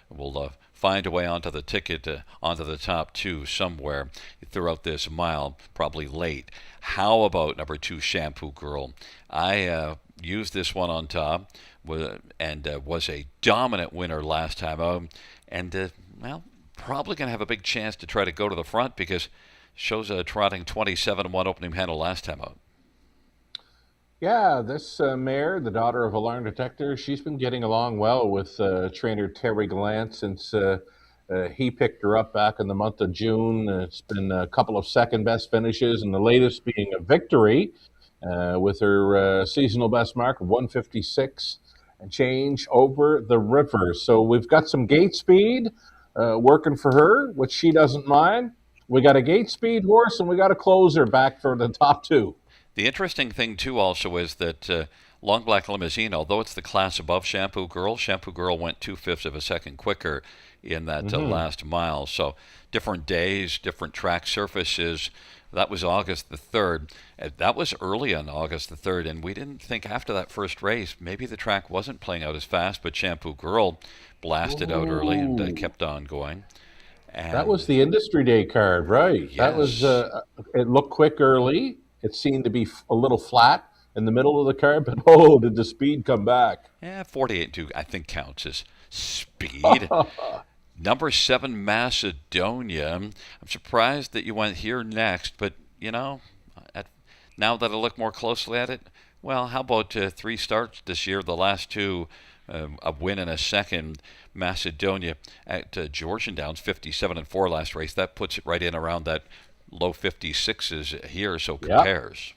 will find a way onto the ticket, onto the top 2 somewhere throughout this mile, probably late. How about number 2, Shampoo Girl? I used this one on top and was a dominant winner last time out. And, probably going to have a big chance to try to go to the front because shows trotting 27-1 opening handle last time out. Yeah, this mare, the daughter of Alarm Detector, she's been getting along well with trainer Terry Gallant since he picked her up back in the month of June. It's been a couple of second best finishes, and the latest being a victory with her seasonal best mark of 156 and change over the river. So we've got some gate speed working for her, which she doesn't mind. We got a gate speed horse, and we got a closer back for the top 2. The interesting thing, too, also is that Long Black Limousine, although it's the class above Shampoo Girl went 2/5 of a second quicker in that last mile. So different days, different track surfaces. That was August the 3rd. That was early on August the 3rd, and we didn't think after that first race, maybe the track wasn't playing out as fast, but Shampoo Girl blasted out early and kept on going. And that was the Industry Day card, right? Yes. That was, it looked quick early. It seemed to be a little flat in the middle of the card, but did the speed come back? Yeah, 48.2 I think counts as speed. Number 7, Macedonia. I'm surprised that you went here next, but, now that I look more closely at it, well, how about 3 starts this year, the last 2, a win and a second. Macedonia at Georgian Downs, 57-4 last race. That puts it right in around that low 56s here, so compares.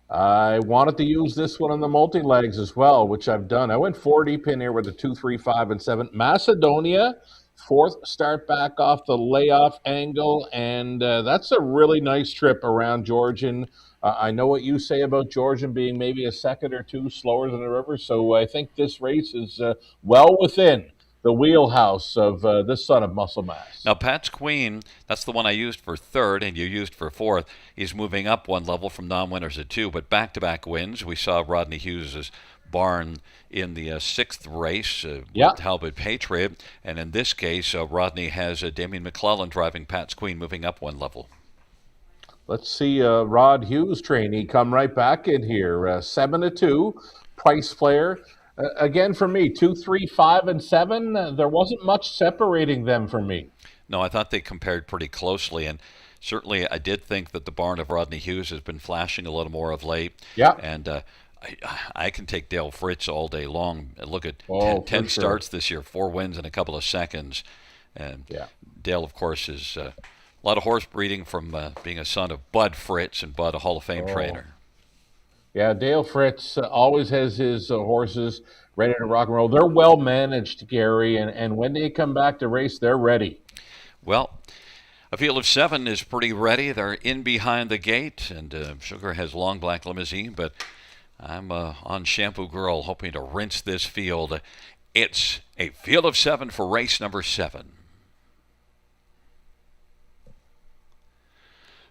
I wanted to use this one on the multi-legs as well, which I've done. I went 4 deep in here with the 2, 3, 5, and 7. Macedonia, 4th start back off the layoff angle, and that's a really nice trip around Georgian. I know what you say about Georgian being maybe a second or two slower than the River, so I think this race is well within the wheelhouse of this son of Muscle Mass. Now, Pat's Queen, that's the one I used for third and you used for fourth. He's moving up one level from non-winners to two, but back-to-back wins. We saw Rodney Hughes' barn in the sixth race with Talbot Patriot, and in this case, Rodney has Damien McClellan driving Pat's Queen, moving up one level. Let's see Rod Hughes trainee come right back in here. 7-2, Price Player. Again, for me, 2, 3, 5, and 7. There wasn't much separating them for me. No, I thought they compared pretty closely, and certainly I did think that the barn of Rodney Hughes has been flashing a little more of late. Yeah. And I can take Dale Fritz all day long. Look at 10 sure. starts this year, 4 wins in a couple of seconds. And Dale, of course, is a lot of horse breeding from being a son of Bud Fritz, and Bud, a Hall of Fame trainer. Yeah, Dale Fritz always has his horses ready to rock and roll. They're well managed, Gary, and when they come back to race, they're ready. Well, a field of 7 is pretty ready. They're in behind the gate, and Sugar has Long Black Limousine, but I'm on Shampoo Girl, hoping to rinse this field. It's a field of 7 for race number 7.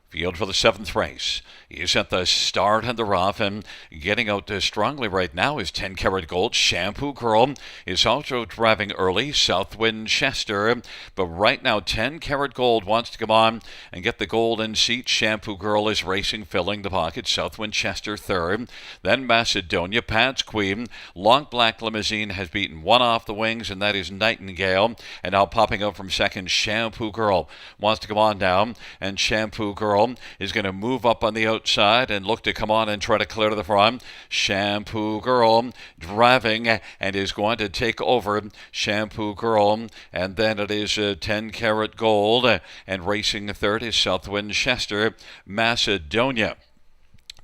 Field for the 7th race. He's at the start and the rough, and getting out strongly right now is 10 Karat Gold. Shampoo Girl is also driving early. Southwind Chester, but right now 10 Karat Gold wants to come on and get the golden seat. Shampoo Girl is racing, filling the pocket. Southwind Chester third. Then Macedonia, Pat's Queen. Long Black Limousine has beaten one off the wings, and that is Nightingale. And now popping up from second, Shampoo Girl wants to come on now, and Shampoo Girl is going to move up on the outside and look to come on and try to clear to the front. Shampoo Girl driving and is going to take over. Shampoo Girl, and then it is 10 Karat Gold, and racing third is Southwind Chester. Macedonia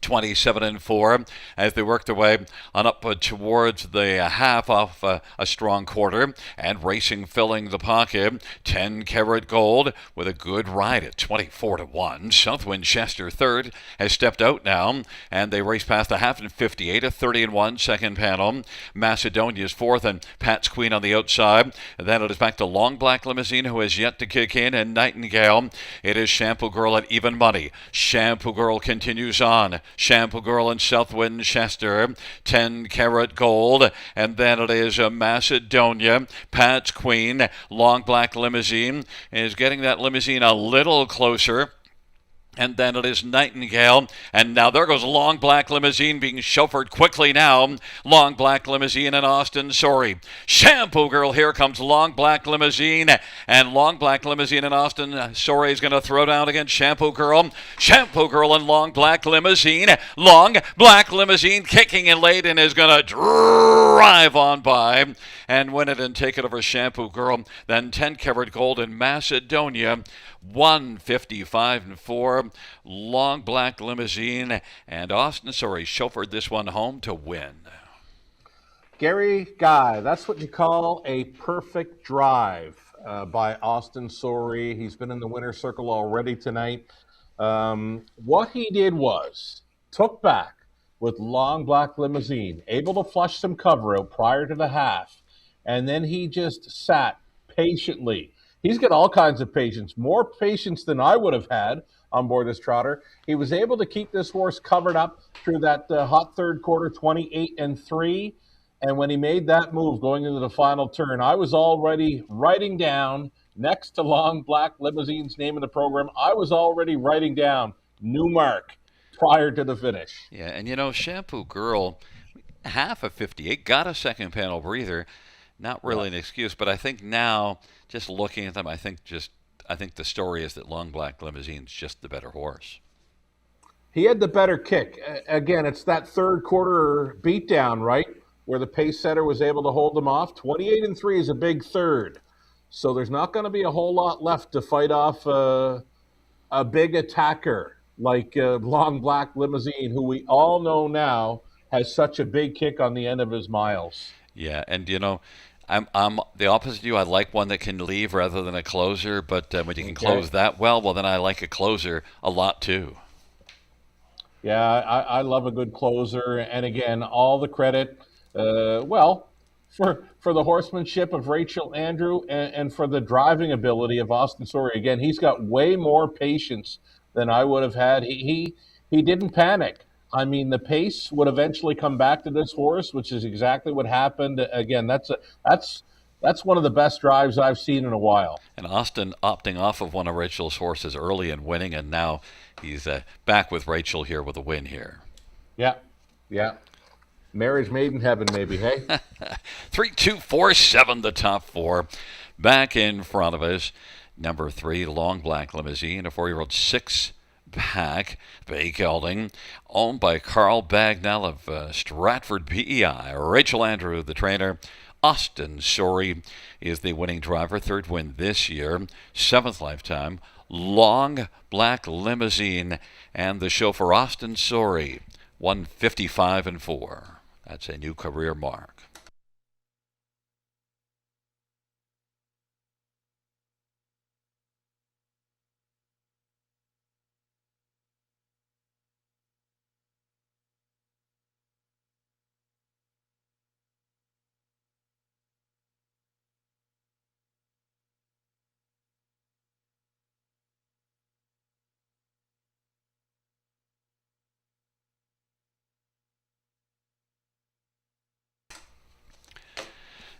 27-4 as they work their way on up towards the half off a strong quarter, and racing, filling the pocket. 10 Karat Gold with a good ride at 24-1. Southwind Chester third has stepped out now, and they race past the half in 58, a 30-1 second panel. Macedonia's fourth, and Pat's Queen on the outside. And then it is back to Long Black Limousine, who has yet to kick in, and Nightingale. It is Shampoo Girl at even money. Shampoo Girl continues on. Shampoo Girl and Southwind Chester, 10 Karat Gold, and then it is Macedonia. Pat's Queen, Long Black Limousine is getting that limousine a little closer. And then it is Nightingale. And now there goes Long Black Limousine being chauffeured quickly now. Long Black Limousine and Austin Sorry. Shampoo Girl, here comes Long Black Limousine. And Long Black Limousine and Austin Sorry is going to throw down against Shampoo Girl. Shampoo Girl and Long Black Limousine. Long Black Limousine kicking in late and is going to drive on by and win it and take it over Shampoo Girl. Then 10 Karat Gold in Macedonia. 155-4. Long Black Limousine, and Austin Sorry chauffeured this one home to win. Gary Guy, that's what you call a perfect drive by Austin Sorry. He's been in the winner's circle already tonight. What he did was took back with Long Black Limousine, able to flush some cover out prior to the half, and then he just sat patiently. He's got all kinds of patience, more patience than I would have had on board this trotter. He was able to keep this horse covered up through that hot third quarter, 28-3. And when he made that move going into the final turn, I was already writing down, next to Long Black Limousine's name in the program, I was already writing down new mark prior to the finish. Yeah, and you know, Shampoo Girl, half of 58, got a second panel breather. Not really an excuse, but I think now, just looking at them, I think the story is that Long Black Limousine's just the better horse. He had the better kick. Again, it's that third quarter beatdown, right, where the pace setter was able to hold them off. 28-3 is a big third, so there's not going to be a whole lot left to fight off a big attacker like Long Black Limousine, who we all know now has such a big kick on the end of his miles. Yeah, and you know, I'm the opposite of you. I like one that can leave rather than a closer, but when you can close that well, then I like a closer a lot too. Yeah, I love a good closer, and again, all the credit, well, for the horsemanship of Rachel Andrew and for the driving ability of Austin Story. Again, he's got way more patience than I would have had. He didn't panic. I mean, the pace would eventually come back to this horse, which is exactly what happened. Again, that's that's one of the best drives I've seen in a while. And Austin opting off of one of Rachel's horses early and winning, and now he's back with Rachel here with a win here. Yeah, yeah. Marriage made in heaven, maybe. Hey. 3, 2, 4, 7, the top four. Back in front of us, number 3, Long Black Limousine, a 4-year-old 6-pack, Bay Gelding, owned by Carl Bagnell of Stratford, PEI. Rachel Andrew, the trainer. Austin Story is the winning driver, 3rd win this year, 7th lifetime. Long Black Limousine and the chauffeur Austin Story, 155-4. That's a new career mark.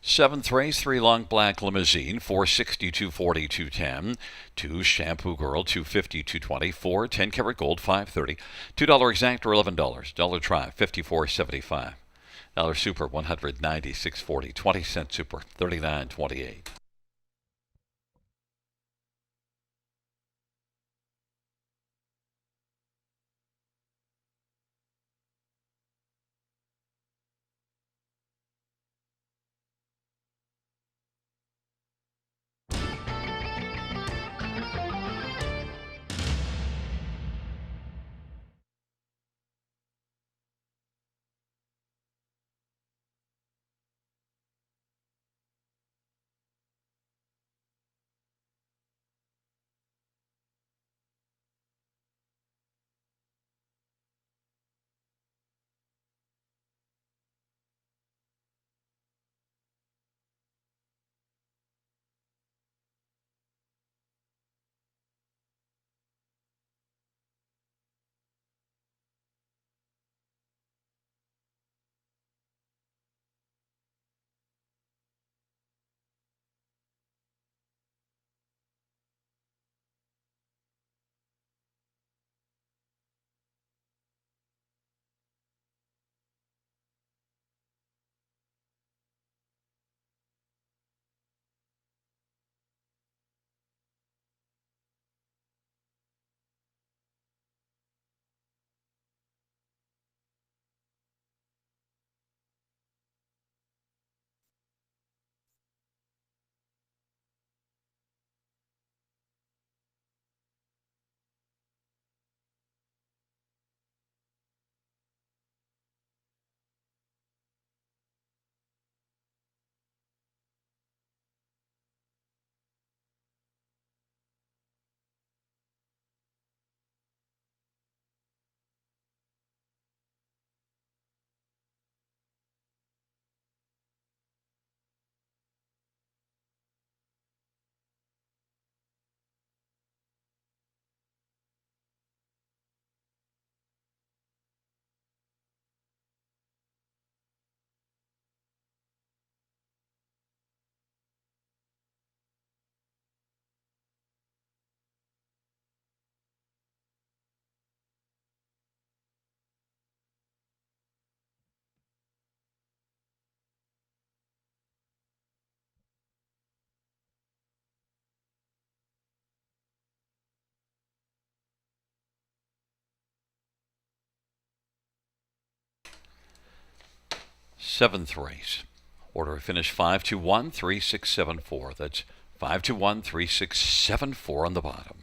Seventh race, 3 Long Black Limousine, 460, 240, 210. 2 Shampoo Girl, 250, 220. 4 10 Karat Gold, 530. $2 exact or $11. Dollar Try, 54.75. Dollar Super, 196.40. 20-cent Super, 39.28. Seventh race. Order of finish 5213674. That's 5213674 on the bottom.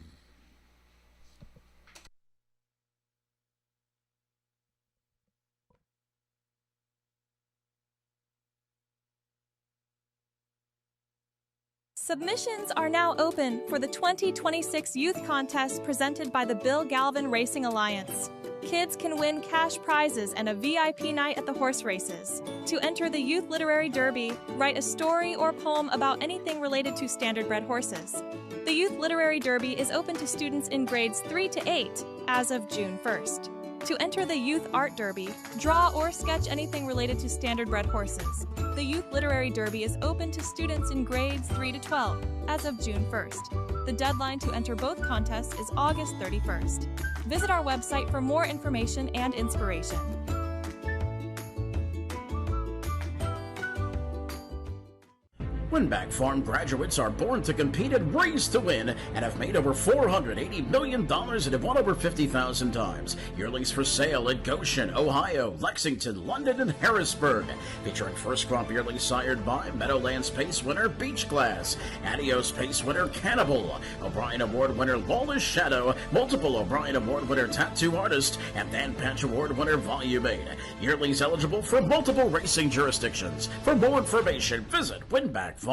Submissions are now open for the 2026 Youth Contest presented by the Bill Galvin Racing Alliance. Kids can win cash prizes and a VIP night at the horse races. To enter the Youth Literary Derby, write a story or poem about anything related to standardbred horses. The Youth Literary Derby is open to students in grades 3 to 8 as of June 1st. To enter the Youth Art Derby, draw or sketch anything related to standardbred horses. The Youth Literary Derby is open to students in grades 3 to 12 as of June 1st. The deadline to enter both contests is August 31st. Visit our website for more information and inspiration. Winback Farm graduates are born to compete and raised to win and have made over $480 million and have won over 50,000 times. Yearlings for sale at Goshen, Ohio, Lexington, London, and Harrisburg. Featuring first crop yearlings sired by Meadowlands Pace winner Beach Glass, Adios Pace winner Cannibal, O'Brien Award winner Lawless Shadow, multiple O'Brien Award winner Tattoo Artist, and Dan Patch Award winner Volume 8. Yearlings eligible for multiple racing jurisdictions. For more information, visit winbackfarm.com.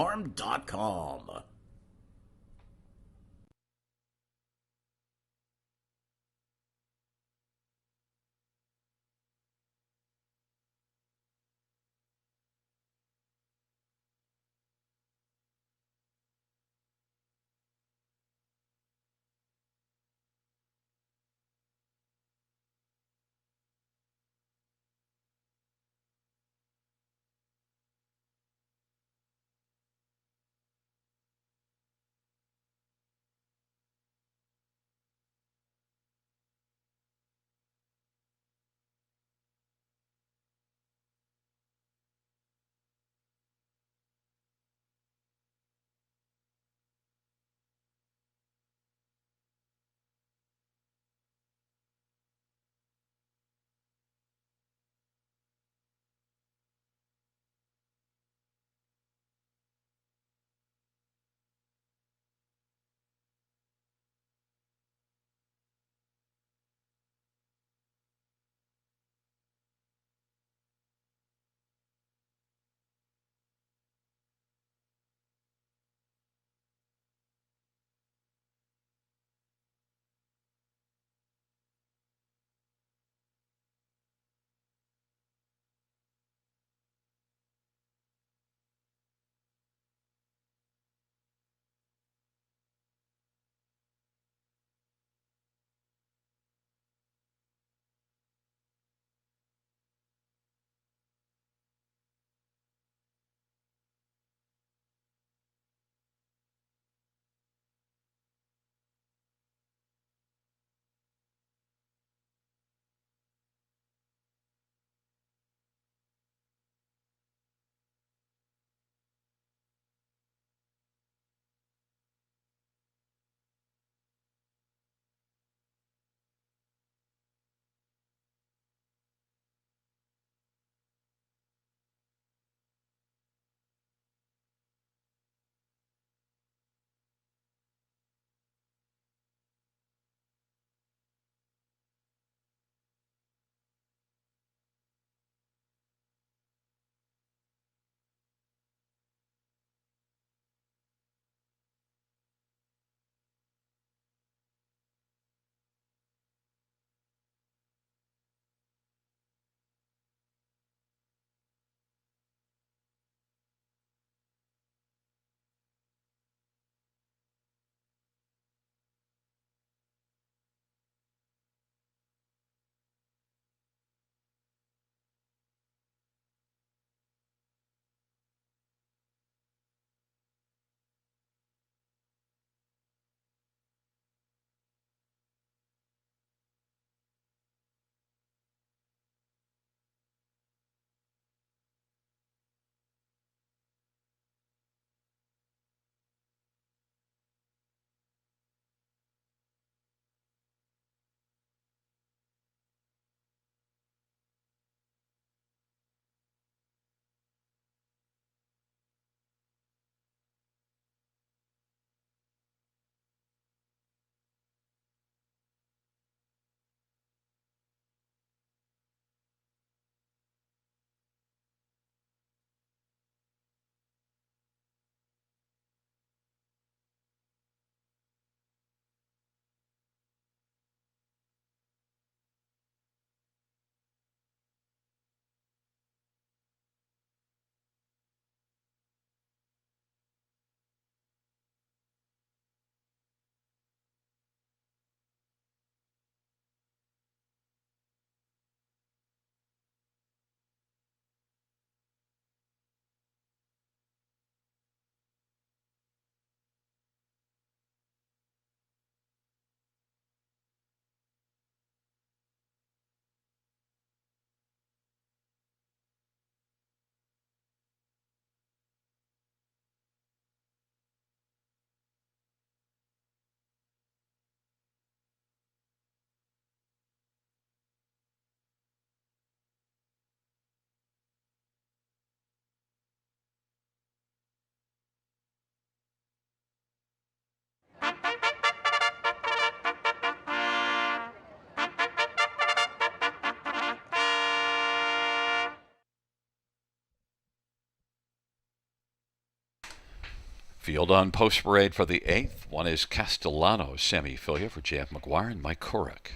Field on post parade for the 8th. One is Castellano, Sammy Filia for J.F. McGuire and Mike Korek.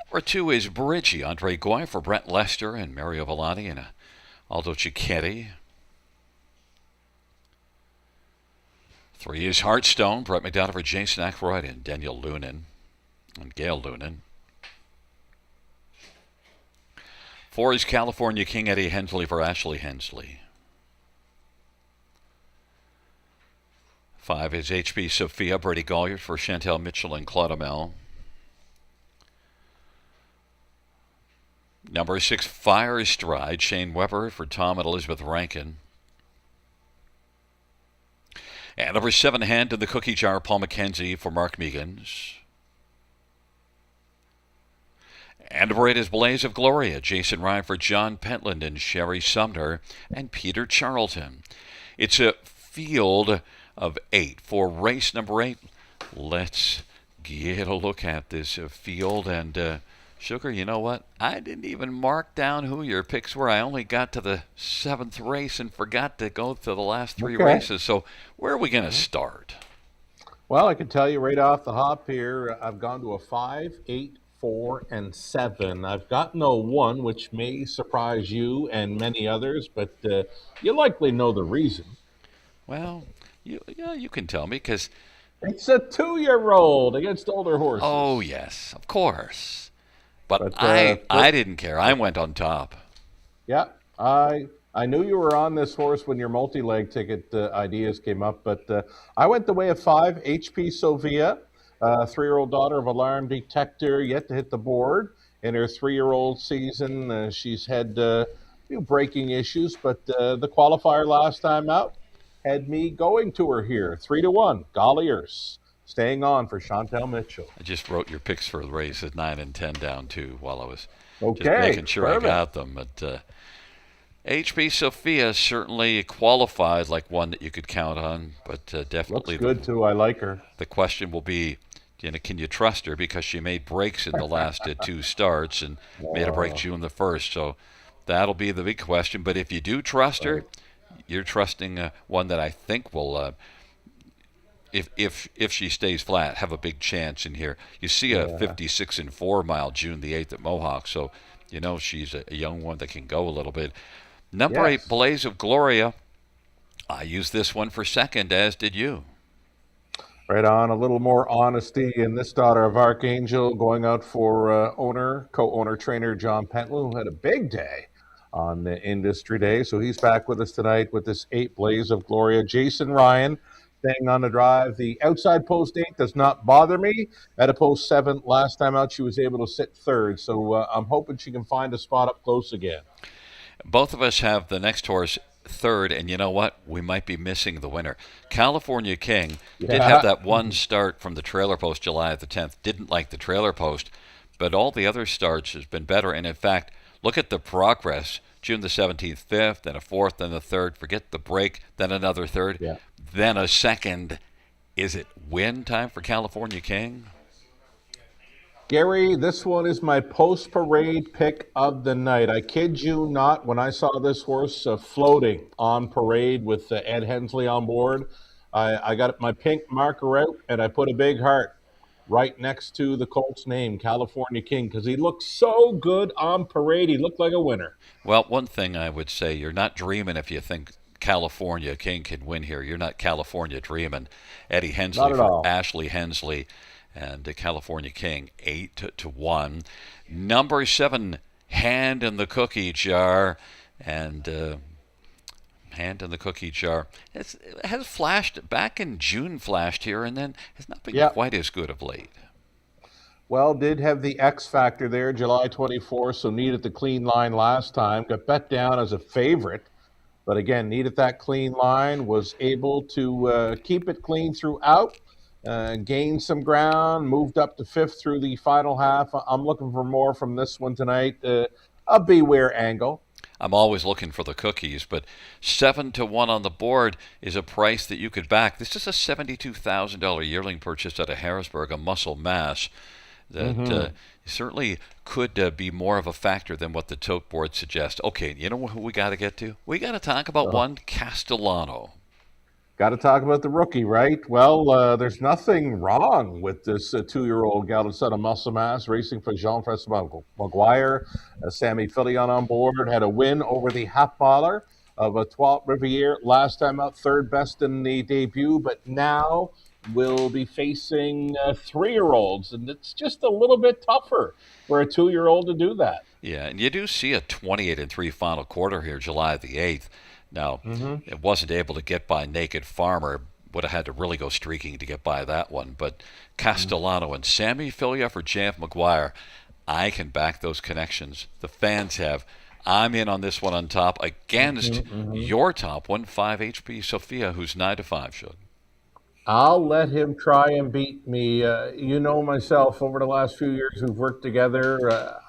Number 2 is Bridgie, Andre Goy for Brent Lester and Mario Villani and Aldo Cicchetti. 3 is Hearthstone, Brett McDonough for Jason Ackroyd and Daniel Lunan and Gail Lunan. 4 is California King, Eddie Hensley for Ashley Hensley. 5 is HP Sophia, Brady Golliard for Chantel Mitchell and Claude Amel. Number 6, Fire Stride, Shane Weber for Tom and Elizabeth Rankin. And number 7, Hand in the Cookie Jar, Paul McKenzie for Mark Meegans. And number 8 is Blaze of Gloria, Jason Ryan for John Pentland and Sherry Sumner and Peter Charlton. It's a field of 8 for race number 8. Let's get a look at this field. And Sugar, you know what? I didn't even mark down who your picks were. I only got to the 7th race and forgot to go to the last 3 races. So where are we going to start? Well, I can tell you right off the hop here, I've gone to a 5, 8, 4, and 7. I've got no 1, which may surprise you and many others, but you likely know the reason. Well, you can tell me because it's a 2-year-old against older horses. Oh, yes, of course. But I didn't care. I went on top. Yeah, I knew you were on this horse when your multi-leg ticket ideas came up, but I went the way of 5, HP Sofia, 3-year-old daughter of Alarm Detector, yet to hit the board. In her 3-year-old season, she's had few breaking issues, but the qualifier last time out had me going to her here. 3-1, Golliers. Staying on for Chantel Mitchell. I just wrote your picks for the race at 9 and 10 down too while I was just making sure perfect. I got them. But HP Sophia certainly qualified like one that you could count on, but definitely looks good too. I like her. The question will be, can you trust her, because she made breaks in the last 2 starts and made a break June the 1st. So that'll be the big question. But if you do trust her, you're trusting one that I think will. If she stays flat, have a big chance in here. You see a 56 and 4 mile June the 8th at Mohawk, so she's a young one that can go a little bit. Number 8, Blaze of Gloria. I used this one for second, as did you. Right on. A little more honesty in this daughter of Archangel, going out for co-owner trainer John Pentland, who had a big day on the Industry Day. So he's back with us tonight with this 8, Blaze of Gloria. Jason Ryan staying on the drive. The outside post 8 does not bother me. At a post 7 last time out, she was able to sit 3rd. So I'm hoping she can find a spot up close again. Both of us have the next horse 3rd, and you know what? We might be missing the winner. California King did have that one start from the trailer post July the 10th. Didn't like the trailer post, but all the other starts has been better. And in fact, look at the progress. June the 17th, 5th, then a 4th, then a 3rd. Forget the break, then another 3rd, then a 2nd. Is it win time for California King? Gary, this one is my post-parade pick of the night. I kid you not, when I saw this horse floating on parade with Ed Hensley on board, I got my pink marker out and I put a big heart right next to the colt's name, California King, because he looked so good on parade. He looked like a winner. Well, one thing I would say, you're not dreaming if you think California King can win here. You're not California dreaming. Eddie Hensley for Ashley Hensley and California King, 8-1. Number 7, Hand in the Cookie Jar. And Hand in the Cookie Jar. It has flashed back in June, flashed here, and then has not been quite as good of late. Well, did have the X factor there, July 24th, so needed the clean line last time. Got bet down as a favorite, but again, needed that clean line. Was able to keep it clean throughout, gained some ground, moved up to 5th through the final half. I'm looking for more from this one tonight. A beware angle. I'm always looking for the cookies, but 7-1 on the board is a price that you could back. This is a $72,000 yearling purchase out of Harrisburg, a muscle mass. that certainly could be more of a factor than what the tote board suggests. Okay, you know who we got to get to? We got to talk about one Castellano. Got to talk about the rookie, right? Well, there's nothing wrong with this 2-year-old Galvin son of muscle mass racing for Jean-Francois Maguire. Sammy Fillion on board had a win over the half miler of a Trois Riviere last time out, third best in the debut, but now will be facing 3-year-olds, and it's just a little bit tougher for a 2-year-old to do that. Yeah, and you do see a 28-3 final quarter here, July the 8th. Now, it wasn't able to get by Naked Farmer. Would have had to really go streaking to get by that one. But Castellano and Sammy Fillion for JF Maguire, I can back those connections. The fans have. I'm in on this one on top against your top one, 5 HP Sophia, who's 9-5, Shug. I'll let him try and beat me. You know myself, over the last few years we've worked together,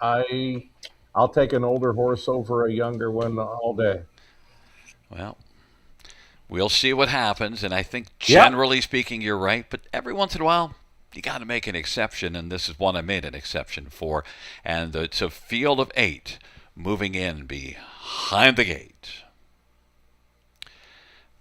I'll take an older horse over a younger one all day. Well, we'll see what happens, and I think generally speaking you're right, but every once in a while you got to make an exception, and this is one I made an exception for, and it's a field of 8 moving in behind the gate.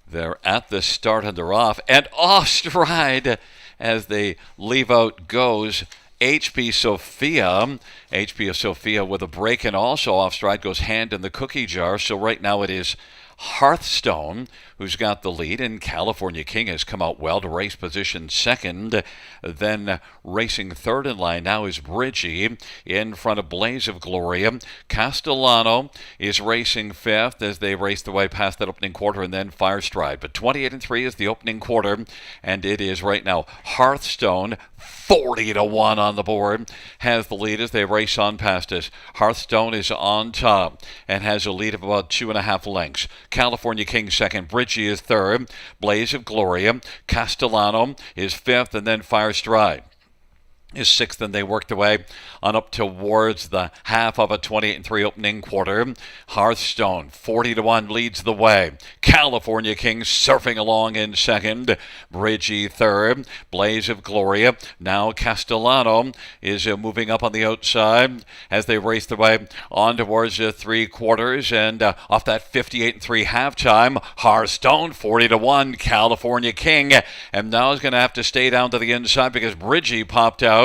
They're at the start and they're off, and off stride as they leave out goes HP Sophia. HP Sophia with a break, and also off stride goes Hand in the Cookie Jar. So right now it is Hearthstone who's got the lead, and California King has come out well to race position second. Then racing third in line now is Bridgie in front of Blaze of Gloria. Castellano is racing fifth as they race their way past that opening quarter, and then Fire Stride. But 28-3 is the opening quarter, and it is right now Hearthstone 40-1 on the board, has the lead as they race on past us. Hearthstone is on top and has a lead of about 2.5 lengths. California King second, Bridgie is third, Blaze of Gloria, Castellano is fifth, and then Fire Stride is sixth, and they work their way on up towards the half of a 28-3 opening quarter. Hearthstone 40-1 leads the way. California King surfing along in second. Bridgie third. Blaze of Gloria. Now Castellano is moving up on the outside as they race their way on towards the 3/4, and off that 58-3 halftime, Hearthstone 40-1. California King, and now is going to have to stay down to the inside because Bridgie popped out.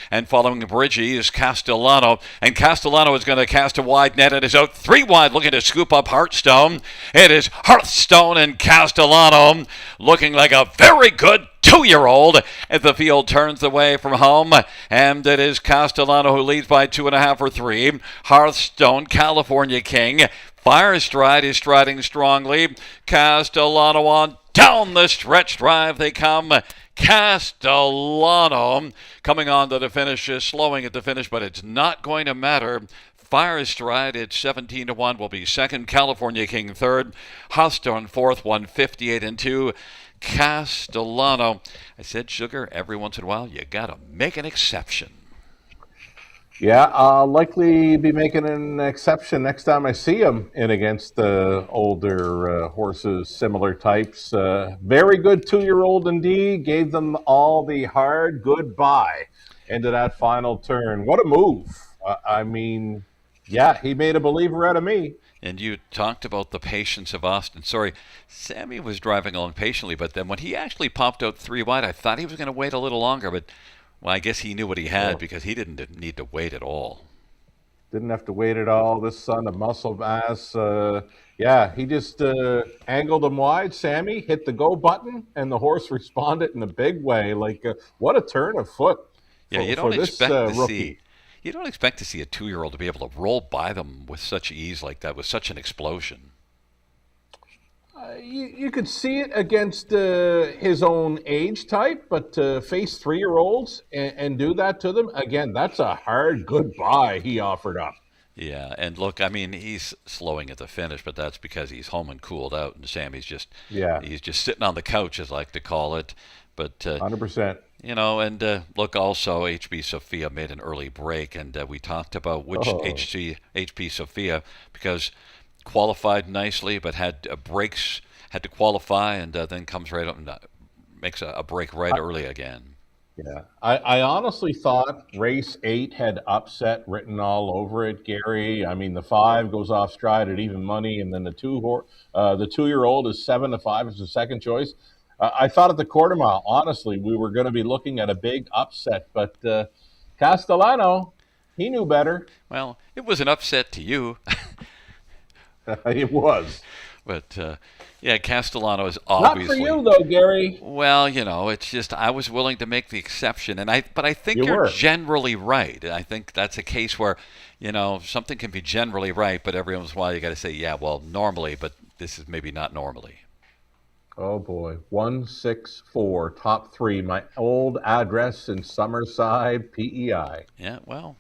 And following Bridgie is Castellano, and Castellano is going to cast a wide net and is out 3 wide, looking to scoop up Hearthstone. It is Hearthstone and Castellano looking like a very good 2-year-old as the field turns away from home, and it is Castellano who leads by 2.5 or 3. Hearthstone, California King, Fire Stride is striding strongly. Castellano on down the stretch drive they come. Castellano coming on to the finish, slowing at the finish, but it's not going to matter. Fire Stride at 17-1 will be second. California King third. Hearthstone fourth, 158-2. Castellano. I said, Sugar, every once in a while you got to make an exception. Yeah, I'll likely be making an exception next time I see him in against older horses, similar types. Very good 2-year-old indeed. Gave them all the hard goodbye into that final turn. What a move. I mean, yeah, he made a believer out of me. And you talked about the patience of Austin. Sorry, Sammy was driving along patiently, but then when he actually popped out 3 wide, I thought he was going to wait a little longer, but well, I guess he knew what he had because he didn't need to wait at all. Didn't have to wait at all. This son of muscle mass, yeah, he just angled him wide. Sammy hit the go button, and the horse responded in a big way. Like, what a turn of foot! Yeah, you don't expect to see. You don't expect to see a 2-year-old to be able to roll by them with such ease like that, with such an explosion. You could see it against his own age type, but to face 3-year-olds and do that to them, again, that's a hard goodbye he offered up. Yeah, and look, I mean, he's slowing at the finish, but that's because he's home and cooled out, and Sammy's just he's just sitting on the couch, as I like to call it. But 100%. You know, and look, also HB Sophia made an early break, and we talked about which HB Sophia because qualified nicely, but had had to qualify, and then comes right up and makes a break right early again. Yeah, I honestly thought race 8 had upset written all over it, Gary. I mean, the 5 goes off stride at even money, and then the 2-year old is 7-5 as the second choice. I thought at the quarter mile, honestly, we were going to be looking at a big upset, but Castellano, he knew better. Well, it was an upset to you. It was. But yeah, Castellano is Not for obviously. you, though, Gary. Well, it's just I was willing to make the exception, but I think You you're were. generally right. I think that's a case where, something can be generally right, but every once in a while you got to say, yeah, well, normally, but this is maybe not normally. Oh boy, 164, top three. My old address in Summerside, PEI. Yeah, well,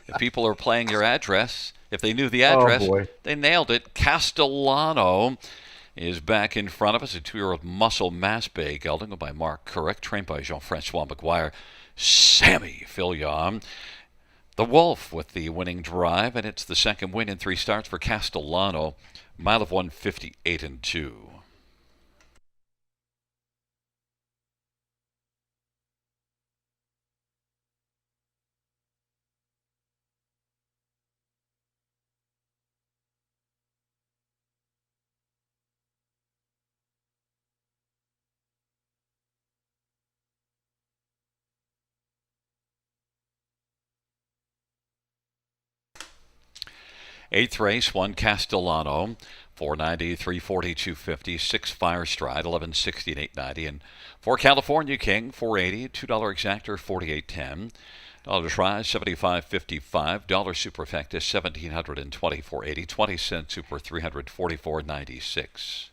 if people are playing your address, if they knew the Oh address, boy. they nailed it. Castellano is back in front of us. A 2-year-old muscle mass bay gelding by Mark Couric, trained by Jean-Francois McGuire. Sammy Fillion. The Wolf with the winning drive, and it's the second win in 3 starts for Castellano. Mile of 158 and 2. 8th race, 1 Castellano, 490, 340, 250, 6 Fire Stride, 1160 and 890, and 4 California King, 480, $2 exactor, 48.10. Dollar try, 75.55. Dollar superfecta, 1724.80. 20-cent super, 344.96.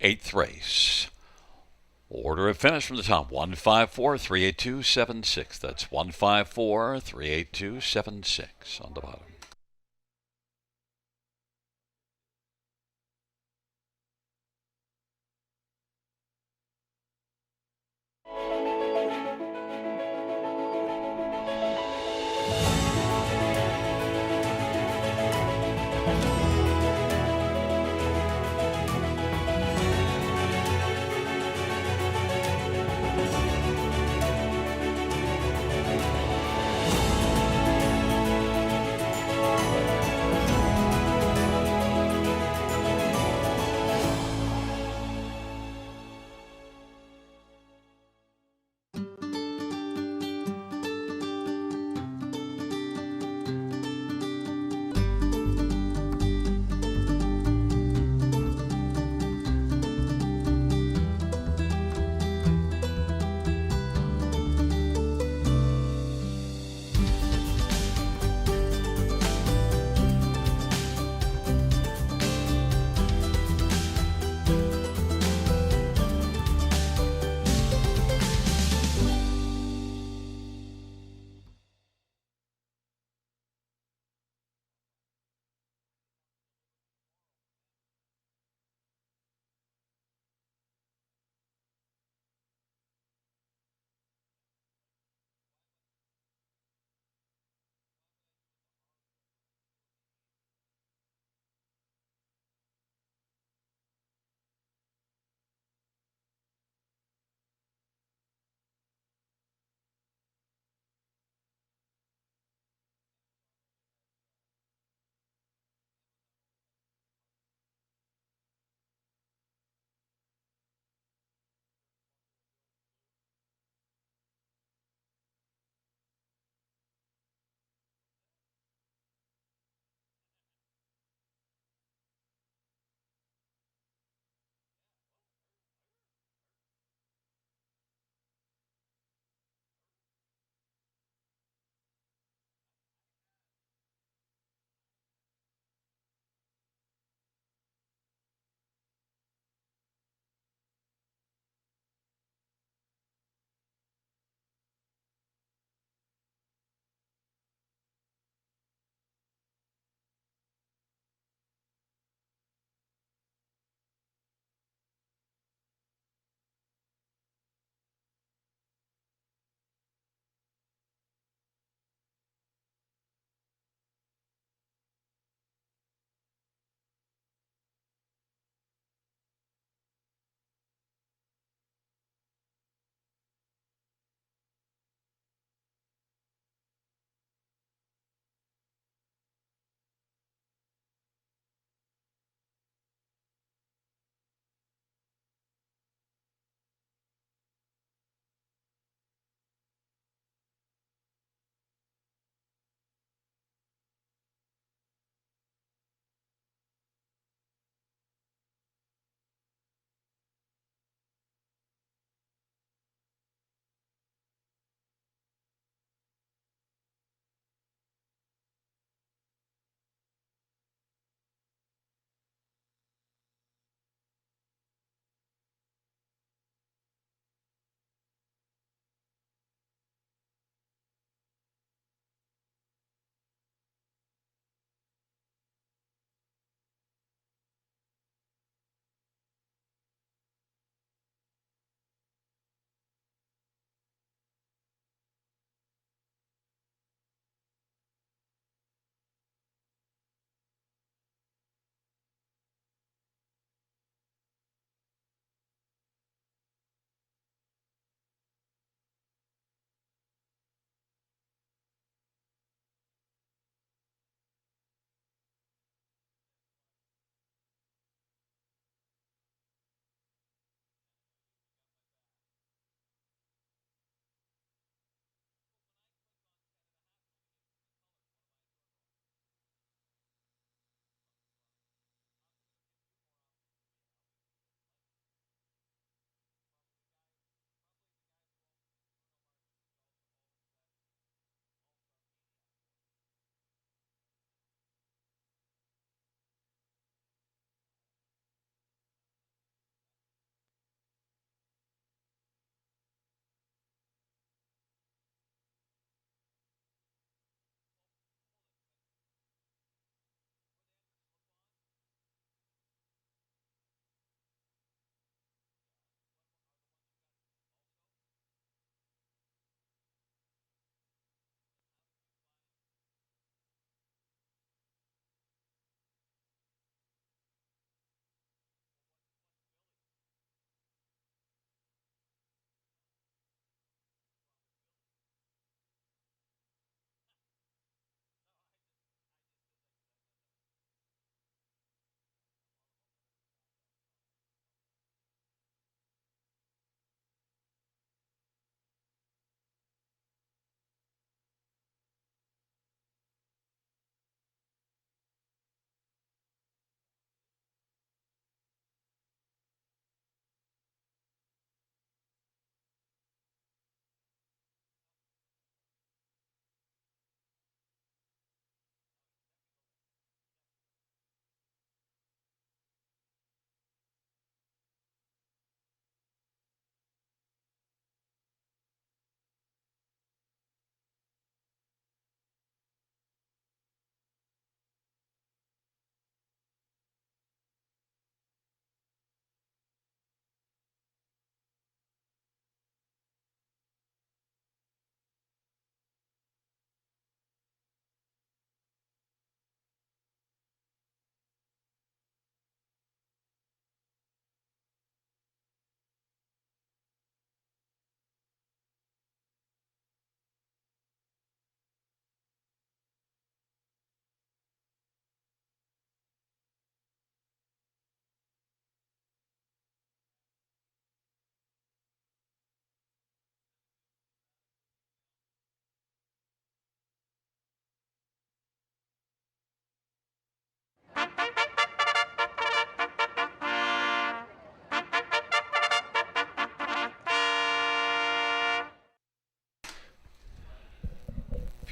Eighth race. Order of finish from the top. 154, 382, 76. That's 154, 382, 76 on the bottom.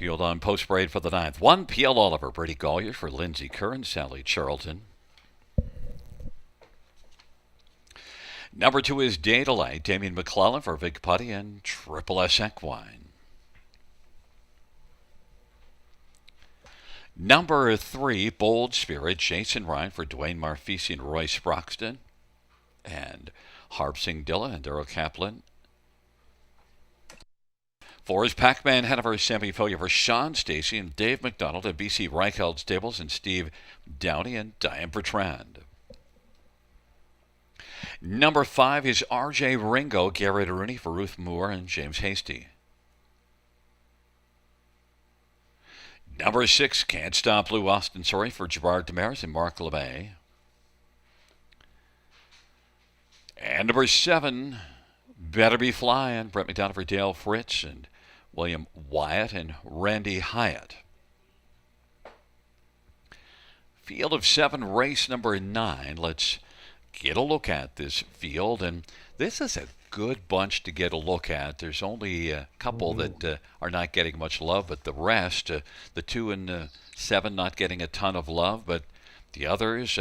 Field on post parade for the 9th. 1 P.L. Oliver, Brady Gollier for Lindsay Kerr and Sally Charlton. Number 2 is Day Delight, Damien McClellan for Vic Putty and Triple S Equine. Number 3, Bold Spirit, Jason Ryan for Dwayne Marfisi and Royce Broxton. And Harp Singh Dilla and Daryl Kaplan. 4 is Pac-Man Hanover semi-failure for Sean Stacy and Dave McDonald at BC Reicheld Stables and Steve Downey and Diane Bertrand. Number 5 is R.J. Ringo, Garrett Rooney for Ruth Moore and James Hasty. Number 6, Can't Stop Lou Austin Sorry for Gerard Demaris and Mark LeMay. And number 7, Better Be Flying, Brett McDonough for Dale Fritz and William Wyatt and Randy Hyatt. Field of 7, race number 9. Let's get a look at this field. And this is a good bunch to get a look at. There's only a couple that are not getting much love, but the rest, the 2 and 7 not getting a ton of love, but the others,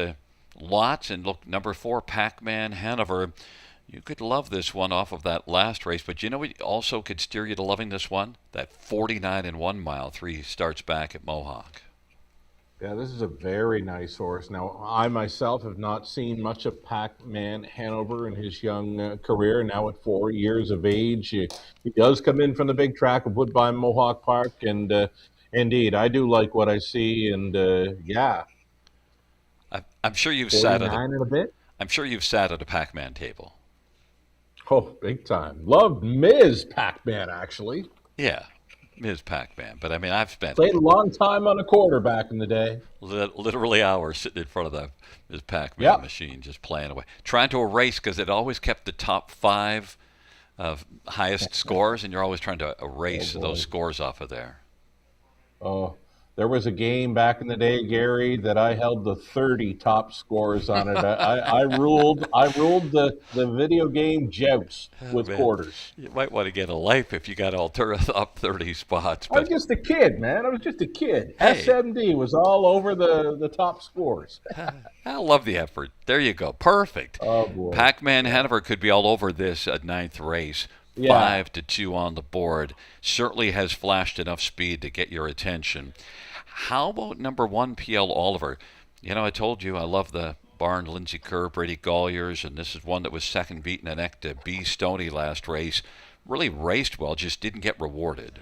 lots. And look, number 4, Pac-Man Hanover. You could love this one off of that last race, but you know what also could steer you to loving this one? That 49 and 1 mile, 3 starts back at Mohawk. Yeah, this is a very nice horse. Now, I myself have not seen much of Pac-Man Hanover in his young career. Now at 4 years of age, he does come in from the big track of Woodbine Mohawk Park, and indeed, I do like what I see. And yeah, I'm sure you've sat at a bit. I'm sure you've sat at a Pac-Man table. Oh, big time. Loved Ms. Pac-Man, actually. Yeah, Ms. Pac-Man. But, I mean, I've spent... Played a long time on a quarter back in the day. Literally hours sitting in front of the Ms. Pac-Man machine just playing away. Trying to erase, because it always kept the top 5 highest scores, and you're always trying to erase those scores off of there. Oh, there was a game back in the day, Gary, that I held the 30 top scores on it. I ruled the video game joust with quarters. You might want to get a life if you got all up 30 spots. But I was just a kid, man. I was just a kid. Hey. SMD was all over the top scores. I love the effort. There you go. Perfect. Oh, boy. Pac-Man Hanover could be all over this 9th race. 5-2 on the board. Certainly has flashed enough speed to get your attention. How about number 1, P.L. Oliver? You know, I told you I love the barn Lindsay Kerr, Brady Golliers, and this is one that was second beaten an neck to B. Stoney last race. Really raced well, just didn't get rewarded.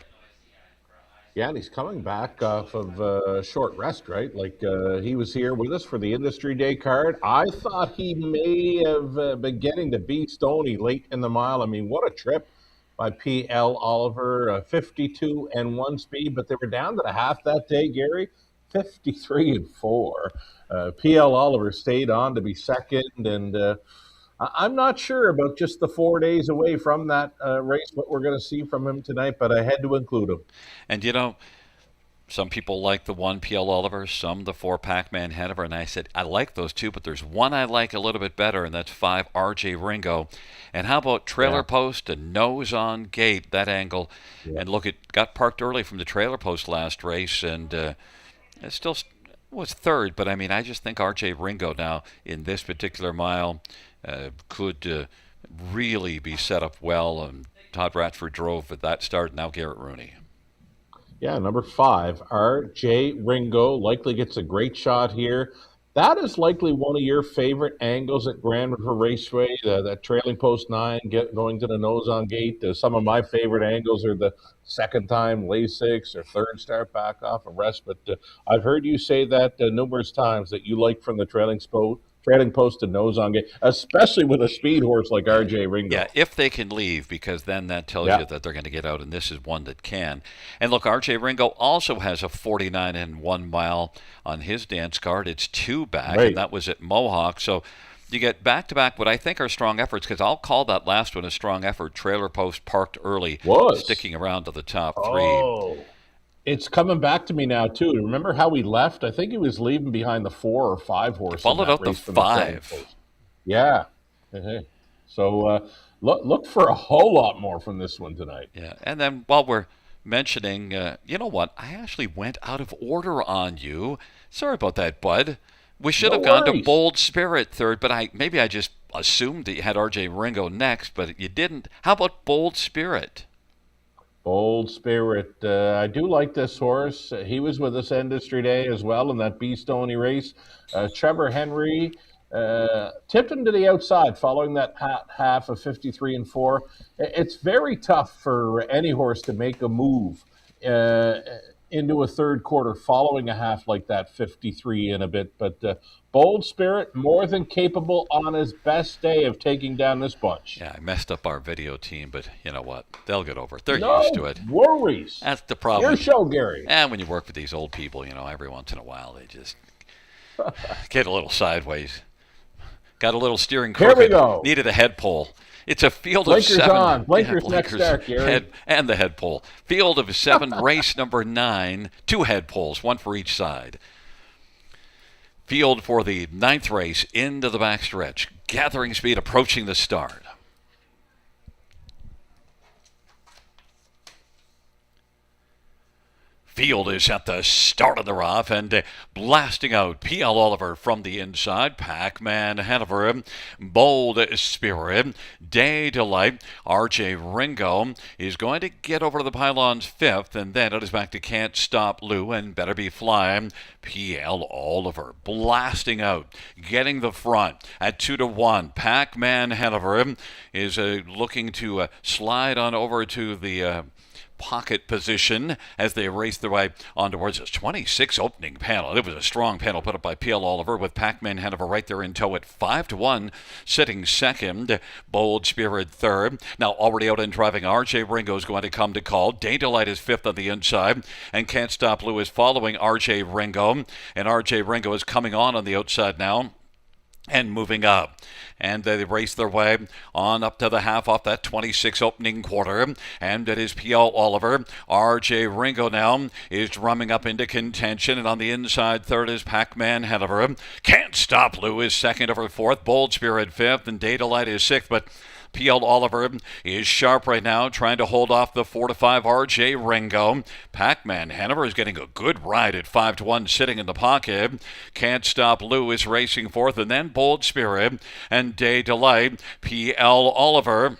Yeah, and he's coming back off of a short rest, right? Like he was here with us for the Industry Day card. I thought he may have been getting to B. Stoney late in the mile. I mean, what a trip by P.L. Oliver, 52 and 1 speed, but they were down to the half that day, Gary, 53 and 4. P.L. Oliver stayed on to be second, and I'm not sure about just the 4 days away from that race, what we're going to see from him tonight, but I had to include him. And, you know, some people like the 1 P.L. Oliver, some the 4 Pac-Man Hanover, and I said, I like those 2, but there's one I like a little bit better, and that's 5 R.J. Ringo. And how about trailer post and nose on gate, that angle? And look, it got parked early from the trailer post last race, and it still was third, but I mean, I just think R.J. Ringo now in this particular mile could really be set up well, and Todd Ratford drove at that start, now Garrett Rooney. Yeah, number 5, R.J. Ringo likely gets a great shot here. That is likely one of your favorite angles at Grand River Raceway, that trailing post 9, going to the nose on gate. Some of my favorite angles are the second time lay 6 or third start back off a rest. But I've heard you say that numerous times that you like from the trailing post to nose on gate, especially with a speed horse like R.J. Ringo. Yeah, if they can leave, because then that tells you that they're going to get out, and this is one that can. And look, R.J. Ringo also has a 49 and 1 mile on his dance card. It's 2 back, and that was at Mohawk. So you get back-to-back what I think are strong efforts, because I'll call that last one a strong effort. Trailer post parked early, sticking around to the top 3. Oh. It's coming back to me now, too. Remember how he left? I think he was leaving behind the 4 or 5 horse. Followed out the 5. Yeah. So look for a whole lot more from this one tonight. Yeah, and then while we're mentioning, you know what? I actually went out of order on you. Sorry about that, bud. We should No have gone to worries. Bold Spirit third, but maybe I just assumed that you had RJ Ringo next, but you didn't. How about Bold Spirit? Bold Spirit. I do like this horse. He was with us Industry Day as well in that B Stoney race. Trevor Henry tipped him to the outside following that half of 53-4. It's very tough for any horse to make a move uh, into a third quarter following a half like that, 53 and a bit. But Bold Spirit, more than capable on his best day of taking down this bunch. Yeah, I messed up our video team, but you know what? They'll get over it. They're No used to it. worries. That's the problem. Your show, Gary. And when you work with these old people, every once in a while they just get a little sideways. Got a little steering Here we crooked. go. Needed a head pole. It's a field Blinkers of 7. on. Blinkers Yeah, next start, Gary. and the head pole. Field of 7, race number 9. 2 head poles, 1 for each side. Field for the 9th race into the backstretch. Gathering speed, approaching the start. Field is at the start of the rough and blasting out. P.L. Oliver from the inside. Pac-Man Hanover. Bold Spirit. Day Delight. R.J. Ringo is going to get over to the pylons 5th, and then it is back to Can't Stop Lou and Better Be Flying. P.L. Oliver blasting out. Getting the front at 2-1. Pac-Man Hanover is looking to slide on over to the pocket position as they race their way on towards this 26 opening panel. It was a strong panel put up by P.L. Oliver with Pac-Man Hanover right there in tow at 5-1, sitting second. Bold Spirit third. Now already out and driving, R.J. Ringo is going to come to call. Day Delight is 5th on the inside, and Can't Stop Lou is following R.J. Ringo, and R.J. Ringo is coming on the outside now and moving up. And they race their way on up to the half off that 26 opening quarter. And it is P.L. Oliver. R.J. Ringo now is drumming up into contention. And on the inside third is Pac-Man Hanover. Can't Stop Lou is second over 4th. Bold Spirit 5th. And Day Delight is 6th. But P.L. Oliver is sharp right now, trying to hold off the 4-5 R.J. Ringo. Pac-Man Hanover is getting a good ride at 5-1, sitting in the pocket. Can't Stop Lou is racing 4th, and then Bold Spirit and Day Delight. P.L. Oliver.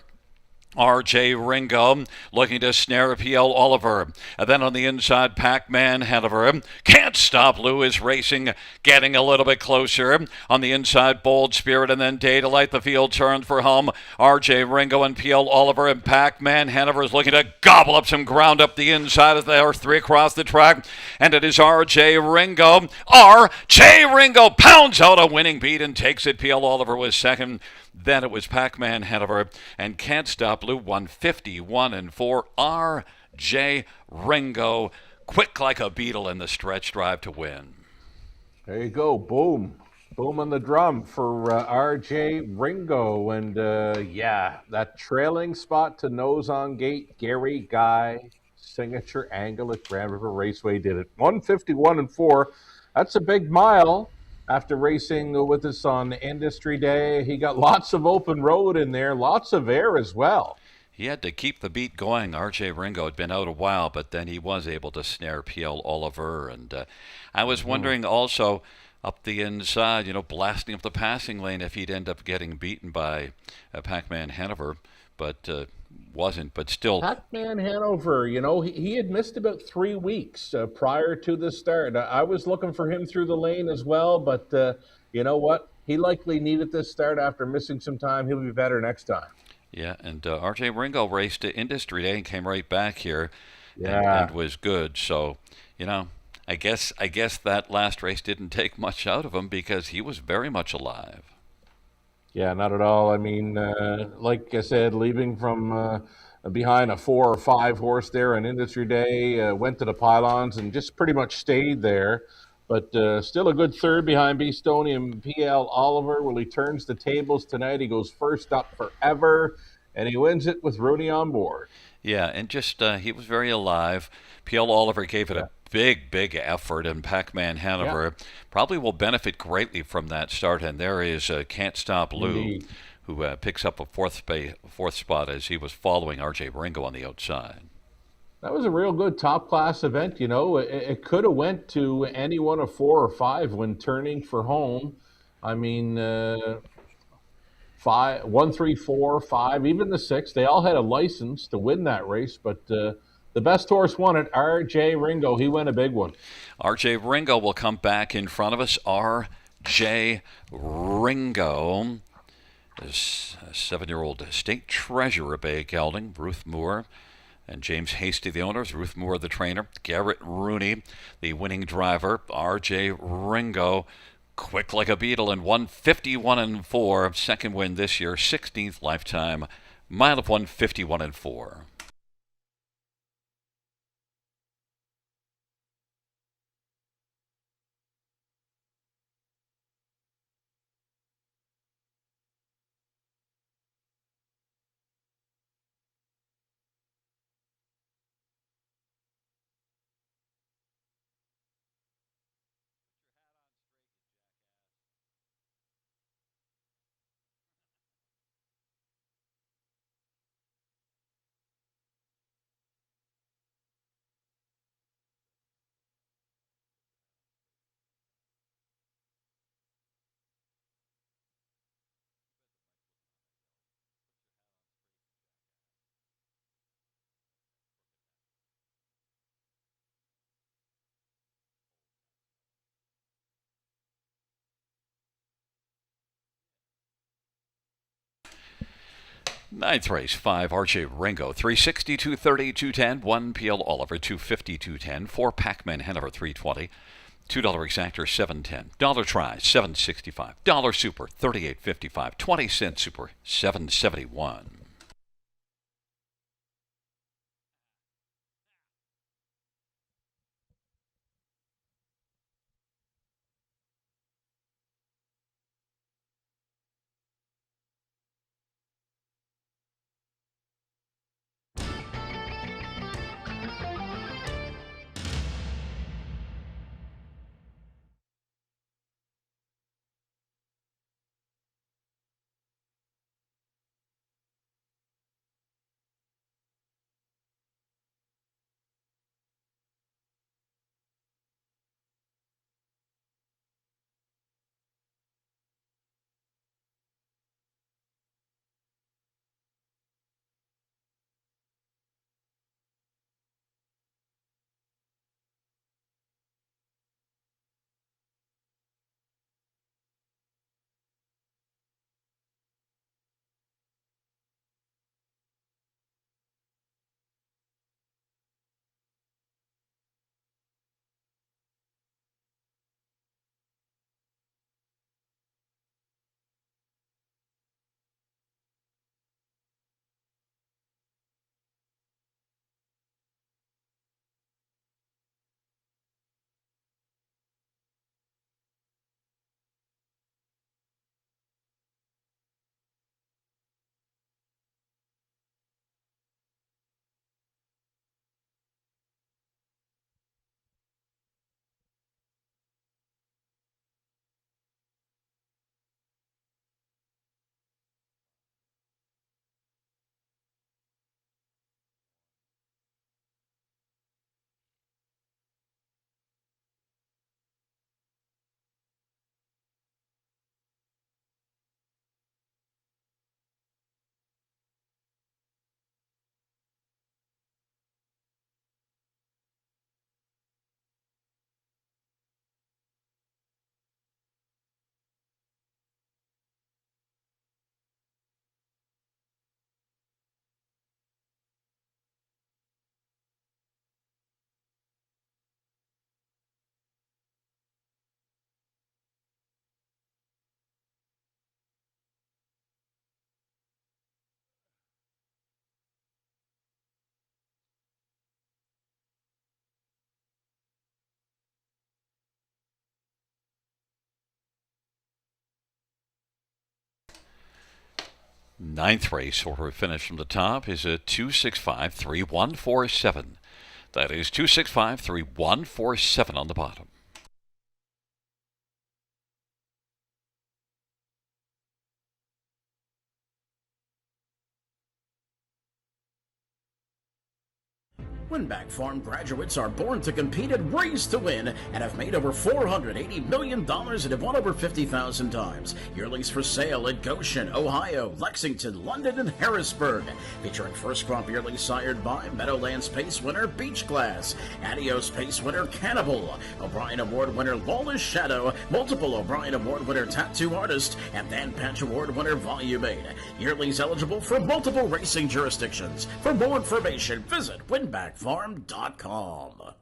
R.J. Ringo looking to snare P.L. Oliver. And then on the inside, Pac-Man Hanover. Can't Stop Lou is racing, getting a little bit closer. On the inside, Bold Spirit, and then Day Delight. The field turns for home. R.J. Ringo and P.L. Oliver, and Pac-Man Hanover is looking to gobble up some ground up the inside as they are 3 across the track. And it is R.J. Ringo. R.J. Ringo pounds out a winning beat and takes it. P.L. Oliver was second. Then it was Pac-Man Hanover, and Can't Stop Lou 151-4. R.J. Ringo, quick like a beetle in the stretch drive to win. There you go. Boom. Boom on the drum for R.J. Ringo. And that trailing spot to nose on gate, Gary Guy, signature angle at Grand River Raceway did it. 151-4. That's a big mile. After racing with us on Industry Day, he got lots of open road in there, lots of air as well. He had to keep the beat going. R.J. Ringo had been out a while, but then he was able to snare P.L. Oliver. And I was wondering also up the inside, blasting up the passing lane if he'd end up getting beaten by Pac-Man Hanover, but wasn't. But still, Pac-Man Hanover, he had missed about 3 weeks prior to the start. I was looking for him through the lane as well, but you know what? He likely needed this start after missing some time. He'll be better next time. Yeah, and R.J. Ringo raced to Industry Day and came right back here and was good. So, I guess that last race didn't take much out of him because he was very much alive. Yeah, not at all. I mean, like I said, leaving from behind a 4 or 5 horse there on Industry Day, went to the pylons and just pretty much stayed there. But still a good third behind B. Stoney and P.L. Oliver. Well, he turns the tables tonight. He goes first up forever, and he wins it with Rooney on board. Yeah, and just he was very alive. P.L. Oliver gave it a big effort, and Pac-Man Hanover probably will benefit greatly from that start. And there is Can't Stop Lou, Indeed. who picks up a fourth spot as he was following R.J. Ringo on the outside. That was a real good top class event. You know, it could have went to any one of 4 or 5 when turning for home. I mean, five, 1, 3, 4, 5, even the 6. They all had a license to win that race, but the best horse won it. R.J. Ringo, he won a big one. R.J. Ringo will come back in front of us. R.J. Ringo is a 7-year-old state treasurer, Bay Gelding, Ruth Moore. And James Hasty, the owners, Ruth Moore, the trainer, Garrett Rooney, the winning driver, R.J. Ringo, quick like a beetle and 151-4, second win this year, 16th lifetime, mile of 151-4. Ninth race, 5, R.J. Ringo, 360, 230, 210, 1 P.L. Oliver, 250, 210, 4 Pac-Man Hanover, 320, $2 exactor, 710, dollar try, 765, dollar super, 38.55, 20-cent super, 771. Ninth race, order of finish from the top, is a 265-3147. That is 265-3147 on the bottom. Winback Farm graduates are born to compete at Race to Win and have made over $480 million and have won over 50,000 times. Yearlings for sale at Goshen, Ohio, Lexington, London, and Harrisburg. Featuring first crop yearlings sired by Meadowlands Pace winner Beach Glass, Adios Pace winner Cannibal, O'Brien Award winner Lawless Shadow, multiple O'Brien Award winner Tattoo Artist, and Dan Patch Award winner Volume 8. Yearlings eligible for multiple racing jurisdictions. For more information, visit winbackfarm.com.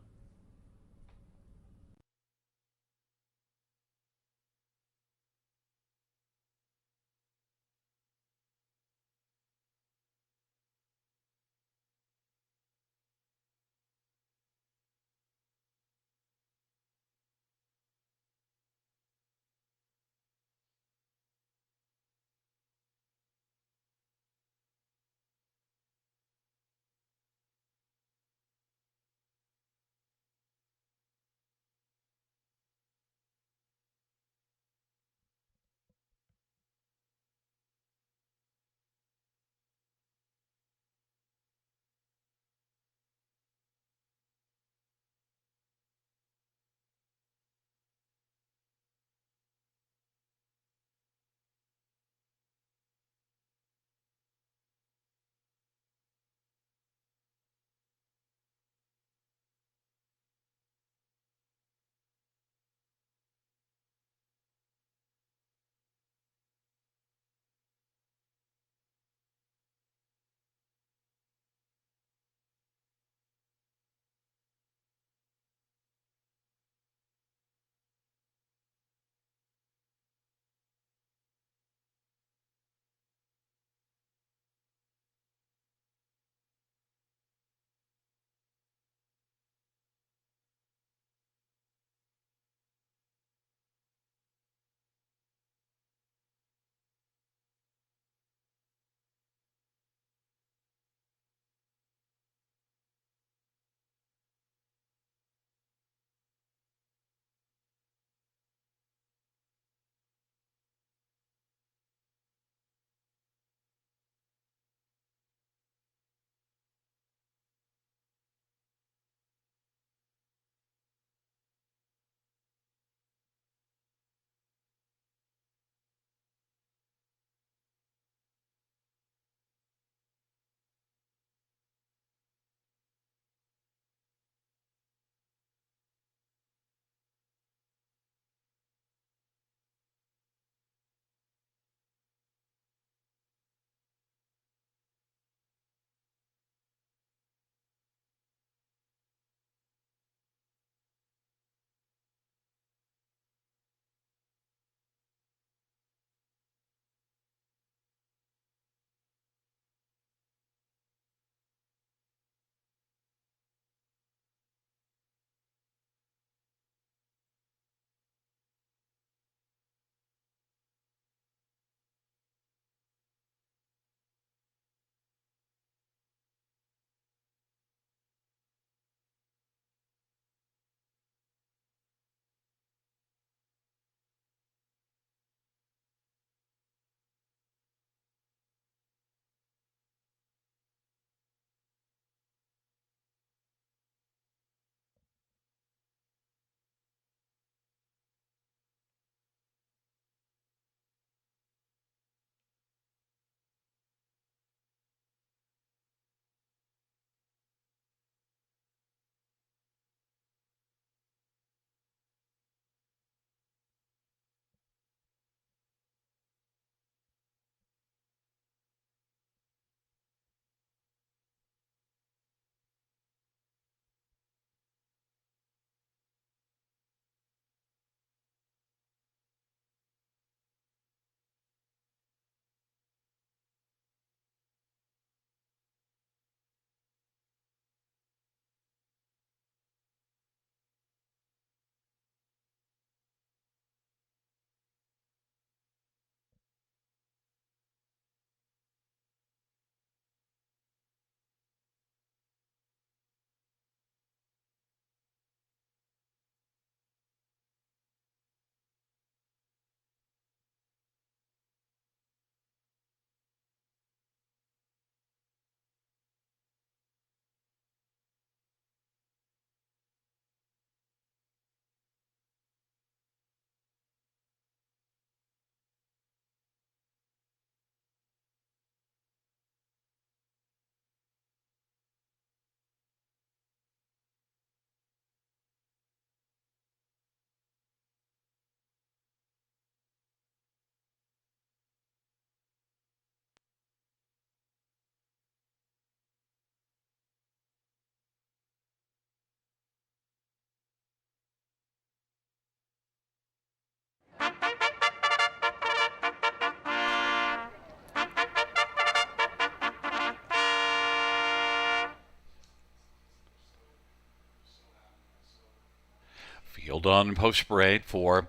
Field on post parade for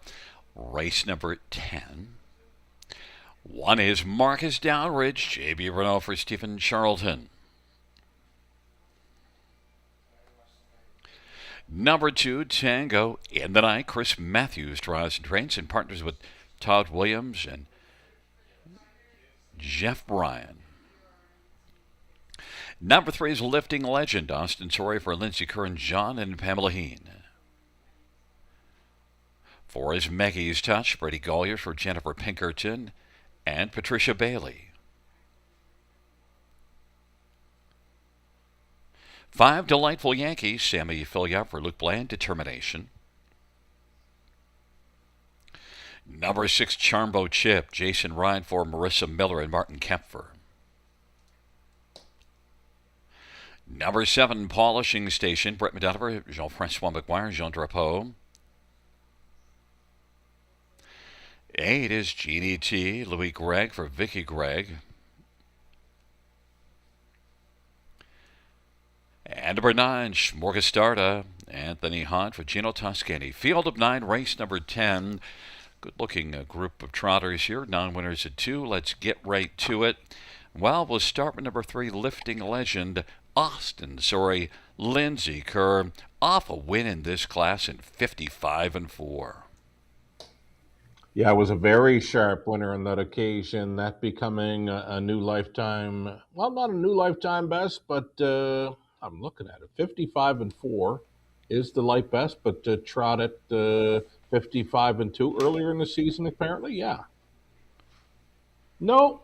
race number 10. One is Marcus Downridge, JB Renault for Stephen Charlton. Number 2, Tango in the Night. Chris Matthews drives and trains and partners with Todd Williams and Jeff Bryan. Number 3 is Lifting Legend. Austin Sorey for Lindsey Curran, John, and Pamela Heen. 4 is Maggie's Touch. Brady Gollier for Jennifer Pinkerton and Patricia Bailey. 5, Delightful Yankee. Sammy Filliot for Luke Bland, Determination. Number 6, Charmbo Chip. Jason Ryan for Marissa Miller and Martin Kempfer. Number 7, Polishing Station. Brett Medaliver, Jean-Francois McGuire, Jean Drapeau. 8 is Jeannie T. Louis Gregg for Vicky Gregg. And number 9, Smorgastarda. Anthony Hunt for Gino Toscani. Field of 9, race number 10. Good-looking group of trotters here. 9 winners at 2. Let's get right to it. Well, we'll start with number 3, Lifting Legend. Lindsey Kerr off a win in this class in 55-4. Yeah, it was a very sharp winner on that occasion, that becoming a new lifetime, well, not a new lifetime best, but I'm looking at it. 55-4 is the light best, but trot at 55-2 earlier in the season, apparently, yeah. No,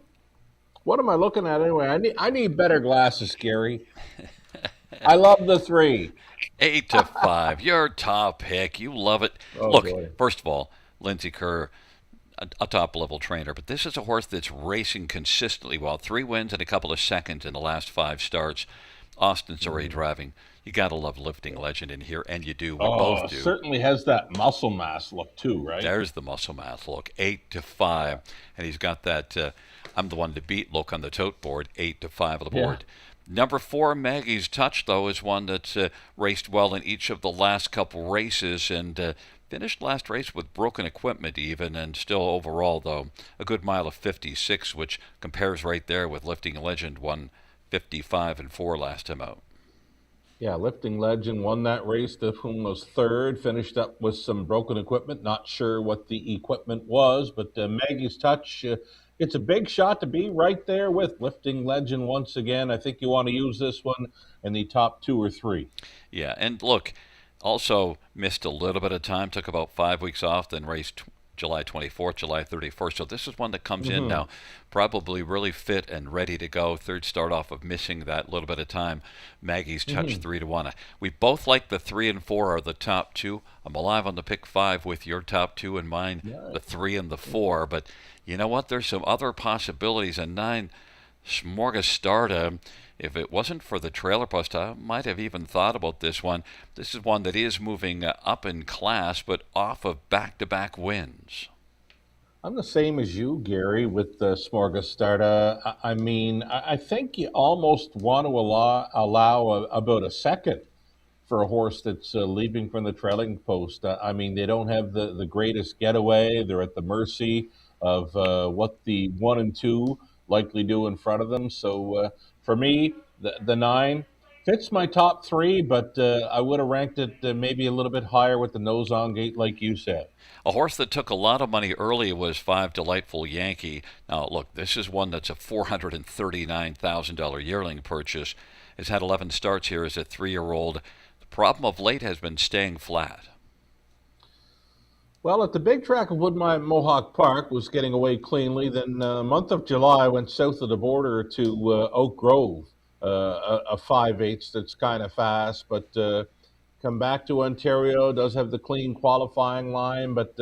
what am I looking at anyway? I need better glasses, Gary. I love the 3. 8-5, your top pick. You love it. Oh, Look, boy. first of all, Lindsey Kerr, a top-level trainer, but this is a horse that's racing consistently well. 3 wins and a couple of seconds in the last 5 starts. Austin's already driving. You got to love Lifting Legend in here, and you do. We both do. Certainly has that muscle mass look too, right? There's the muscle mass look, 8-5, and he's got that I'm the one to beat look on the tote board, 8-5 on the board. Number 4, Maggie's Touch, though, is one that's raced well in each of the last couple races and finished last race with broken equipment even, and still overall, though, a good mile of 56, which compares right there with Lifting Legend, won 55-4 last time out. Yeah, Lifting Legend won that race. The whom was 3rd, finished up with some broken equipment. Not sure what the equipment was, but Maggie's Touch, it's a big shot to be right there with Lifting Legend once again. I think you want to use this one in the top 2 or 3. Yeah, and look, also missed a little bit of time, took about 5 weeks off, then raced July 24th, July 31st. So this is one that comes in now, probably really fit and ready to go. 3rd start off of missing that little bit of time. Maggie's Touch 3-1. We both like the 3 and 4 are the top 2. I'm alive on the pick 5 with your top 2 and mine, the 3 and the 4. But you know what? There's some other possibilities. And 9, Smorgastarda. If it wasn't for the trailer post, I might have even thought about this one. This is one that is moving up in class, but off of back-to-back wins. I'm the same as you, Gary, with the Smorgastarda. I mean, I think you almost want to allow about a second for a horse that's leaping from the trailing post. I mean, they don't have the greatest getaway. They're at the mercy of what the 1 and 2 likely do in front of them. So for me, the 9 fits my top 3, but I would have ranked it maybe a little bit higher with the nose on gate, like you said. A horse that took a lot of money early was 5, Delightful Yankee. Now, look, this is one that's a $439,000 yearling purchase. Has had 11 starts here as a 3-year-old. The problem of late has been staying flat. Well, at the big track of Woodmont Mohawk Park was getting away cleanly. Then month of July went south of the border to Oak Grove, a 5/8 that's kind of fast, but come back to Ontario, does have the clean qualifying line, but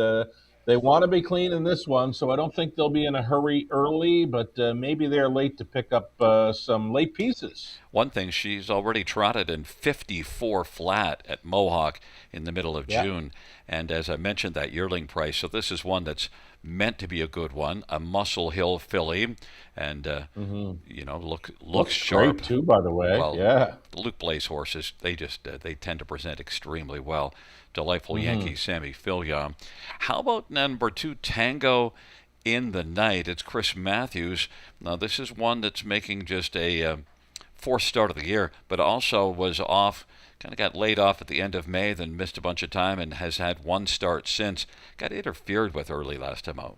they want to be clean in this one, so I don't think they'll be in a hurry early, but maybe they're late to pick up some late pieces. one thing, she's already trotted in 54 flat at Mohawk in the middle of June. And as I mentioned, that yearling price. So this is one that's meant to be a good one, a Muscle Hill filly, and looks sharp great too, by the way. Well, yeah, the Luke Blaze horses, they tend to present extremely well. Delightful Yankee Sammy Fillion. How about number 2, Tango in the Night? It's Chris Matthews. Now this is one that's making just a fourth start of the year, but also was off. Kind of got laid off at the end of May, then missed a bunch of time, and has had one start since. Got interfered with early last time out.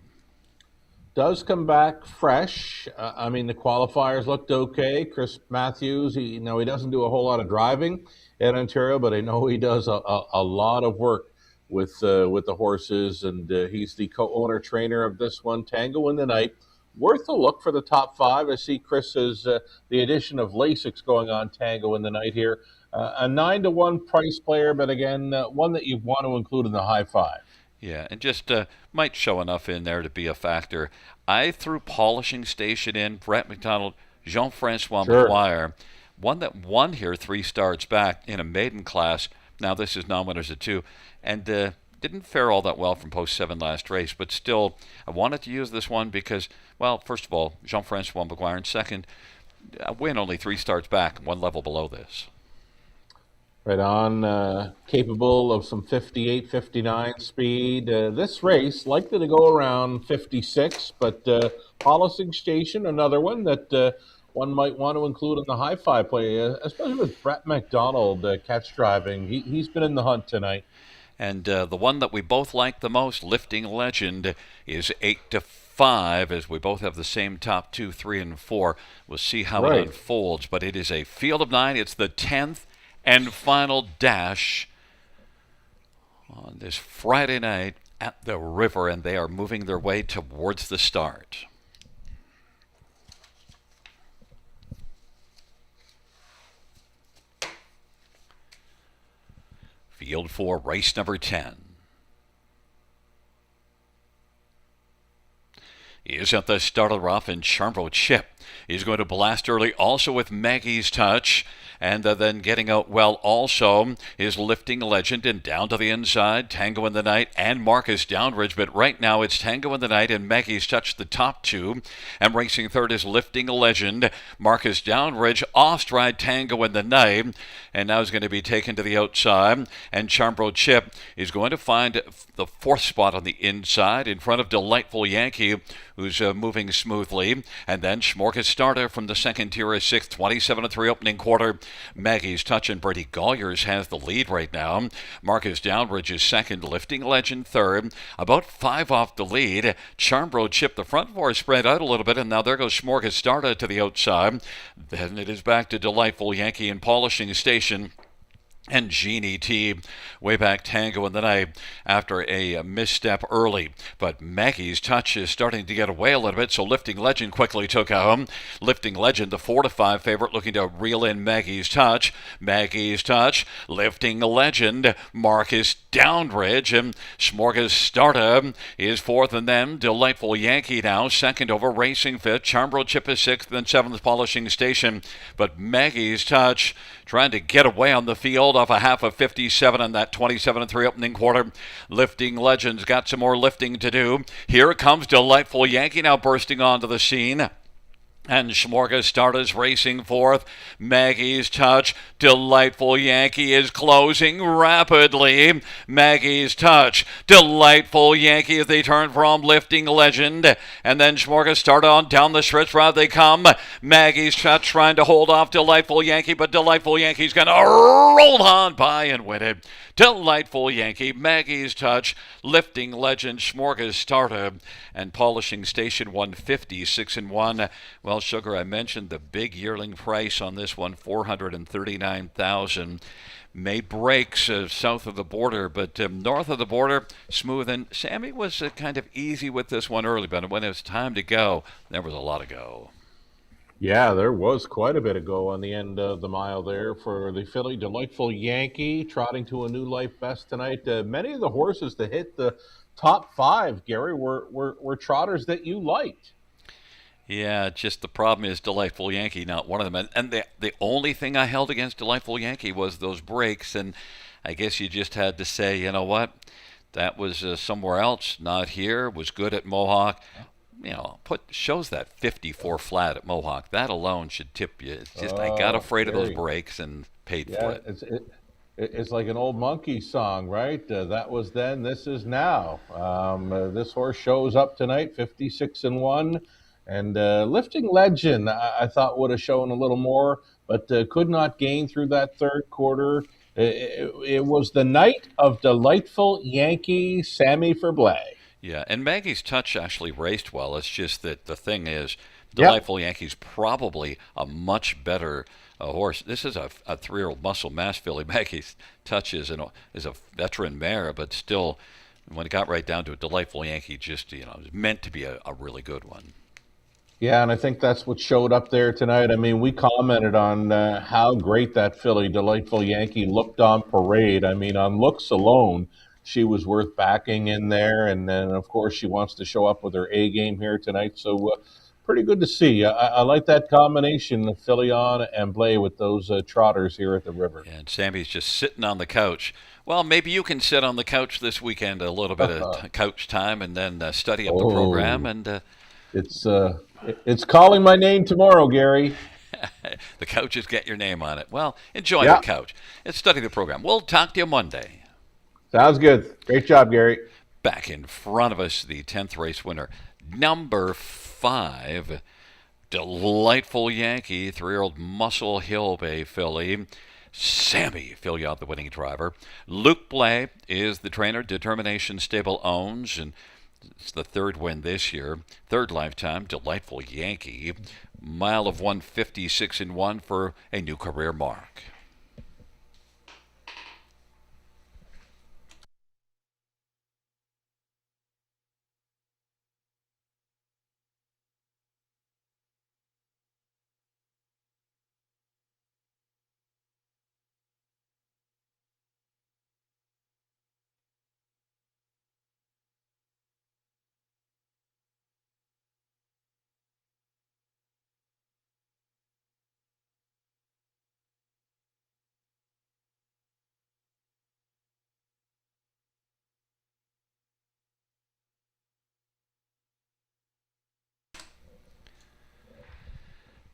Does come back fresh. I mean, the qualifiers looked okay. Chris Matthews, he doesn't do a whole lot of driving in Ontario, but I know he does a lot of work with the horses, and he's the co-owner trainer of this one, Tango in the Night. Worth a look for the top 5. I see Chris has the addition of Lasix going on Tango in the Night here. A 9-to-1 price player, but again, one that you want to include in the high 5. Yeah, and just might show enough in there to be a factor. I threw Polishing Station in, Brett McDonald, Jean-Francois McGuire, one that won here 3 starts back in a maiden class. Now this is non-winners at 2, and didn't fare all that well from post 7 last race, but still I wanted to use this one because, well, first of all, Jean-Francois McGuire, and second, a win only 3 starts back, one level below this. Right on, capable of some 58, 59 speed. This race likely to go around 56, but Polishing Station, another one that one might want to include in the high 5 play, especially with Brett McDonald catch driving. He's been in the hunt tonight. And the one that we both like the most, Lifting Legend, is 8-5, as we both have the same top 2, 3, and 4. We'll see how it unfolds, but it is a field of 9. It's the 10th and final dash on this Friday night at the River, and they are moving their way towards the start. Field 4, race number 10. Is at the start of the rough, and Charmbo Chip is going to blast early, also with Maggie's Touch. And then getting out well also is Lifting Legend, and down to the inside, Tango in the Night and Marcus Downridge. But right now it's Tango in the Night and Maggie's Touch, the top 2. And racing third is Lifting Legend. Marcus Downridge off-stride Tango in the Night. And now is going to be taken to the outside. And Charmbo Chip is going to find the 4th spot on the inside in front of Delightful Yankee, who's moving smoothly. And then Schmorka Starter from the second tier is 6th, 27-3 opening quarter. Maggie's Touch and Brady Golliers has the lead right now. Marcus Downridge is second, Lifting Legend third. About 5 off the lead. Charmbo Chip, the front 4 spread out a little bit, and now there goes Schmorka Starter to the outside. Then it is back to Delightful Yankee and Polishing Station. And Jeannie T, way back Tango in the Night after a misstep early. But Maggie's Touch is starting to get away a little bit, so Lifting Legend quickly took home. Lifting Legend, the 4-5 favorite, looking to reel in Maggie's Touch. Maggie's Touch, Lifting Legend, Marcus Downridge, and Schmorka Starter is 4th, and then Delightful Yankee now, second over Racing 5th. Charmbo Chip is 6th, and 7th Polishing Station. But Maggie's Touch trying to get away on the field off a half of 57 in that 27-3 opening quarter. Lifting Legends got some more lifting to do. Here comes Delightful Yankee now bursting onto the scene. And Schmorka Starter's racing 4th. Maggie's Touch. Delightful Yankee is closing rapidly. Maggie's Touch. Delightful Yankee as they turn from Lifting Legend. And then Schmorka Starter on down the stretch route they come. Maggie's Touch trying to hold off Delightful Yankee, but Delightful Yankee's going to roll on by and win it. Delightful Yankee, Maggie's Touch, Lifting Legend, Schmorka Starter, and Polishing Station 156-1. Well, Sugar, I mentioned the big yearling price on this one, $439,000. Made breaks south of the border, but north of the border, smooth. And Sammy was kind of easy with this one early, but when it was time to go, there was a lot to go. Yeah, there was quite a bit of go on the end of the mile there for the filly Delightful Yankee, trotting to a new life best tonight. Many of the horses that hit the top 5, Gary, were trotters that you liked. Yeah, just the problem is Delightful Yankee, not one of them. And the only thing I held against Delightful Yankee was those breaks, and I guess you just had to say, you know what, that was somewhere else, not here. Was good at Mohawk. Shows that 54 flat at Mohawk. That alone should tip you. It's just I got afraid of those breaks and paid for it. It's like an old monkey song, right? That was then, this is now. This horse shows up tonight, 56-1. And Lifting Legend, I thought would have shown a little more, but could not gain through that third quarter. It was the night of Delightful Yankee, Sammy Ferblay. Yeah, and Maggie's Touch actually raced well. It's just that the thing is, Delightful Yankee's probably a much better horse. This is a 3-year-old muscle mass filly. Maggie's Touch is a veteran mare, but still, when it got right down to it, Delightful Yankee just was meant to be a really good one. Yeah, and I think that's what showed up there tonight. I mean, we commented on how great that filly, Delightful Yankee, looked on parade. I mean, on looks alone, she was worth backing in there. And then, of course, she wants to show up with her A game here tonight. So pretty good to see. I like that combination of Filion and Blay with those trotters here at the river. And Sammy's just sitting on the couch. Well, maybe you can sit on the couch this weekend, a little bit of couch time, and then study up the program. And It's calling my name tomorrow, Gary. The couches get your name on it. Well, enjoy the couch and study the program. We'll talk to you Monday. Sounds good. Great job, Gary. Back in front of us, the 10th race winner, number 5, Delightful Yankee, 3-year-old Muscle Hill Bay filly. Sammy Filion, the winning driver. Luke Blay is the trainer. Determination Stable owns, and it's the third win this year. Third lifetime, Delightful Yankee. Mile of 156-1 for a new career mark.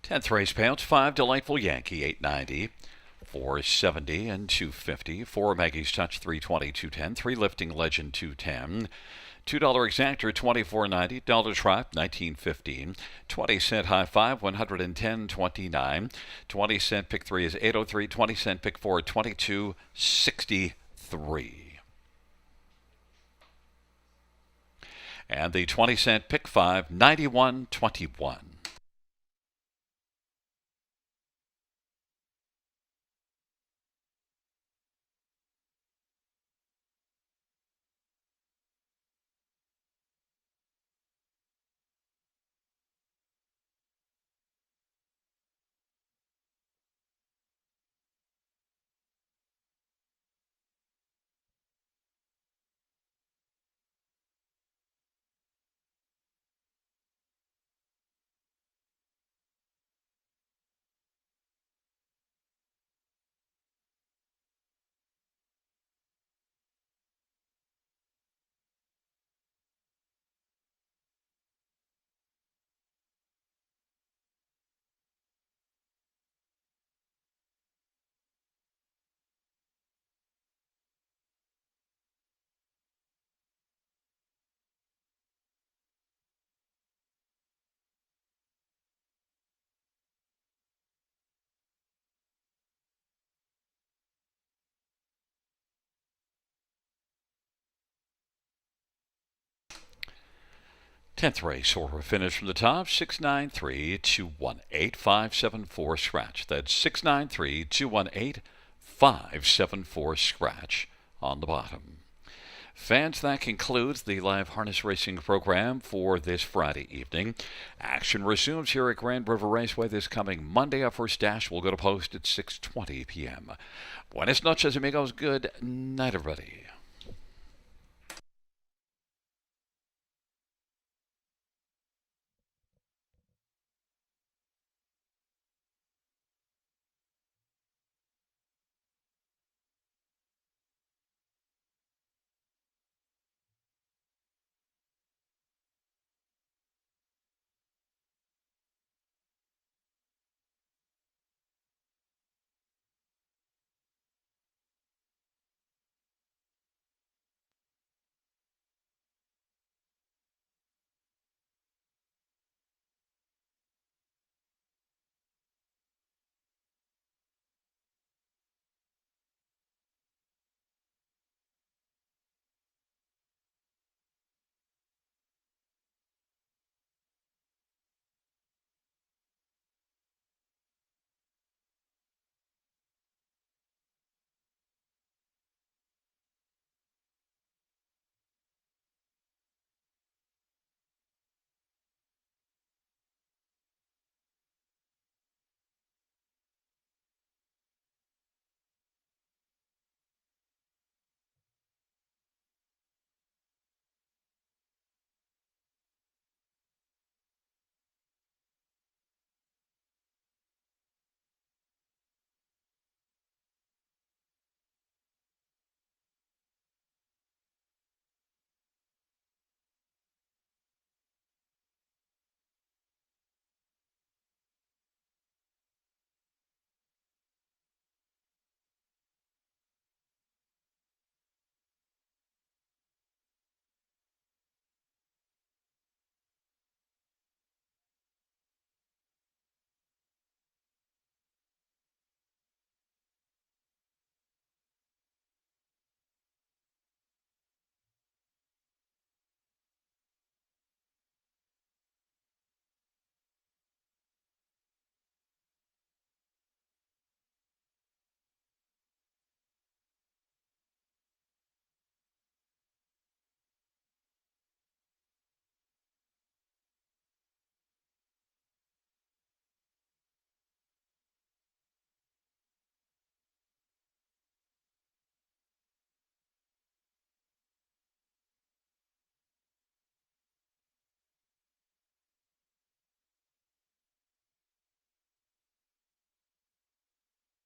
Tenth race payouts: 5 Delightful Yankee, $8.90, 470 and 250. 4 Maggie's Touch, 320, 210. 3 Lifting Legend, 210. $2 Exactor, $24.90. Dollar Tribe, $19.15. 20-cent High Five, $110.29. 20-cent Pick 3 is $8.03. 20-cent Pick 4, $22.63. And the 20-cent Pick 5, $91.21. Tenth race order finish from the top: 693 218 574 scratch. That's 693 218 574 scratch on the bottom. Fans, that concludes the live harness racing program for this Friday evening. Action resumes here at Grand River Raceway this coming Monday. Our first dash will go to post at 6:20 p.m. Buenas noches, amigos. Good night, everybody.